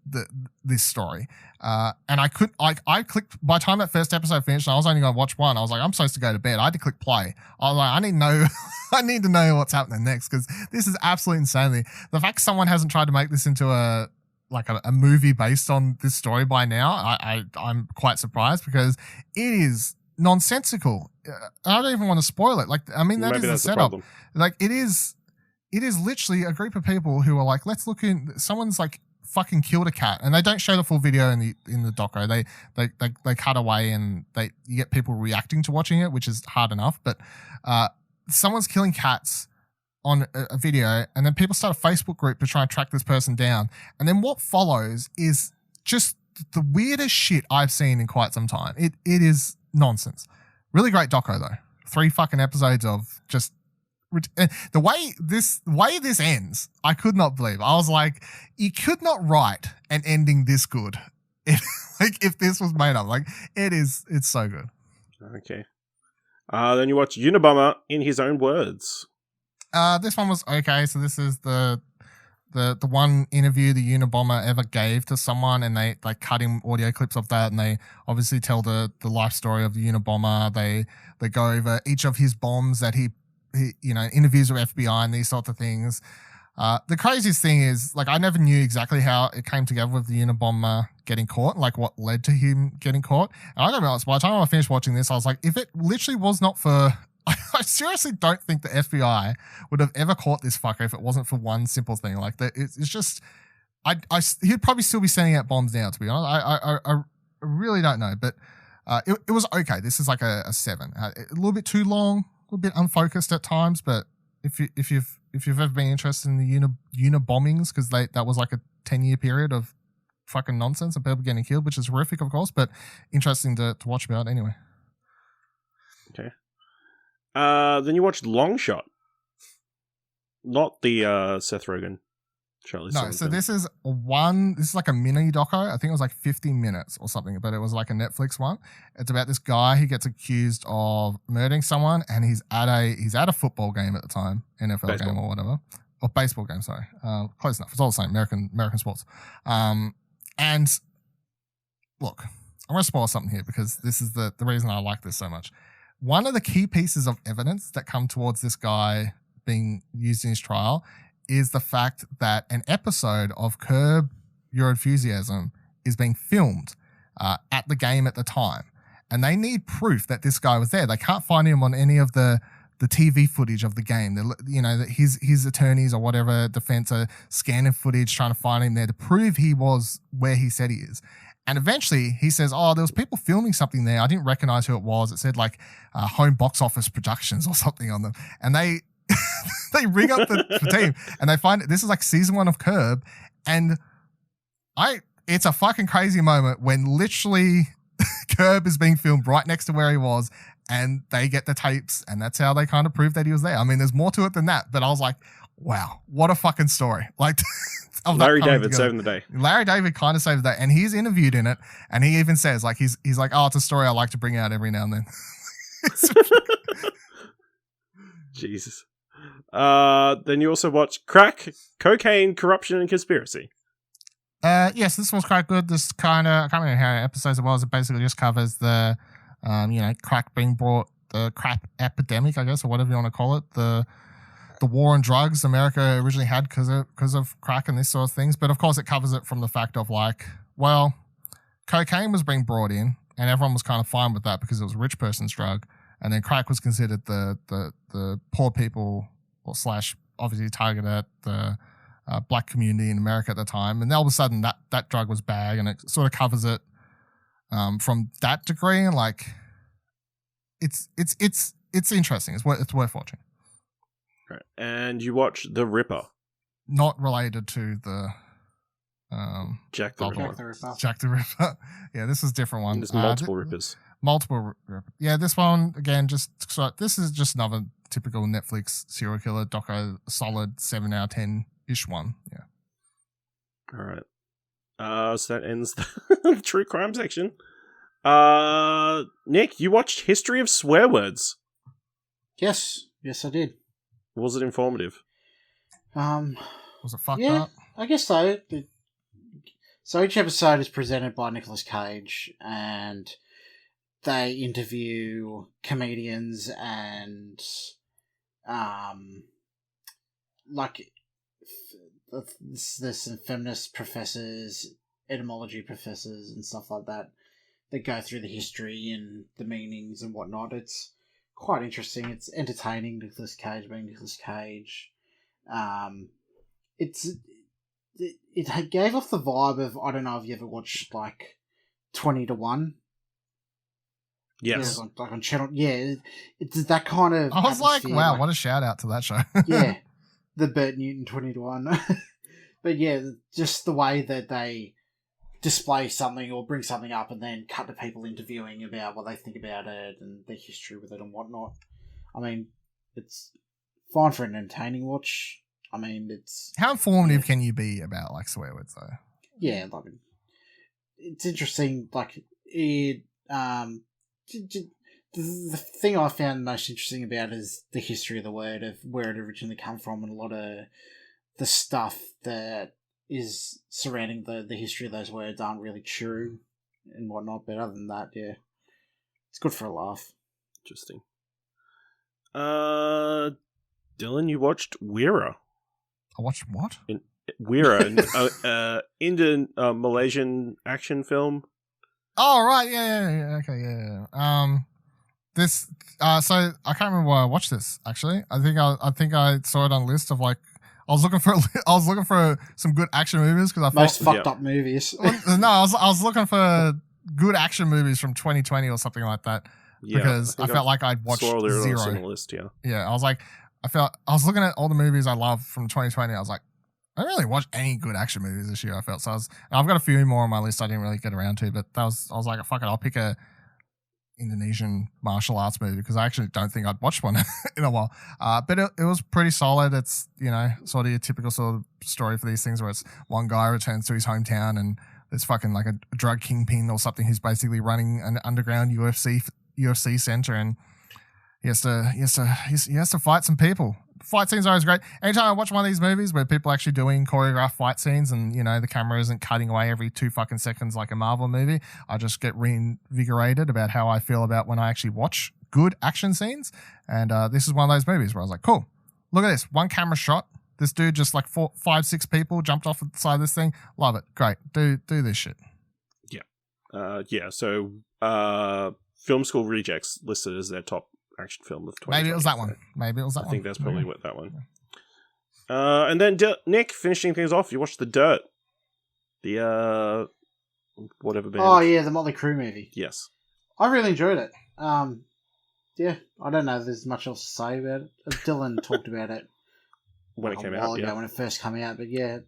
this story. And I clicked, by the time that first episode finished, and I was only going to watch one, I was like, I'm supposed to go to bed. I had to click play. I was like, I need to know what's happening next, because this is absolute insanity. The fact someone hasn't tried to make this into a movie based on this story by now, I'm quite surprised, because it is nonsensical. I don't even want to spoil it. Like, I mean, that Maybe is the setup. Like, it is literally a group of people who are like, let's look in. Someone's like fucking killed a cat, and they don't show the full video in the doco. They cut away, and you get people reacting to watching it, which is hard enough. But someone's killing cats on a video, and then people start a Facebook group to try and track this person down. And then what follows is just the weirdest shit I've seen in quite some time. It is nonsense. Really great doco though. 3 fucking episodes of just The way this ends, I could not believe. I was like, you could not write an ending this good. If this was made up, like it's so good. Okay. Then you watch Unabomber in his own words. This one was okay. So this is the one interview the Unabomber ever gave to someone, and they cut in audio clips of that, and they obviously tell the life story of the Unabomber. They go over each of his bombs that he interviews with FBI and these sorts of things. The craziest thing is, like, I never knew exactly how it came together with the Unabomber getting caught, like what led to him getting caught. And I don't know, by the time I finished watching this, I was like, if it literally was not for, I seriously don't think the FBI would have ever caught this fucker if it wasn't for one simple thing. Like, it's just, he'd probably still be sending out bombs now, to be honest. I really don't know, but it was okay. This is like a 7. A little bit too long, a little bit unfocused at times, but if you've ever been interested in the Unabombings, because that was like a 10-year period of fucking nonsense and people getting killed, which is horrific, of course, but interesting to watch about anyway. Okay. Then you watched Long Shot, not the Seth Rogen. No, so this is like a mini doco. I think it was like 50 minutes or something, but it was like a Netflix one. It's about this guy who gets accused of murdering someone, and he's at a football game at the time, NFL game or whatever, or baseball game. Sorry, close enough. It's all the same, American sports. And look, I'm going to spoil something here because this is the reason I like this so much. One of the key pieces of evidence that come towards this guy being used in his trial is the fact that an episode of Curb Your Enthusiasm is being filmed at the game at the time. And they need proof that this guy was there. They can't find him on any of the TV footage of the game. That his attorneys or whatever defense are scanning footage, trying to find him there to prove he was where he said he is. And eventually he says, there was people filming something there. I didn't recognize who it was. It said like Home Box Office Productions or something on them. And they ring up the team and they find this is like season 1 of Curb, and it's a fucking crazy moment when literally Curb is being filmed right next to where he was, and they get the tapes, and that's how they kind of prove that he was there. I mean, there's more to it than that, but I was like, wow, what a fucking story. Like, Larry David saving the day. Larry David kind of saved the day, and he's interviewed in it, and he even says, like, he's like, it's a story I like to bring out every now and then. Jesus. Then you also watch Crack, Cocaine, Corruption, and Conspiracy. Yes, this was quite good. This kind of, I can't remember how many episodes it was. It basically just covers the, crack being brought, the crack epidemic, I guess, or whatever you want to call it. The war on drugs America originally had because of crack and this sort of things. But of course, it covers it from the fact of like, well, cocaine was being brought in, and everyone was kind of fine with that because it was a rich person's drug, and then crack was considered the poor people, or slash obviously targeted at the black community in America at the time. And all of a sudden that drug was bad, and it sort of covers it from that degree. And like, it's interesting. It's worth watching. Right. And you watch The Ripper. Not related to the Jack the Ripper. Jack the Ripper. Yeah, this is a different one. There's multiple Rippers. Yeah, this one again. This is just another typical Netflix serial killer doco, solid 7 out of 10 ish one. Yeah. All right. So that ends the true crime section. Nick, you watched History of Swear Words. Yes, I did. Was it informative? Was it fucked up? I guess so. So each episode is presented by Nicolas Cage, and they interview comedians and there's some feminist professors, etymology professors and stuff like that go through the history and the meanings and whatnot. It's quite interesting. It's entertaining, Nicolas Cage being Nicolas Cage. It gave off the vibe of, I don't know if you ever watched like 20 to 1. Yes. Yeah, like on channel. Yeah, it's that kind of. I was like, wow, what a shout out to that show. Yeah, the Bert Newton 20 to 1. But yeah, just the way that they display something or bring something up and then cut to people interviewing about what they think about it and their history with it and whatnot. I mean, it's fine for an entertaining watch. I mean, it's How informative can you be about like swear words though? yeah, like it's interesting. Like it, the thing I found most interesting about is the history of the word, of where it originally come from, and a lot of the stuff that is surrounding the history of those words aren't really true and whatnot. But other than that, yeah, it's good for a laugh. Interesting. Dylan, you watched Wira. I watched what? Wira, an Indian Malaysian action film. Oh right, yeah, okay, yeah. This so I can't remember why I watched this actually. I think I saw it on a list of like I was looking for some good action movies because I thought Most fucked up movies. no, I was looking for good action movies from 2020 or something like that because I felt like I'd watched zero. On the list, yeah. Yeah, I was like, I was looking at all the movies I love from 2020. I was like, I didn't really watch any good action movies this year. I felt so. I've got a few more on my list I didn't really get around to, but I was like, fuck it, I'll pick a Indonesian martial arts movie because I actually don't think I'd watched one in a while. But it was pretty solid. It's, you know, sort of your typical sort of story for these things where it's one guy returns to his hometown and there's fucking like a drug kingpin or something who's basically running an underground UFC center and he has to fight some people. Fight scenes are always great. Anytime I watch one of these movies where people are actually doing choreographed fight scenes and, you know, the camera isn't cutting away every 2 fucking seconds like a Marvel movie, I just get reinvigorated about how I feel about when I actually watch good action scenes. And this is one of those movies where I was like, cool, look at this. One camera shot. This dude just like 4, 5, 6 people jumped off the side of this thing. Love it. Great. Do this shit. Yeah. So Film School Rejects listed as their top action film of 2020. Maybe it was that one. I think that's probably what that one. And then Nick, finishing things off, you watched The Dirt. The whatever band. Oh yeah, the Motley Crue movie. Yes. I really enjoyed it. Yeah, I don't know if there's much else to say about it. Dylan talked about it when it came a while out, ago, when it first came out, but yeah,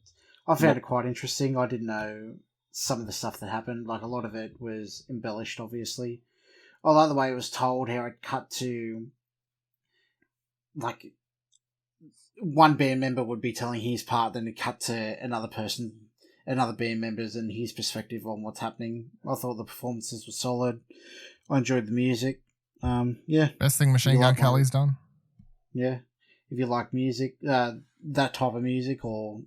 I found it quite interesting. I didn't know some of the stuff that happened. Like, a lot of it was embellished, obviously. I like the way it was told, how it cut to, like, one band member would be telling his part, then it cut to another band members and his perspective on what's happening. I thought the performances were solid. I enjoyed the music. Yeah. Best thing Machine Gun Kelly's done. Yeah. If you like music, that type of music, or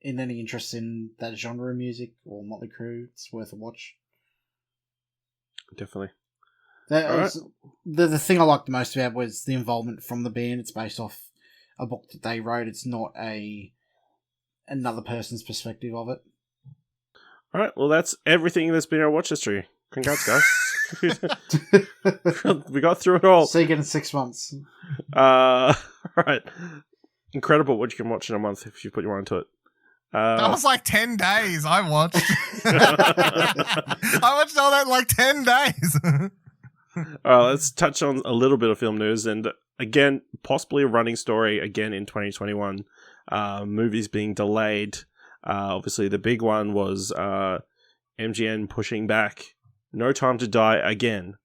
in any interest in that genre of music, or Motley Crue, it's worth a watch. Definitely. The thing I liked the most about was the involvement from the band. It's based off a book that they wrote. It's not another person's perspective of it. All right. Well, that's everything that's been our watch history. Congrats, guys. We got through it all. See you again in 6 months. All right. Incredible what you can watch in a month if you put your mind to it. That was like 10 days I watched. I watched all that in like 10 days. Let's touch on a little bit of film news, and again, possibly a running story again in 2021. Movies being delayed. Obviously, the big one was MGM pushing back No Time to Die again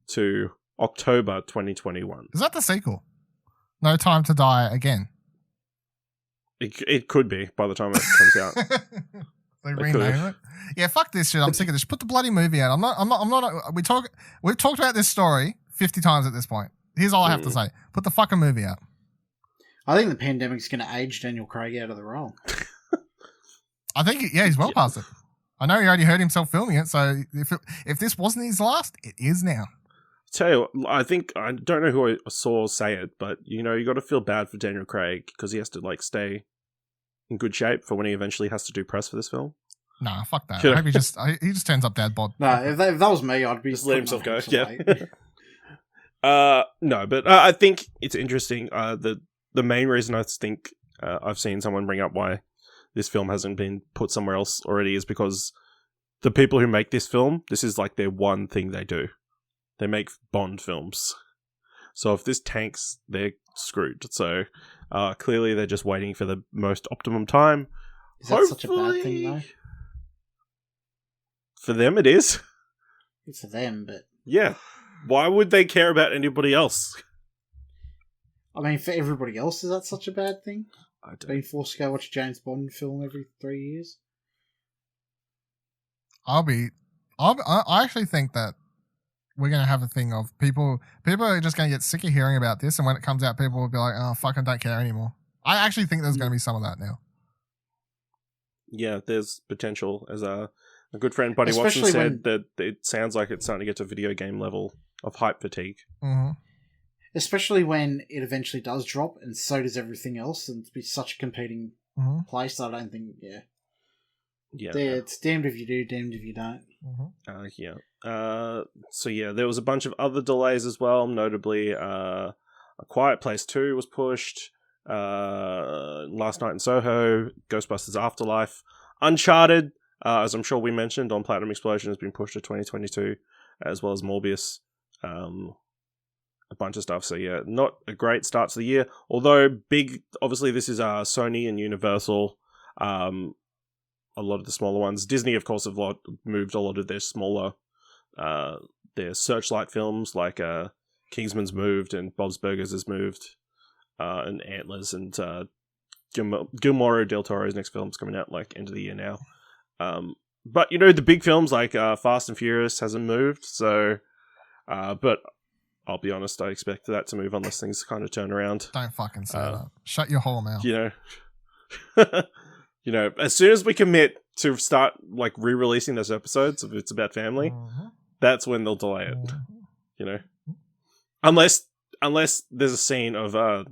to October 2021. Is that the sequel? No Time to Die Again. It could be by the time it comes out. They rename it. Yeah, fuck this shit. I'm sick of this. Put the bloody movie out. I'm not. We've talked about this story 50 times at this point. Here's all I have to say. Put the fucking movie out. I think the pandemic's going to age Daniel Craig out of the role. I think, he's well past it. I know he already hurt himself filming it, so if this wasn't his last, it is now. Tell you what, I don't know who I saw say it, but you got to feel bad for Daniel Craig because he has to stay in good shape for when he eventually has to do press for this film. Nah, fuck that. I hope he just turns up dad bod. No, if that was me, I'd be just let himself go. Yeah. No, but I think it's interesting. The main reason I think I've seen someone bring up why this film hasn't been put somewhere else already is because the people who make this film, this is like their one thing they do. They make Bond films. So if this tanks, they're screwed. So clearly they're just waiting for the most optimum time. Is that such a bad thing, though? For them, it is. It's for them, but... Yeah. Why would they care about anybody else? I mean, for everybody else, is that such a bad thing? I don't. Being forced to go watch a James Bond film every 3 years? I actually think that we're going to have a thing of people are just going to get sick of hearing about this, and when it comes out, people will be like, oh, fucking don't care anymore. I actually think there's going to be some of that now. Yeah, there's potential. As a good friend, Buddy Watson, said that it sounds like it's starting to get to video game level of hype fatigue. Mm-hmm. Especially when it eventually does drop, and so does everything else, and it's be such a competing place. I don't think, Yeah. It's damned if you do, damned if you don't. So yeah, there was a bunch of other delays as well. Notably, A Quiet Place 2 was pushed. Last Night in Soho, Ghostbusters Afterlife, Uncharted, as I'm sure we mentioned on Platinum Explosion, has been pushed to 2022, as well as Morbius. A bunch of stuff. So yeah, not a great start to the year. Although big, obviously this is Sony and Universal. A lot of the smaller ones. Disney, of course, have moved a lot of their smaller, their Searchlight films, like Kingsman's moved and Bob's Burgers has moved, and Antlers, and Guillermo del Toro's next film's coming out like end of the year now. But the big films like Fast and Furious hasn't moved. So, but I'll be honest, I expect that to move unless things kind of turn around. Don't fucking say that. Shut your whole mouth. As soon as we commit to start like re-releasing those episodes of It's About Family, that's when they'll delay it. Unless there's a scene of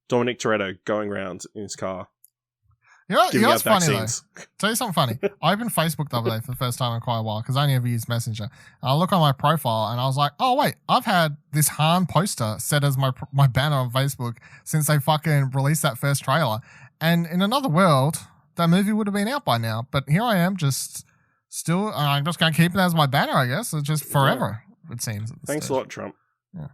Dominic Toretto going around in his car. What's funny though? Tell you something funny. I opened Facebook the other day for the first time in quite a while because I only ever used Messenger. And I look on my profile and I was like, oh wait, I've had this Han poster set as my banner on Facebook since they fucking released that first trailer. And in another world, that movie would have been out by now. But here I am, just still. I'm just going to keep it as my banner, I guess. It's just forever. It seems. Thanks a lot, Trump. Yeah.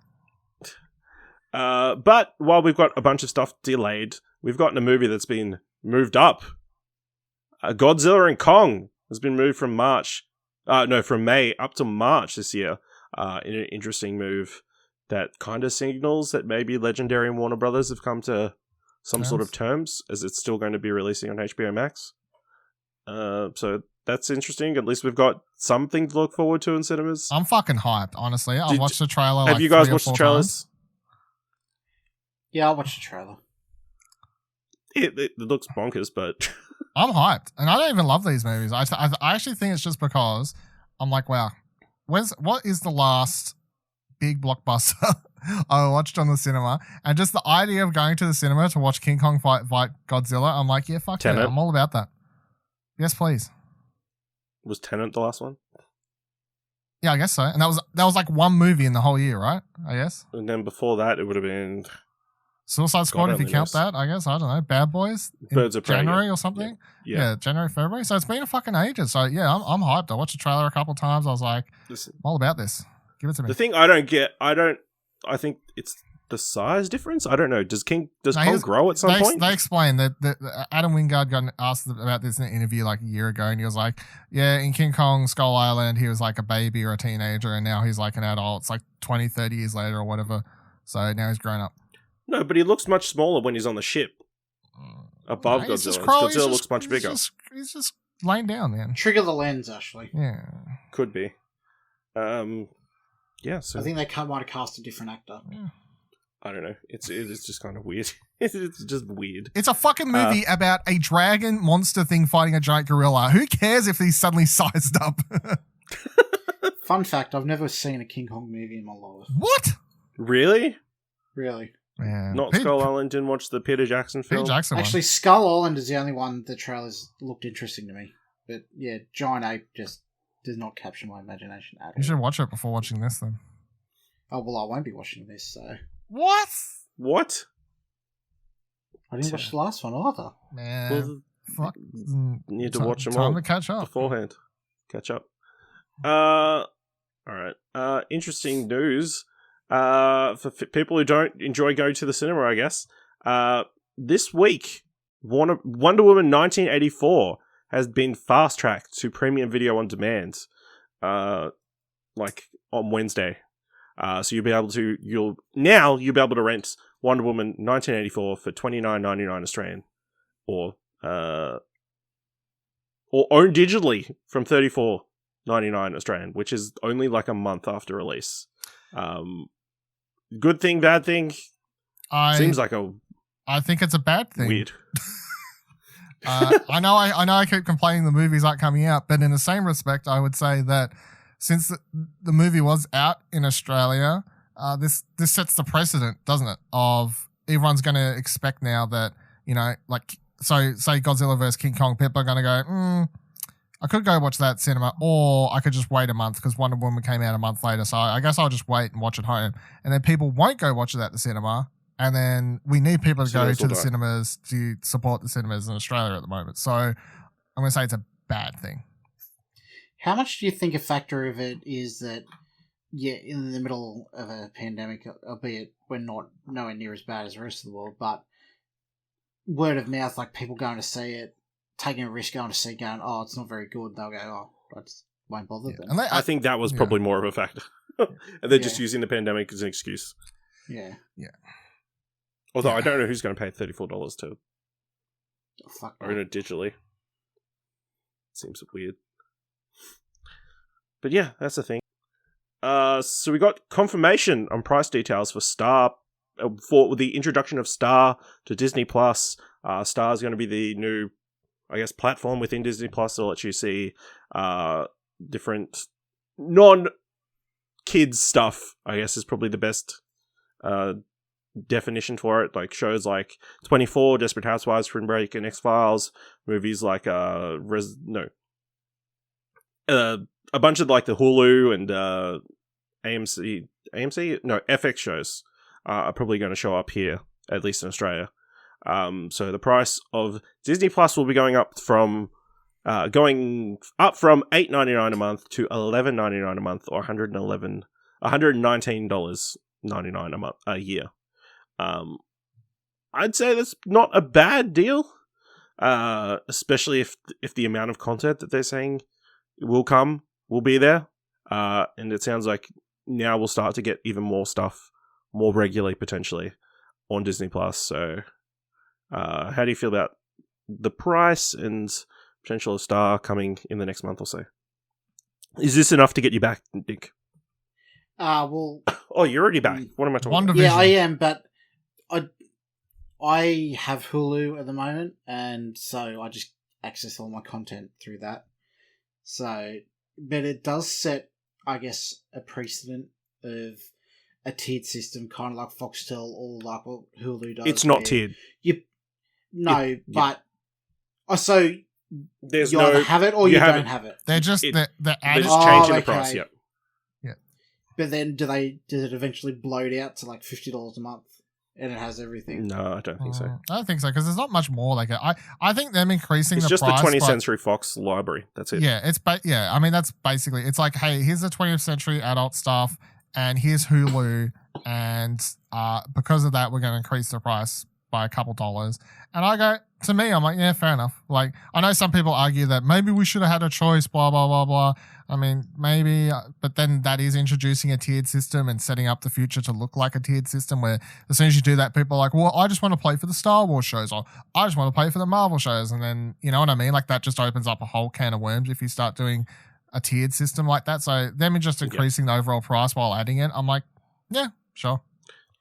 But while we've got a bunch of stuff delayed, we've gotten a movie that's been moved up. Godzilla and Kong has been moved from May up to March this year. In an interesting move that kind of signals that maybe Legendary and Warner Brothers have come to some sort of terms, as it's still going to be releasing on HBO Max. So that's interesting. At least we've got something to look forward to in cinemas. I'm fucking hyped, honestly. I've watched the trailer. Have you guys watched the trailers? Times. Yeah, I watched the trailer. It looks bonkers, but I'm hyped, and I don't even love these movies. I actually think it's just because I'm like, wow, what is the last big blockbuster I watched on the cinema? And just the idea of going to the cinema to watch King Kong fight Godzilla, I'm like, yeah, fuck yeah, I'm all about that. Yes, please. Was Tenet the last one? Yeah, I guess so. And that was like one movie in the whole year, right? I guess. And then before that, it would have been Suicide Squad, if you count that, I guess. I don't know. Bad Boys? Birds of Prey, January or something? Yeah, January, February. So it's been a fucking ages. So yeah, I'm hyped. I watched the trailer a couple of times. I was like, I'm all about this. Give it to me. The thing I don't get, I think it's the size difference. I don't know. Does Kong grow at some point? They explained that Adam Wingard got asked about this in an interview like a year ago, and he was like, yeah, in King Kong Skull Island, he was like a baby or a teenager, and now he's like an adult. It's like 20, 30 years later or whatever. So now he's grown up. No, but he looks much smaller when he's on the ship above Godzilla. Godzilla looks much bigger. He's just laying down, man. Trigger the lens, Ashley. Yeah. Could be. Yeah, so I think they might have cast a different actor. Yeah. I don't know. It's just kind of weird. It's just weird. It's a fucking movie about a dragon monster thing fighting a giant gorilla. Who cares if he's suddenly sized up? Fun fact, I've never seen a King Kong movie in my life. What? Really? Really? Yeah. Not Skull Island, didn't watch the Peter Jackson film? Actually, Skull Island is the only one the trailers looked interesting to me. But yeah, Giant Ape just does not capture my imagination at all. You should watch it before watching this then. Oh, well, I won't be watching this, so... What? I didn't watch the last one either. Man. Fuck. You need to watch them all. Time to catch up. Beforehand. Catch up. Alright. Interesting news. For people who don't enjoy going to the cinema, I guess. This week, Wonder Woman 1984 has been fast-tracked to premium video on demand, like on Wednesday. So you'll be able to rent Wonder Woman 1984 for $29.99 Australian, or own digitally from $34.99 Australian, which is only like a month after release. Good thing, bad thing? Seems like I think it's a bad thing. Weird. I know I keep complaining the movies aren't coming out, but in the same respect, I would say that since the movie was out in Australia, this sets the precedent, doesn't it? Of everyone's going to expect now that, like, so say Godzilla vs. King Kong, people are going to go, I could go watch that cinema, or I could just wait a month because Wonder Woman came out a month later, so I guess I'll just wait and watch it home. And then people won't go watch it at the cinema, and then we need people to go to the cinemas to support the cinemas in Australia at the moment. So I'm going to say it's a bad thing. How much do you think a factor of it is that, in the middle of a pandemic, albeit we're not nowhere near as bad as the rest of the world, but word of mouth, like people going to see it, taking a risk going to see, going, oh, it's not very good, they'll go, oh, I just won't bother then. And I think that was probably more of a factor. And they're just using the pandemic as an excuse. Yeah. Although I don't know who's going to pay $34 to own it digitally. Seems weird. But yeah, that's the thing. So we got confirmation on price details for Star, for the introduction of Star to Disney Plus. Star is going to be the new, I guess, platform within Disney Plus. It'll let you see different non-kids stuff, I guess, is probably the best definition for it. Like shows like 24, Desperate Housewives, Spring Break, and X-Files. Movies like a bunch of like the Hulu and FX shows are probably going to show up here, at least in Australia. So the price of Disney Plus will be going up from $8.99 a month to $11.99 a month, or $119.99 a year. I'd say that's not a bad deal, especially if the amount of content that they're saying will be there, and it sounds like now we'll start to get even more stuff more regularly potentially on Disney Plus. So how do you feel about the price and potential of Star coming in the next month or so? Is this enough to get you back, Dick? Well... Oh, you're already back. What am I talking about? Yeah, I am, but I have Hulu at the moment, and so I just access all my content through that. So, but it does set, I guess, a precedent of a tiered system, kind of like Foxtel or like what Hulu does. It's not tiered. So there's you either have it or you don't have it. They're just they're just changing the price. Yeah. But then, does it eventually bloat out to like $50 a month, and it has everything? No, I don't think so. I don't think so, because there's not much more like it. I think them increasing the price. It's just the 20th Century Fox library. That's it. Yeah, I mean, that's basically, it's like, hey, here's the 20th Century adult stuff, and here's Hulu, and because of that, we're going to increase the price by a couple dollars. And I'm like, yeah, fair enough. Like, I know some people argue that maybe we should have had a choice, blah, blah, blah, blah. I mean, maybe, but then that is introducing a tiered system and setting up the future to look like a tiered system where as soon as you do that, people are like, well, I just want to play for the Star Wars shows, or I just want to play for the Marvel shows. And then, you know what I mean? Like, that just opens up a whole can of worms if you start doing a tiered system like that. So them just increasing the overall price while adding it, I'm like, yeah, sure.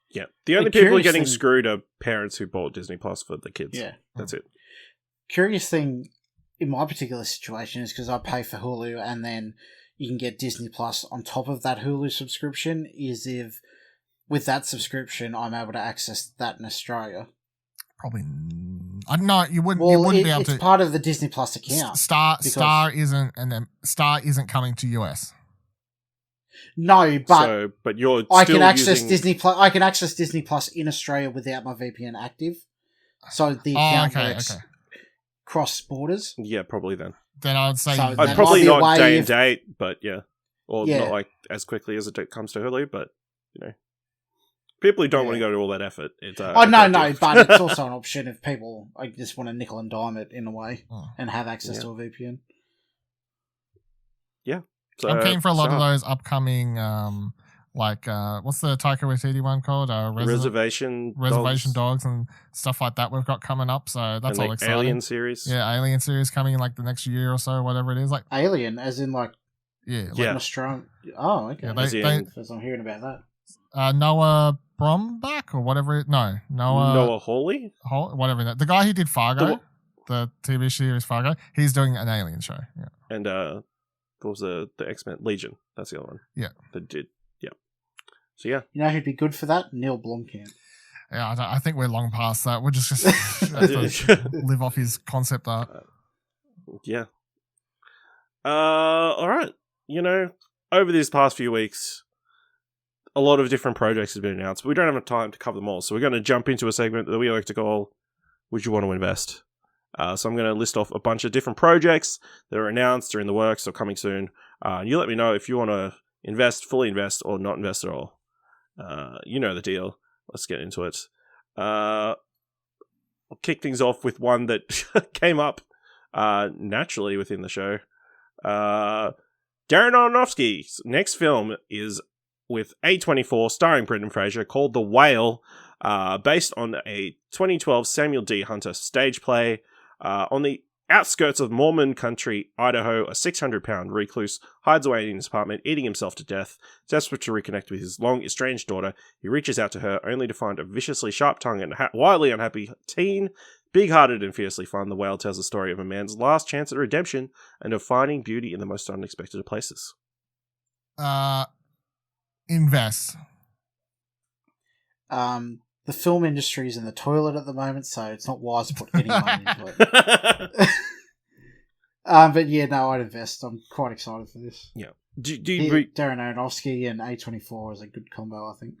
Yeah. The only people getting screwed are parents who bought Disney Plus for the kids. Yeah. That's it. Curious thing in my particular situation is because I pay for Hulu and then you can get Disney Plus on top of that Hulu subscription, is if with that subscription I'm able to access that in Australia. Probably, I don't know. You wouldn't be able to. It's part of the Disney Plus account. Star isn't coming to US. No, but you're I can access Disney Plus. I can access Disney Plus in Australia without my VPN active, so the account works cross borders. Yeah, probably then. Then I would say I'd probably not day and date, but yeah, or not like as quickly as it comes to Hulu. But you know, people who don't want to go to all that effort. It's no, but it's also an option if people just want to nickel and dime it in a way and have access to a VPN. Yeah. So, I'm keen for a lot of those upcoming Like, what's the Taika Waititi one called? Reservation Dogs and stuff like that we've got coming up. So that's and all exciting. Alien series. Yeah, Alien series coming in like the next year or so, whatever it is. Like Alien, as in like yeah. Australian. Oh, okay. Yeah, First I'm hearing about that. Noah Baumbach or whatever. Noah Hawley, whatever that. The guy who did Fargo, the TV series Fargo, he's doing an Alien show. Yeah, and what was the X-Men Legion? That's the other one. Yeah, that did. Yeah. So yeah, you know who'd be good for that? Neil Blomkamp. Yeah, I think we're long past that. We're just live off his concept art. Yeah. All right. Over these past few weeks, a lot of different projects have been announced, but we don't have time to cover them all. So we're going to jump into a segment that we like to call Would You Want to Invest? So I'm going to list off a bunch of different projects that are announced or in the works or coming soon. You let me know if you want to invest, fully invest, or not invest at all. You know the deal. Let's get into it. I'll kick things off with one that came up naturally within the show. Darren Aronofsky's next film is with A24 starring Brendan Fraser called The Whale, based on a 2012 Samuel D. Hunter stage play. On the outskirts of Mormon country, Idaho, a 600-pound recluse hides away in his apartment, eating himself to death. Desperate to reconnect with his long-estranged daughter, he reaches out to her, only to find a viciously sharp-tongued and wildly unhappy teen. Big-hearted and fiercely fun, The Whale tells the story of a man's last chance at redemption and of finding beauty in the most unexpected of places. Invest. The film industry is in the toilet at the moment, so it's not wise to put any money into it. But yeah, no, I'd invest. I'm quite excited for this. Yeah. Darren Aronofsky and A24 is a good combo, I think.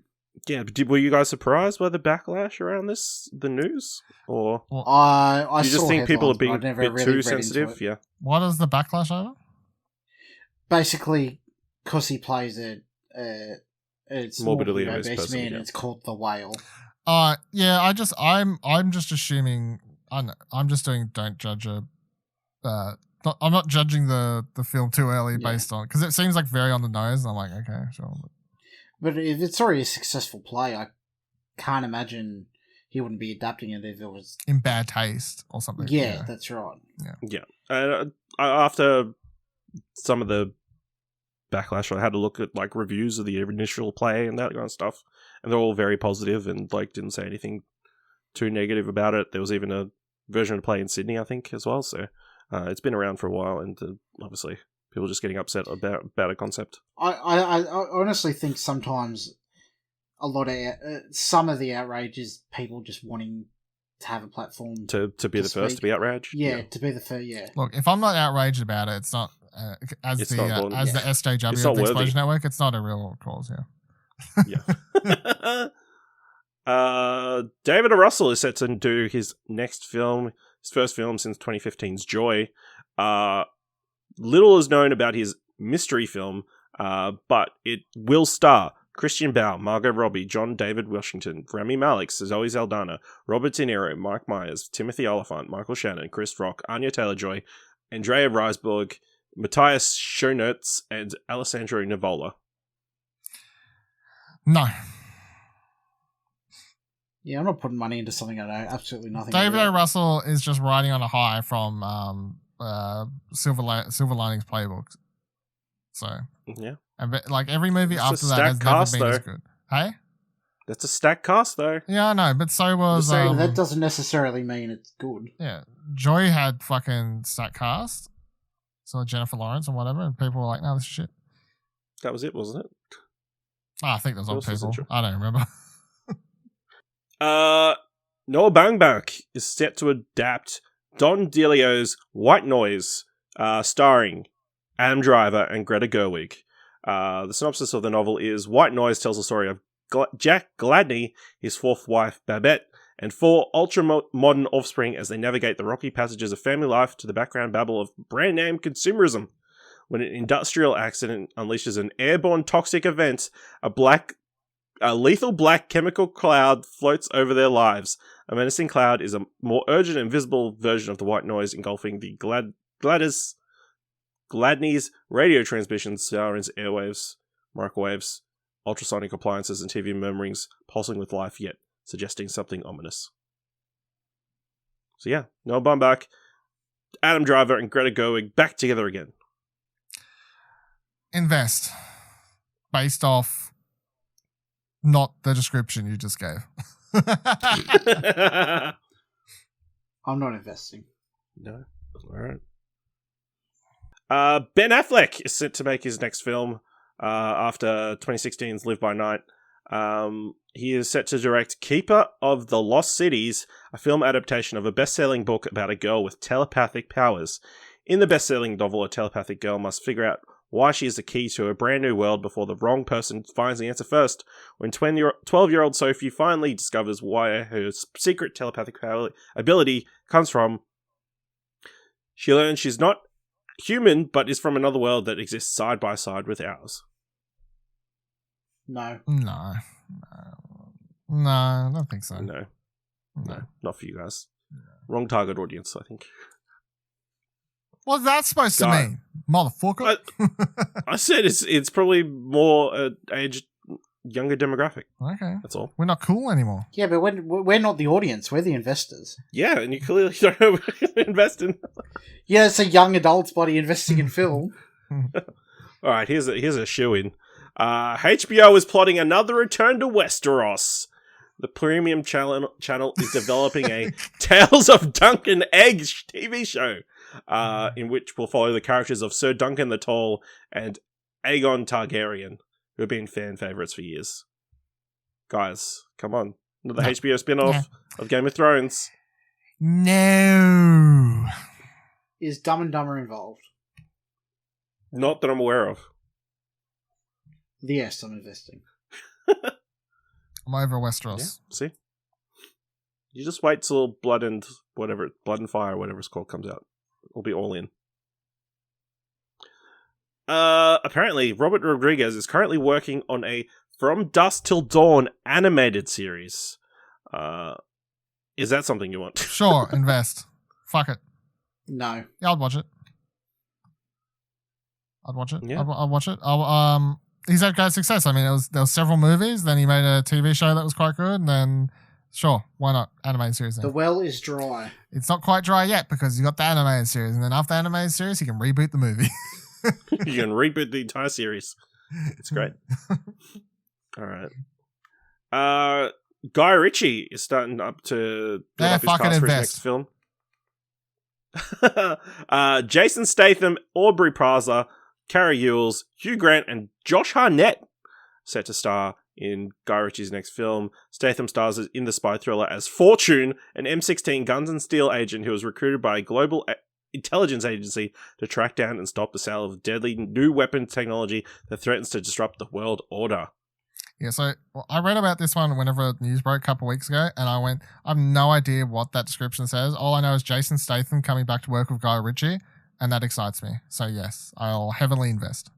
Yeah, but were you guys surprised by the backlash around this, the news? Or I do you just think people are being a bit really too sensitive? Yeah. What is the backlash over? Basically, because he plays it's morbidly obese obese person, man. yeah. It's called The Whale. Yeah. I'm just assuming. I'm just doing. Don't judge a. I'm not judging the film too early based on, because it seems like very on the nose. And I'm like, okay, sure. But if it's already a successful play, I can't imagine he wouldn't be adapting it if it was in bad taste or something. Yeah, that's right. Yeah. After some of the backlash, I had to look at like reviews of the initial play and that kind of stuff, and they're all very positive and like didn't say anything too negative about it. There was even a version of the play in Sydney, I think, as well. So it's been around for a while, and obviously people just getting upset about a concept. I honestly think sometimes some of the outrage is people just wanting to have a platform to be the first to be outraged. Yeah, to be the first. Yeah. Look, if I'm not outraged about it, it's not the SJW of the Explosion Network. It's not a real cause. Yeah. David O. Russell is set to do his next film, his first film since 2015's Joy. Little is known about his mystery film, but it will star Christian Bale, Margot Robbie, John David Washington, Rami Malek, Zoe Saldana, Robert De Niro, Mike Myers, Timothy Oliphant, Michael Shannon, Chris Rock, Anya Taylor-Joy, Andrea Riseborough, Matthias Schoenertz, and Alessandro Nivola. No. Yeah, I'm not putting money into something I know absolutely nothing David about. O. Russell is just riding on a high from Silver Linings Playbook. So yeah, and like every movie that's after that has never been as good. Hey, that's a stacked cast though. Yeah, I know, but so was that doesn't necessarily mean it's good. Yeah, Joy had fucking stacked cast, so Jennifer Lawrence and whatever, and people were like, "No, this is shit." That was it, wasn't it? I think there's other people. I don't remember. Noah Baumbach is set to adapt Don DeLeo's White Noise, starring Adam Driver and Greta Gerwig. The synopsis of the novel is White Noise tells the story of Jack Gladney, his fourth wife Babette, and four ultra-modern offspring as they navigate the rocky passages of family life to the background babble of brand-name consumerism. When an industrial accident unleashes an airborne toxic event, a lethal black chemical cloud floats over their lives. A menacing cloud is a more urgent and visible version of the white noise engulfing the Gladney's radio transmission, sirens, airwaves, microwaves, ultrasonic appliances and TV murmurings pulsing with life, yet suggesting something ominous. So yeah, Noah Baumbach, Adam Driver, and Greta Gerwig back together again. Invest. Based off not the description you just gave. I'm not investing. No. Alright. Ben Affleck is set to make his next film after 2016's Live by Night. He is set to direct Keeper of the Lost Cities, a film adaptation of a best-selling book about a girl with telepathic powers. In the best-selling novel, a telepathic girl must figure out why she is the key to a brand new world before the wrong person finds the answer first. When 12-year-old Sophie finally discovers why her secret telepathic power ability comes from, she learns she's not human, but is from another world that exists side by side with ours. No. No, I don't think so. No, not for you guys. Wrong target audience, I think. What's that supposed to mean, motherfucker? I said it's probably more aged, younger demographic. Okay, that's all. We're not cool anymore. Yeah, but we're not the audience. We're the investors. Yeah, and you clearly don't know what to invest in. Yeah, it's a young adults body investing in film. All right, here's a shoe-in. HBO is plotting another return to Westeros. The premium channel is developing a Tales of Duncan Egg TV show, in which we'll follow the characters of Sir Duncan the Tall and Aegon Targaryen, who have been fan favourites for years. Guys, come on. Another HBO spin-off of Game of Thrones. No. Is Dumb and Dumber involved? Not that I'm aware of. Yes, I'm investing. I'm over Westeros. Yeah, see? You just wait till Blood and Fire, whatever it's called, comes out. We'll be all in. Apparently, Robert Rodriguez is currently working on a From Dusk Till Dawn animated series. Is that something you want? Sure, invest. Fuck it. No. Yeah, I'd watch it. Yeah. I'd watch it. He's had great success. I mean, there was several movies. Then he made a TV show that was quite good. And then, sure, why not? Animated series. Then. The well is dry. It's not quite dry yet because you got the animated series. And then after the animated series, you can reboot the movie. You can reboot the entire series. It's great. All right. Guy Ritchie is starting up to build up his cast for his next film. Jason Statham, Aubrey Plaza, Carrie Ewells, Hugh Grant, and Josh Hartnett set to star in Guy Ritchie's next film. Statham stars in the spy thriller as Fortune, an M16 guns and steel agent who was recruited by a global intelligence agency to track down and stop the sale of deadly new weapon technology that threatens to disrupt the world order. Yeah, so I read about this one whenever news broke a couple of weeks ago, and I went, I have no idea what that description says. All I know is Jason Statham coming back to work with Guy Ritchie, and that excites me. So yes, I'll heavily invest.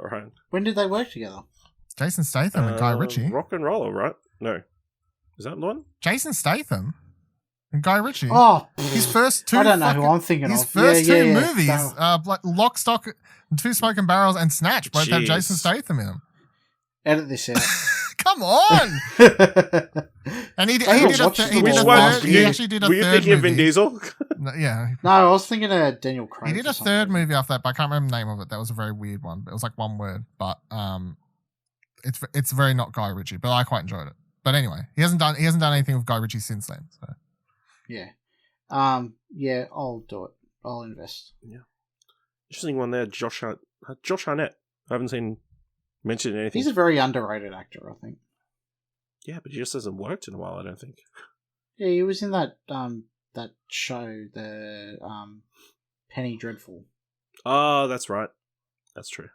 All right. When did they work together? Jason Statham and Guy Ritchie. Rock and Roller, right? No. Is that the one? Jason Statham and Guy Ritchie. Oh, his first two. I don't know who I'm thinking his of. His first two yeah. movies, like Lock, Stock, Two Smoking Barrels, and Snatch, both have Jeez. Jason Statham in them. Edit this out. Come on! And he actually did a Were you thinking of Vin Diesel? Yeah. No, I was thinking of Daniel Craig. He did a third movie after that, but I can't remember the name of it. That was a very weird one. It was like one word, but it's very not Guy Ritchie, but I quite enjoyed it. But anyway, he hasn't done anything with Guy Ritchie since then. So yeah, I'll do it. I'll invest. Yeah, interesting one there. Josh Hartnett. I haven't seen mentioned anything. He's a very underrated actor, I think. Yeah, but he just hasn't worked in a while, I don't think. Yeah, he was in that show, the Penny Dreadful. Oh, that's right. That's true.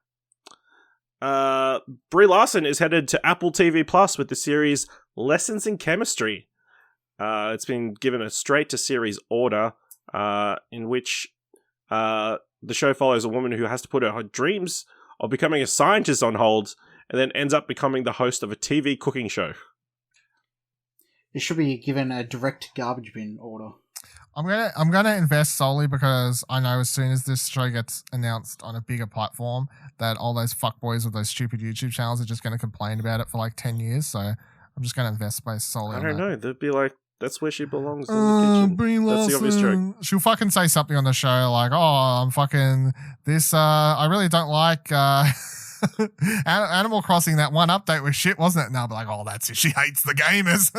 Brie Larson is headed to Apple TV Plus with the series Lessons in Chemistry. It's been given a straight-to-series order, in which the show follows a woman who has to put her dreams of becoming a scientist on hold and then ends up becoming the host of a TV cooking show. It should be given a direct garbage bin order. I'm gonna invest solely because I know as soon as this show gets announced on a bigger platform that all those fuckboys with those stupid YouTube channels are just gonna complain about it for like 10 years. So I'm just gonna invest space solely I on don't that. know. They'd be like, that's where she belongs in the kitchen. Brie That's the obvious joke. Larson. She'll fucking say something on the show like, "Oh, I'm fucking this. I really don't like Animal Crossing. That one update was shit, wasn't it?" And I'll be like, "Oh, that's it. She hates the gamers."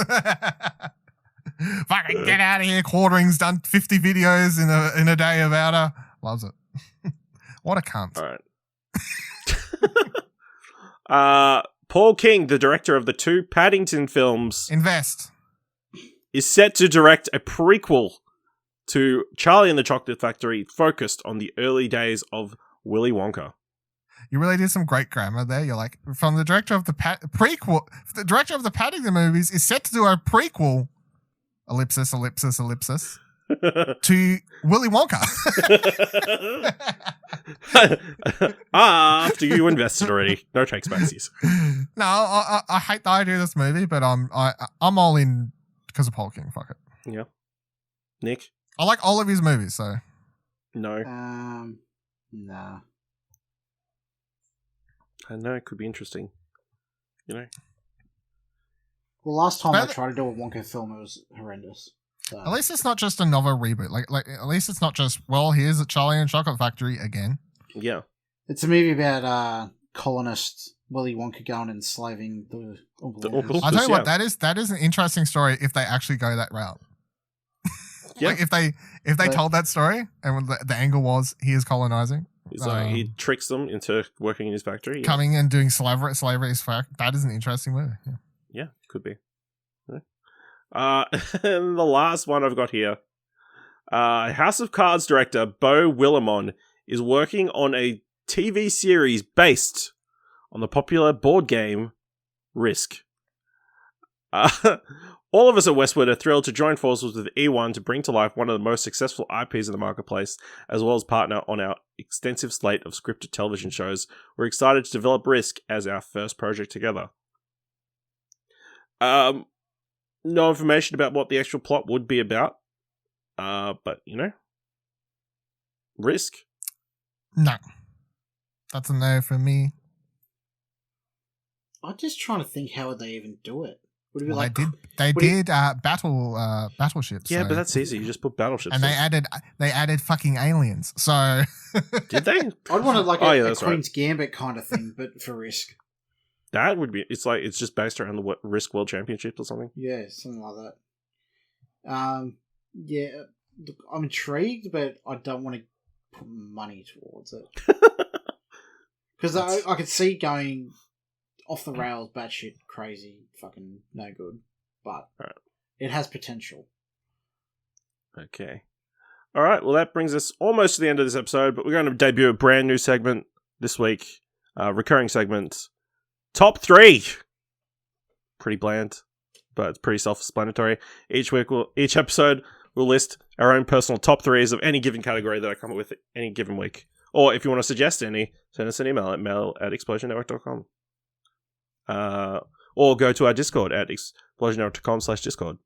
Fucking get out of here. Quartering's done 50 videos in a day about her. Loves it. What a cunt. All right. Paul King, the director of the 2 Paddington films, Invest. is set to direct a prequel to Charlie and the Chocolate Factory focused on the early days of Willy Wonka. You really did some great grammar there. You're like, from the director of the prequel, the director of the Paddington movies is set to do a prequel, ellipsis, ellipsis, ellipsis, to Willy Wonka. After you invested already. No take spaces. No, I hate the idea of this movie, but I'm all in because of Paul King. Fuck it. Yeah. Nick? I like all of his movies, so. No. Nah. I know, it could be interesting. You know? Well, last time I tried to do a Wonka film, it was horrendous. So. At least it's not just a novel reboot. Like at least it's not just, well, here's a Charlie and Chocolate Factory again. Yeah. It's a movie about colonist Willy Wonka going and enslaving the Oompa I'll tell you what, that is an interesting story if they actually go that route. Yeah. Like if they told that story and the angle was he is colonizing. He's like, he tricks them into working in his factory. Yeah. Coming and doing slavery is fact. That is an interesting movie. Yeah, could be. Yeah. And the last one I've got here. House of Cards director Beau Willimon is working on a TV series based on the popular board game Risk. All of us at Westwood are thrilled to join forces with E1 to bring to life one of the most successful IPs in the marketplace, as well as partner on our extensive slate of scripted television shows. We're excited to develop Risk as our first project together. No information about what the actual plot would be about, but, you know, Risk. No. That's a no from me. I'm just trying to think, how would they even do it? Would it be Well, like they did battleships. Yeah, so. but that's easy. You just put battleships. And they added fucking aliens. So did they? I'd want it like a that's Queen's Gambit kind of thing, but for Risk. That would be. It's like it's just based around the Risk World Championships or something. Yeah, something like that. Yeah, look, I'm intrigued, but I don't want to put money towards it because I could see going off the rails, batshit crazy, fucking no good. But it has potential. Okay. All right. Well, that brings us almost to the end of this episode, but we're going to debut a brand new segment this week, recurring segment. Top 3. Pretty bland, but it's pretty self-explanatory. Each episode, we'll list our own personal top 3s of any given category that I come up with any given week. Or if you want to suggest any, send us an email at mail@explosionnetwork.com. Or go to our Discord at explosionnetwork.com/Discord.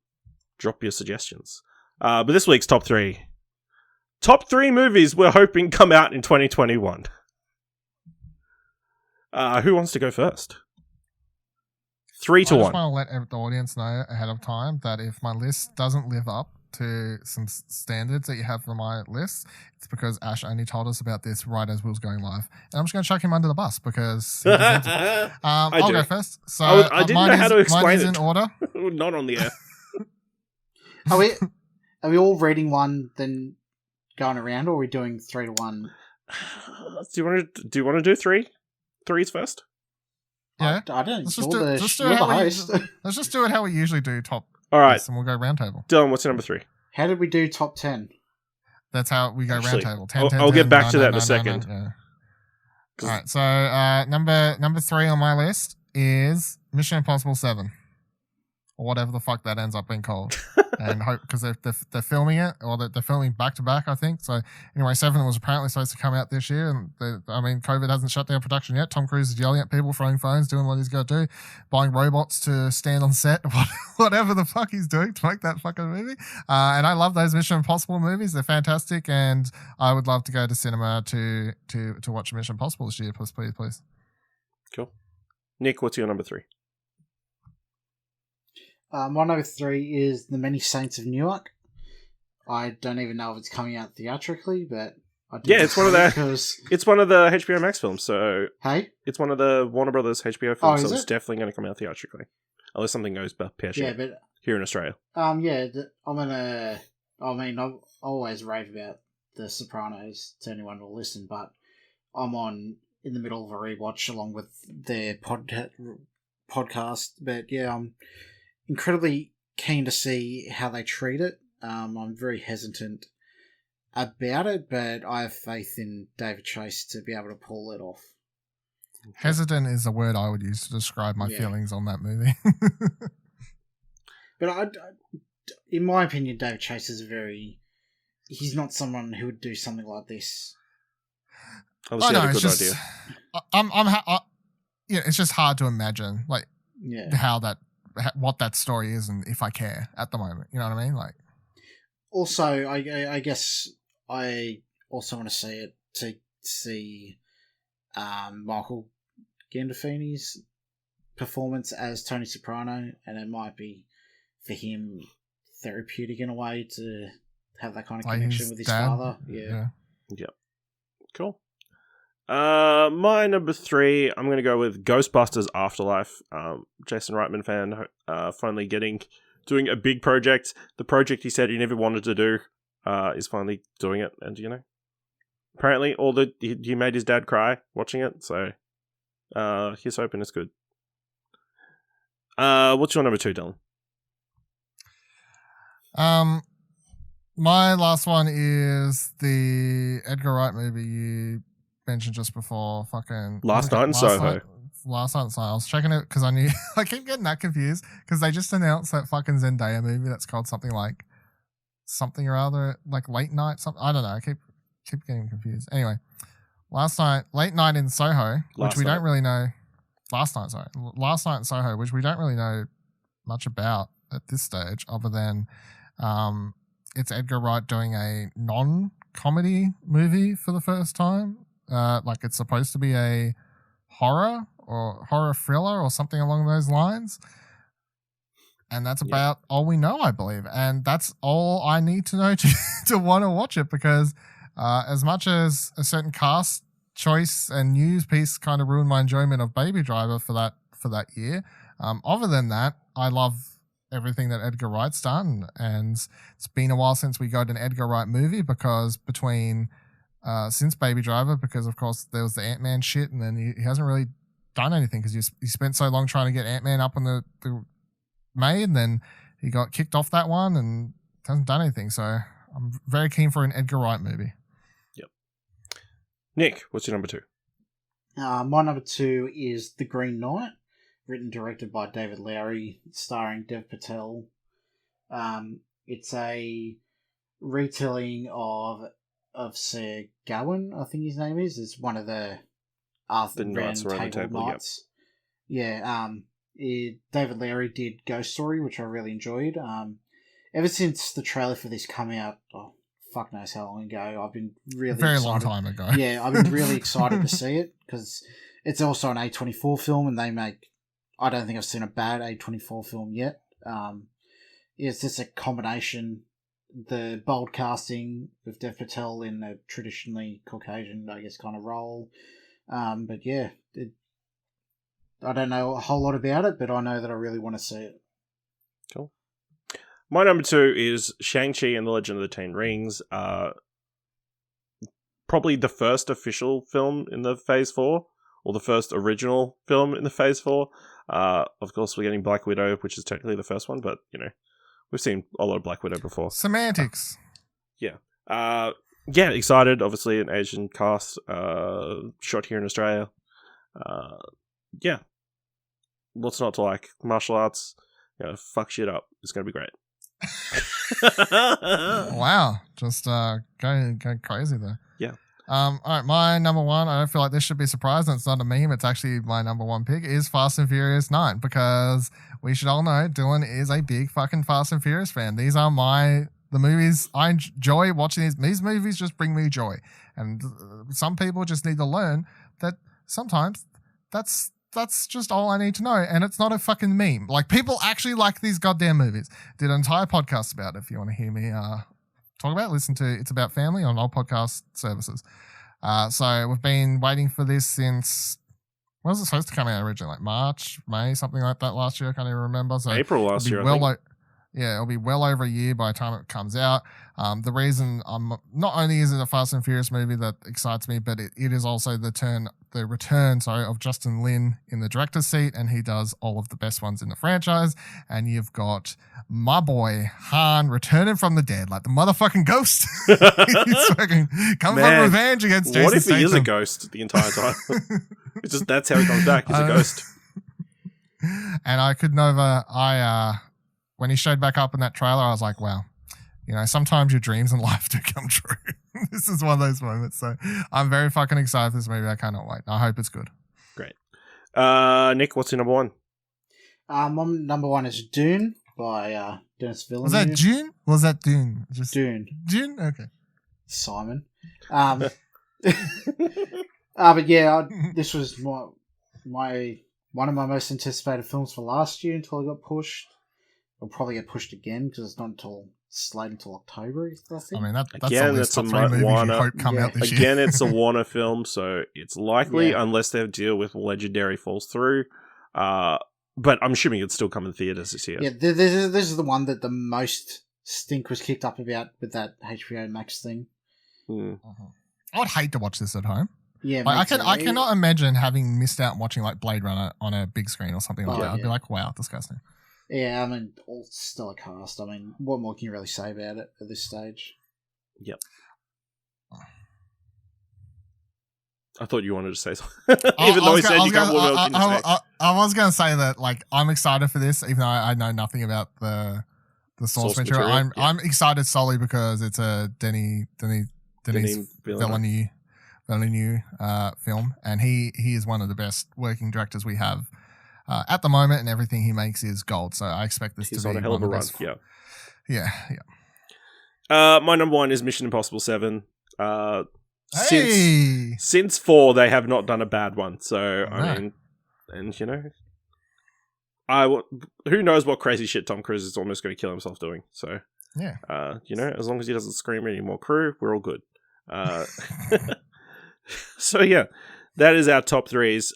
Drop your suggestions. But this week's top 3. Top 3 movies we're hoping come out in 2021. Who wants to go first? 3 to 1. I just want to let the audience know ahead of time that if my list doesn't live up to some standards that you have for my list, it's because Ash only told us about this right as we was going live. And I'm just going to chuck him under the bus because he deserves it. I'll go first. So I didn't know how to explain mine is it. in order. Not on the air. Are we all reading one, then going around, or are we doing 3 to 1? Do you want to do 3? 3s first? Yeah. I don't. Let's You're just do the it how host. let's just do it how we usually do top. All right. Lists, and we'll go round table. Dylan, what's your number 3? How did we do top 10? That's how we go Actually, round table. 10, I'll 10, get 10, back 9, to that 9, in a 9, second. 9, 9, yeah. All right. So number 3 on my list is Mission Impossible 7. or whatever the fuck that ends up being called. And hope because they're filming it, or they're filming back to back, I think. So anyway, 7 was apparently supposed to come out this year, and COVID hasn't shut down production yet. Tom Cruise is yelling at people, throwing phones, doing what he's got to do, buying robots to stand on set, whatever the fuck he's doing to make that fucking movie. And I love those Mission Impossible movies; they're fantastic, and I would love to go to cinema to watch Mission Impossible this year. Please. Cool. Nick, what's your number 3? My number 3 is The Many Saints of Newark. I don't even know if it's coming out theatrically, but I do. Yeah, it's one of the it's one of the HBO Max films. So hey, it's one of the Warner Brothers HBO films, so it's it? definitely going to come out theatrically, unless something goes pear-shaped. Yeah, but here in Australia. I've always rave about The Sopranos to anyone who will listen, but I'm in the middle of a rewatch along with their podcast. But yeah, I'm incredibly keen to see how they treat it. I'm very hesitant about it, but I have faith in David Chase to be able to pull it off. Hesitant is a word I would use to describe my feelings on that movie. But in my opinion, David Chase is he's not someone who would do something like this. Obviously, had a good idea. It's just hard to imagine, what that story is, and if I care at the moment. You know what I mean? Like, also, I guess I also want to see it to see Michael Gandolfini's performance as Tony Soprano, and it might be for him therapeutic in a way to have that kind of connection with his father. Yeah. Yep. Cool. My number 3, I'm going to go with Ghostbusters Afterlife. Jason Reitman fan, finally doing a big project. The project he said he never wanted to do, is finally doing it. And, apparently he made his dad cry watching it. So, here's hoping it's good. What's your number 2, Dylan? My last one is the Edgar Wright movie you mentioned just before. Last Night in Soho. Last Night in Soho. I was checking it because I knew I keep getting that confused because they just announced that fucking Zendaya movie that's called something or other, like Late Night. Something I don't know. I keep getting confused. Anyway, Late Night in Soho, which we don't really know. Last Night in Soho, which we don't really know much about at this stage, other than it's Edgar Wright doing a non-comedy movie for the first time. Like it's supposed to be a horror thriller or something along those lines. And that's about all we know, I believe. And that's all I need to know to want to watch it, because as much as a certain cast choice and news piece kind of ruined my enjoyment of Baby Driver for that year, other than that, I love everything that Edgar Wright's done. And it's been a while since we got an Edgar Wright movie, because since Baby Driver, because of course there was the Ant-Man shit, and then he hasn't really done anything because he spent so long trying to get Ant-Man up on the made, and then he got kicked off that one and hasn't done anything. So I'm very keen for an Edgar Wright movie. Yep. Nick, what's your number 2? My number 2 is The Green Knight, written and directed by David Lowery, starring Dev Patel. It's a retelling of Sir Gawain, I think his name is. It's one of the Arthur Round Table Knights. Yep. Yeah. David Lowery did Ghost Story, which I really enjoyed. Ever since the trailer for this come out, fuck knows how long ago, I've been really very excited. long time ago. Yeah, I've been really excited to see it, because it's also an A24 film, and I don't think I've seen a bad A24 film yet. It's just a combination, the bold casting with Dev Patel in a traditionally Caucasian, I guess, kind of role. But yeah, I don't know a whole lot about it, but I know that I really want to see it. Cool. My number 2 is Shang-Chi and the Legend of the Ten Rings. Probably the first official film in the Phase 4, or the first original film in the Phase 4. Of course, we're getting Black Widow, which is technically the first one, but, we've seen a lot of Black Widow before. Semantics. Excited. Obviously, an Asian cast, shot here in Australia. What's not to like? Martial arts, fuck shit up. It's going to be great. Wow, just going crazy there. Yeah. All right, my number one, I don't feel like this should be surprised, and it's not a meme, it's actually my number one pick, is Fast and Furious 9, because we should all know Dylan is a big fucking Fast and Furious fan. These are the movies I enjoy watching. These movies just bring me joy. And some people just need to learn that sometimes that's just all I need to know. And it's not a fucking meme. Like, people actually like these goddamn movies. Did an entire podcast about it if you want to hear me talk about it. Listen to It's About Family on all podcast services. So we've been waiting for this since, when was it supposed to come out originally? Like March, May, something like that last year. I can't even remember. So April last year, I think. Yeah, it'll be well over a year by the time it comes out. The reason not only is it a Fast and Furious movie that excites me, but it is also the return of Justin Lin in the director's seat, and he does all of the best ones in the franchise. And you've got my boy Han returning from the dead, like the motherfucking ghost. He's fucking coming for revenge against Jason What if he is a Statham. ghost the entire time? It's just that's how he comes back. He's a ghost. And I could never. When he showed back up in that trailer, I was like, wow, sometimes your dreams in life do come true. This is one of those moments. So I'm very fucking excited for this movie. I cannot wait. I hope it's good. Great. Nick, what's your number one? My number one is Dune by Denis Villeneuve. Was that June? Was that Dune? Just Dune. Dune? Okay. Simon. But yeah, this was one of my most anticipated films for last year until it got pushed. It'll probably get pushed again because it's not slated until October, I think. I mean, that's Again, a list it's of a 3 movies Warner- you hope come out this year. Again, it's a Warner film, so it's likely, unless their deal with Legendary falls through. But I'm assuming it'd still come in theaters this year. Yeah, this is the one that the most stink was kicked up about with that HBO Max thing. Hmm. I would hate to watch this at home. Yeah, Like, I cannot imagine having missed out watching like Blade Runner on a big screen or something like that. I'd be like, wow, disgusting. Yeah, I mean, all stellar cast. I mean, what more can you really say about it at this stage? Yep. I thought you wanted to say something. Even though he said you can't walk out. I was going to say that, like, I'm excited for this, even though I know nothing about the source material. I'm excited solely because it's a Denis Villeneuve film, and he is one of the best working directors we have at the moment, and everything he makes is gold. So I expect this to be on a hell of a run. Yeah. My number one is Mission Impossible 7. Hey! Since 4, they have not done a bad one. So No. I mean, and who knows what crazy shit Tom Cruise is almost going to kill himself doing. So Yeah. as long as he doesn't scream any more crew, we're all good. So yeah, that is our top threes.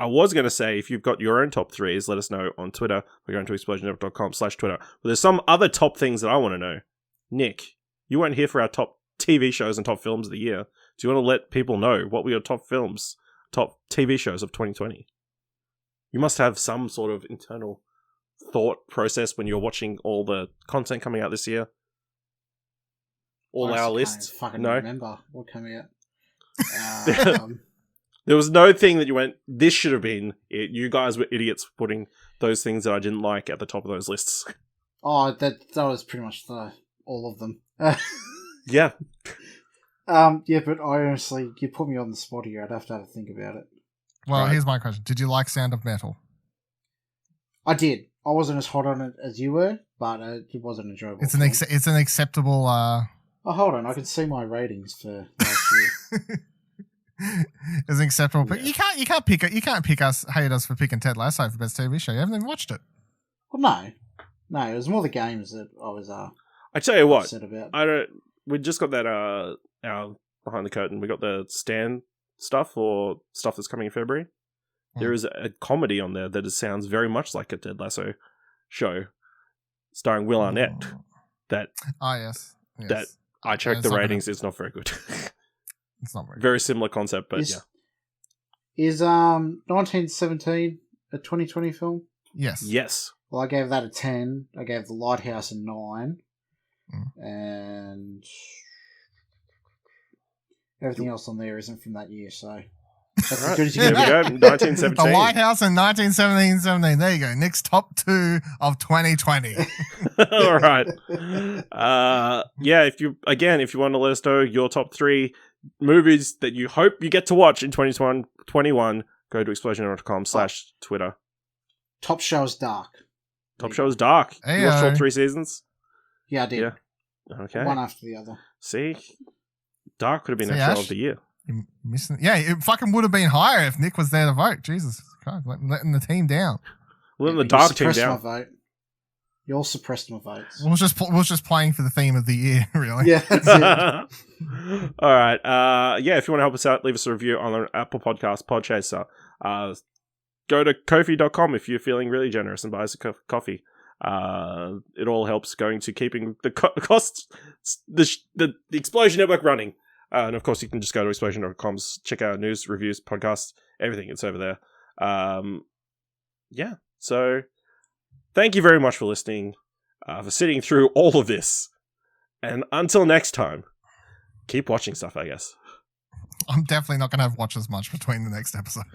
I was going to say, if you've got your own top threes, let us know on Twitter. We're going to explosionnetwork.com/Twitter. But there's some other top things that I want to know. Nick, you weren't here for our top TV shows and top films of the year. Do you want to let people know what were your top films, top TV shows of 2020? You must have some sort of internal thought process when you're watching all the content coming out this year. All our lists. Fucking No? remember what came out. There was no thing that you went, this should have been it. You guys were idiots for putting those things that I didn't like at the top of those lists. Oh, that was pretty much all of them. Yeah. Yeah, but I honestly, you put me on the spot here. I'd have to think about it. Well, Right. here's my question. Did you like Sound of Metal? I did. I wasn't as hot on it as you were, but it was an enjoyable. It's an acceptable. Oh, hold on. I can see my ratings for last year. It's an acceptable. But Yeah. you can't hate us for picking Ted Lasso for best TV show. You haven't even watched it. Well, no. It was more the games that I was I tell you what, upset about. we just got that our behind the curtain. We got the Stan stuff or stuff that's coming in February. There is a comedy on there that sounds very much like a Ted Lasso show, starring Will Arnett. That Yes. that I checked the ratings. It's not very good. It's not very. Very similar concept, but yeah. Is 1917 a 2020 film? Yes. Yes. Well, I gave that a 10. I gave The Lighthouse a 9. Mm. And everything else on there isn't from that year, so... That's Right. as good as you There can we get. go. 1917. The White House in 1917. There you go. Nick's top 2 of 2020. All right. Yeah, if you want to let us know your top 3 movies that you hope you get to watch in 2021, go to explosion.com/Twitter. Top Show is Dark. Top Show is Dark. You watched all 3 seasons? Yeah, I did. Yeah. Okay. One after the other. See? Dark could have been See, our show Ash? of the year. You're missing. Yeah, it fucking would have been higher if Nick was there to vote. Jesus, God, letting the team down. Letting the but you Dark team suppressed down. my vote. You all suppressed my votes. We was just playing for the theme of the year, really. Yeah, that's it. All right. Yeah, if you want to help us out, leave us a review on our Apple Podcast, Podchaser. Go to Ko-fi.com if you're feeling really generous and buy us a coffee. It all helps going to keeping the costs, the Explosion Network running. And of course, you can just go to explosion.com, check out news, reviews, podcasts, everything. It's over there. Yeah. So thank you very much for listening, for sitting through all of this. And until next time, keep watching stuff, I guess. I'm definitely not going to have watch as much between the next episode.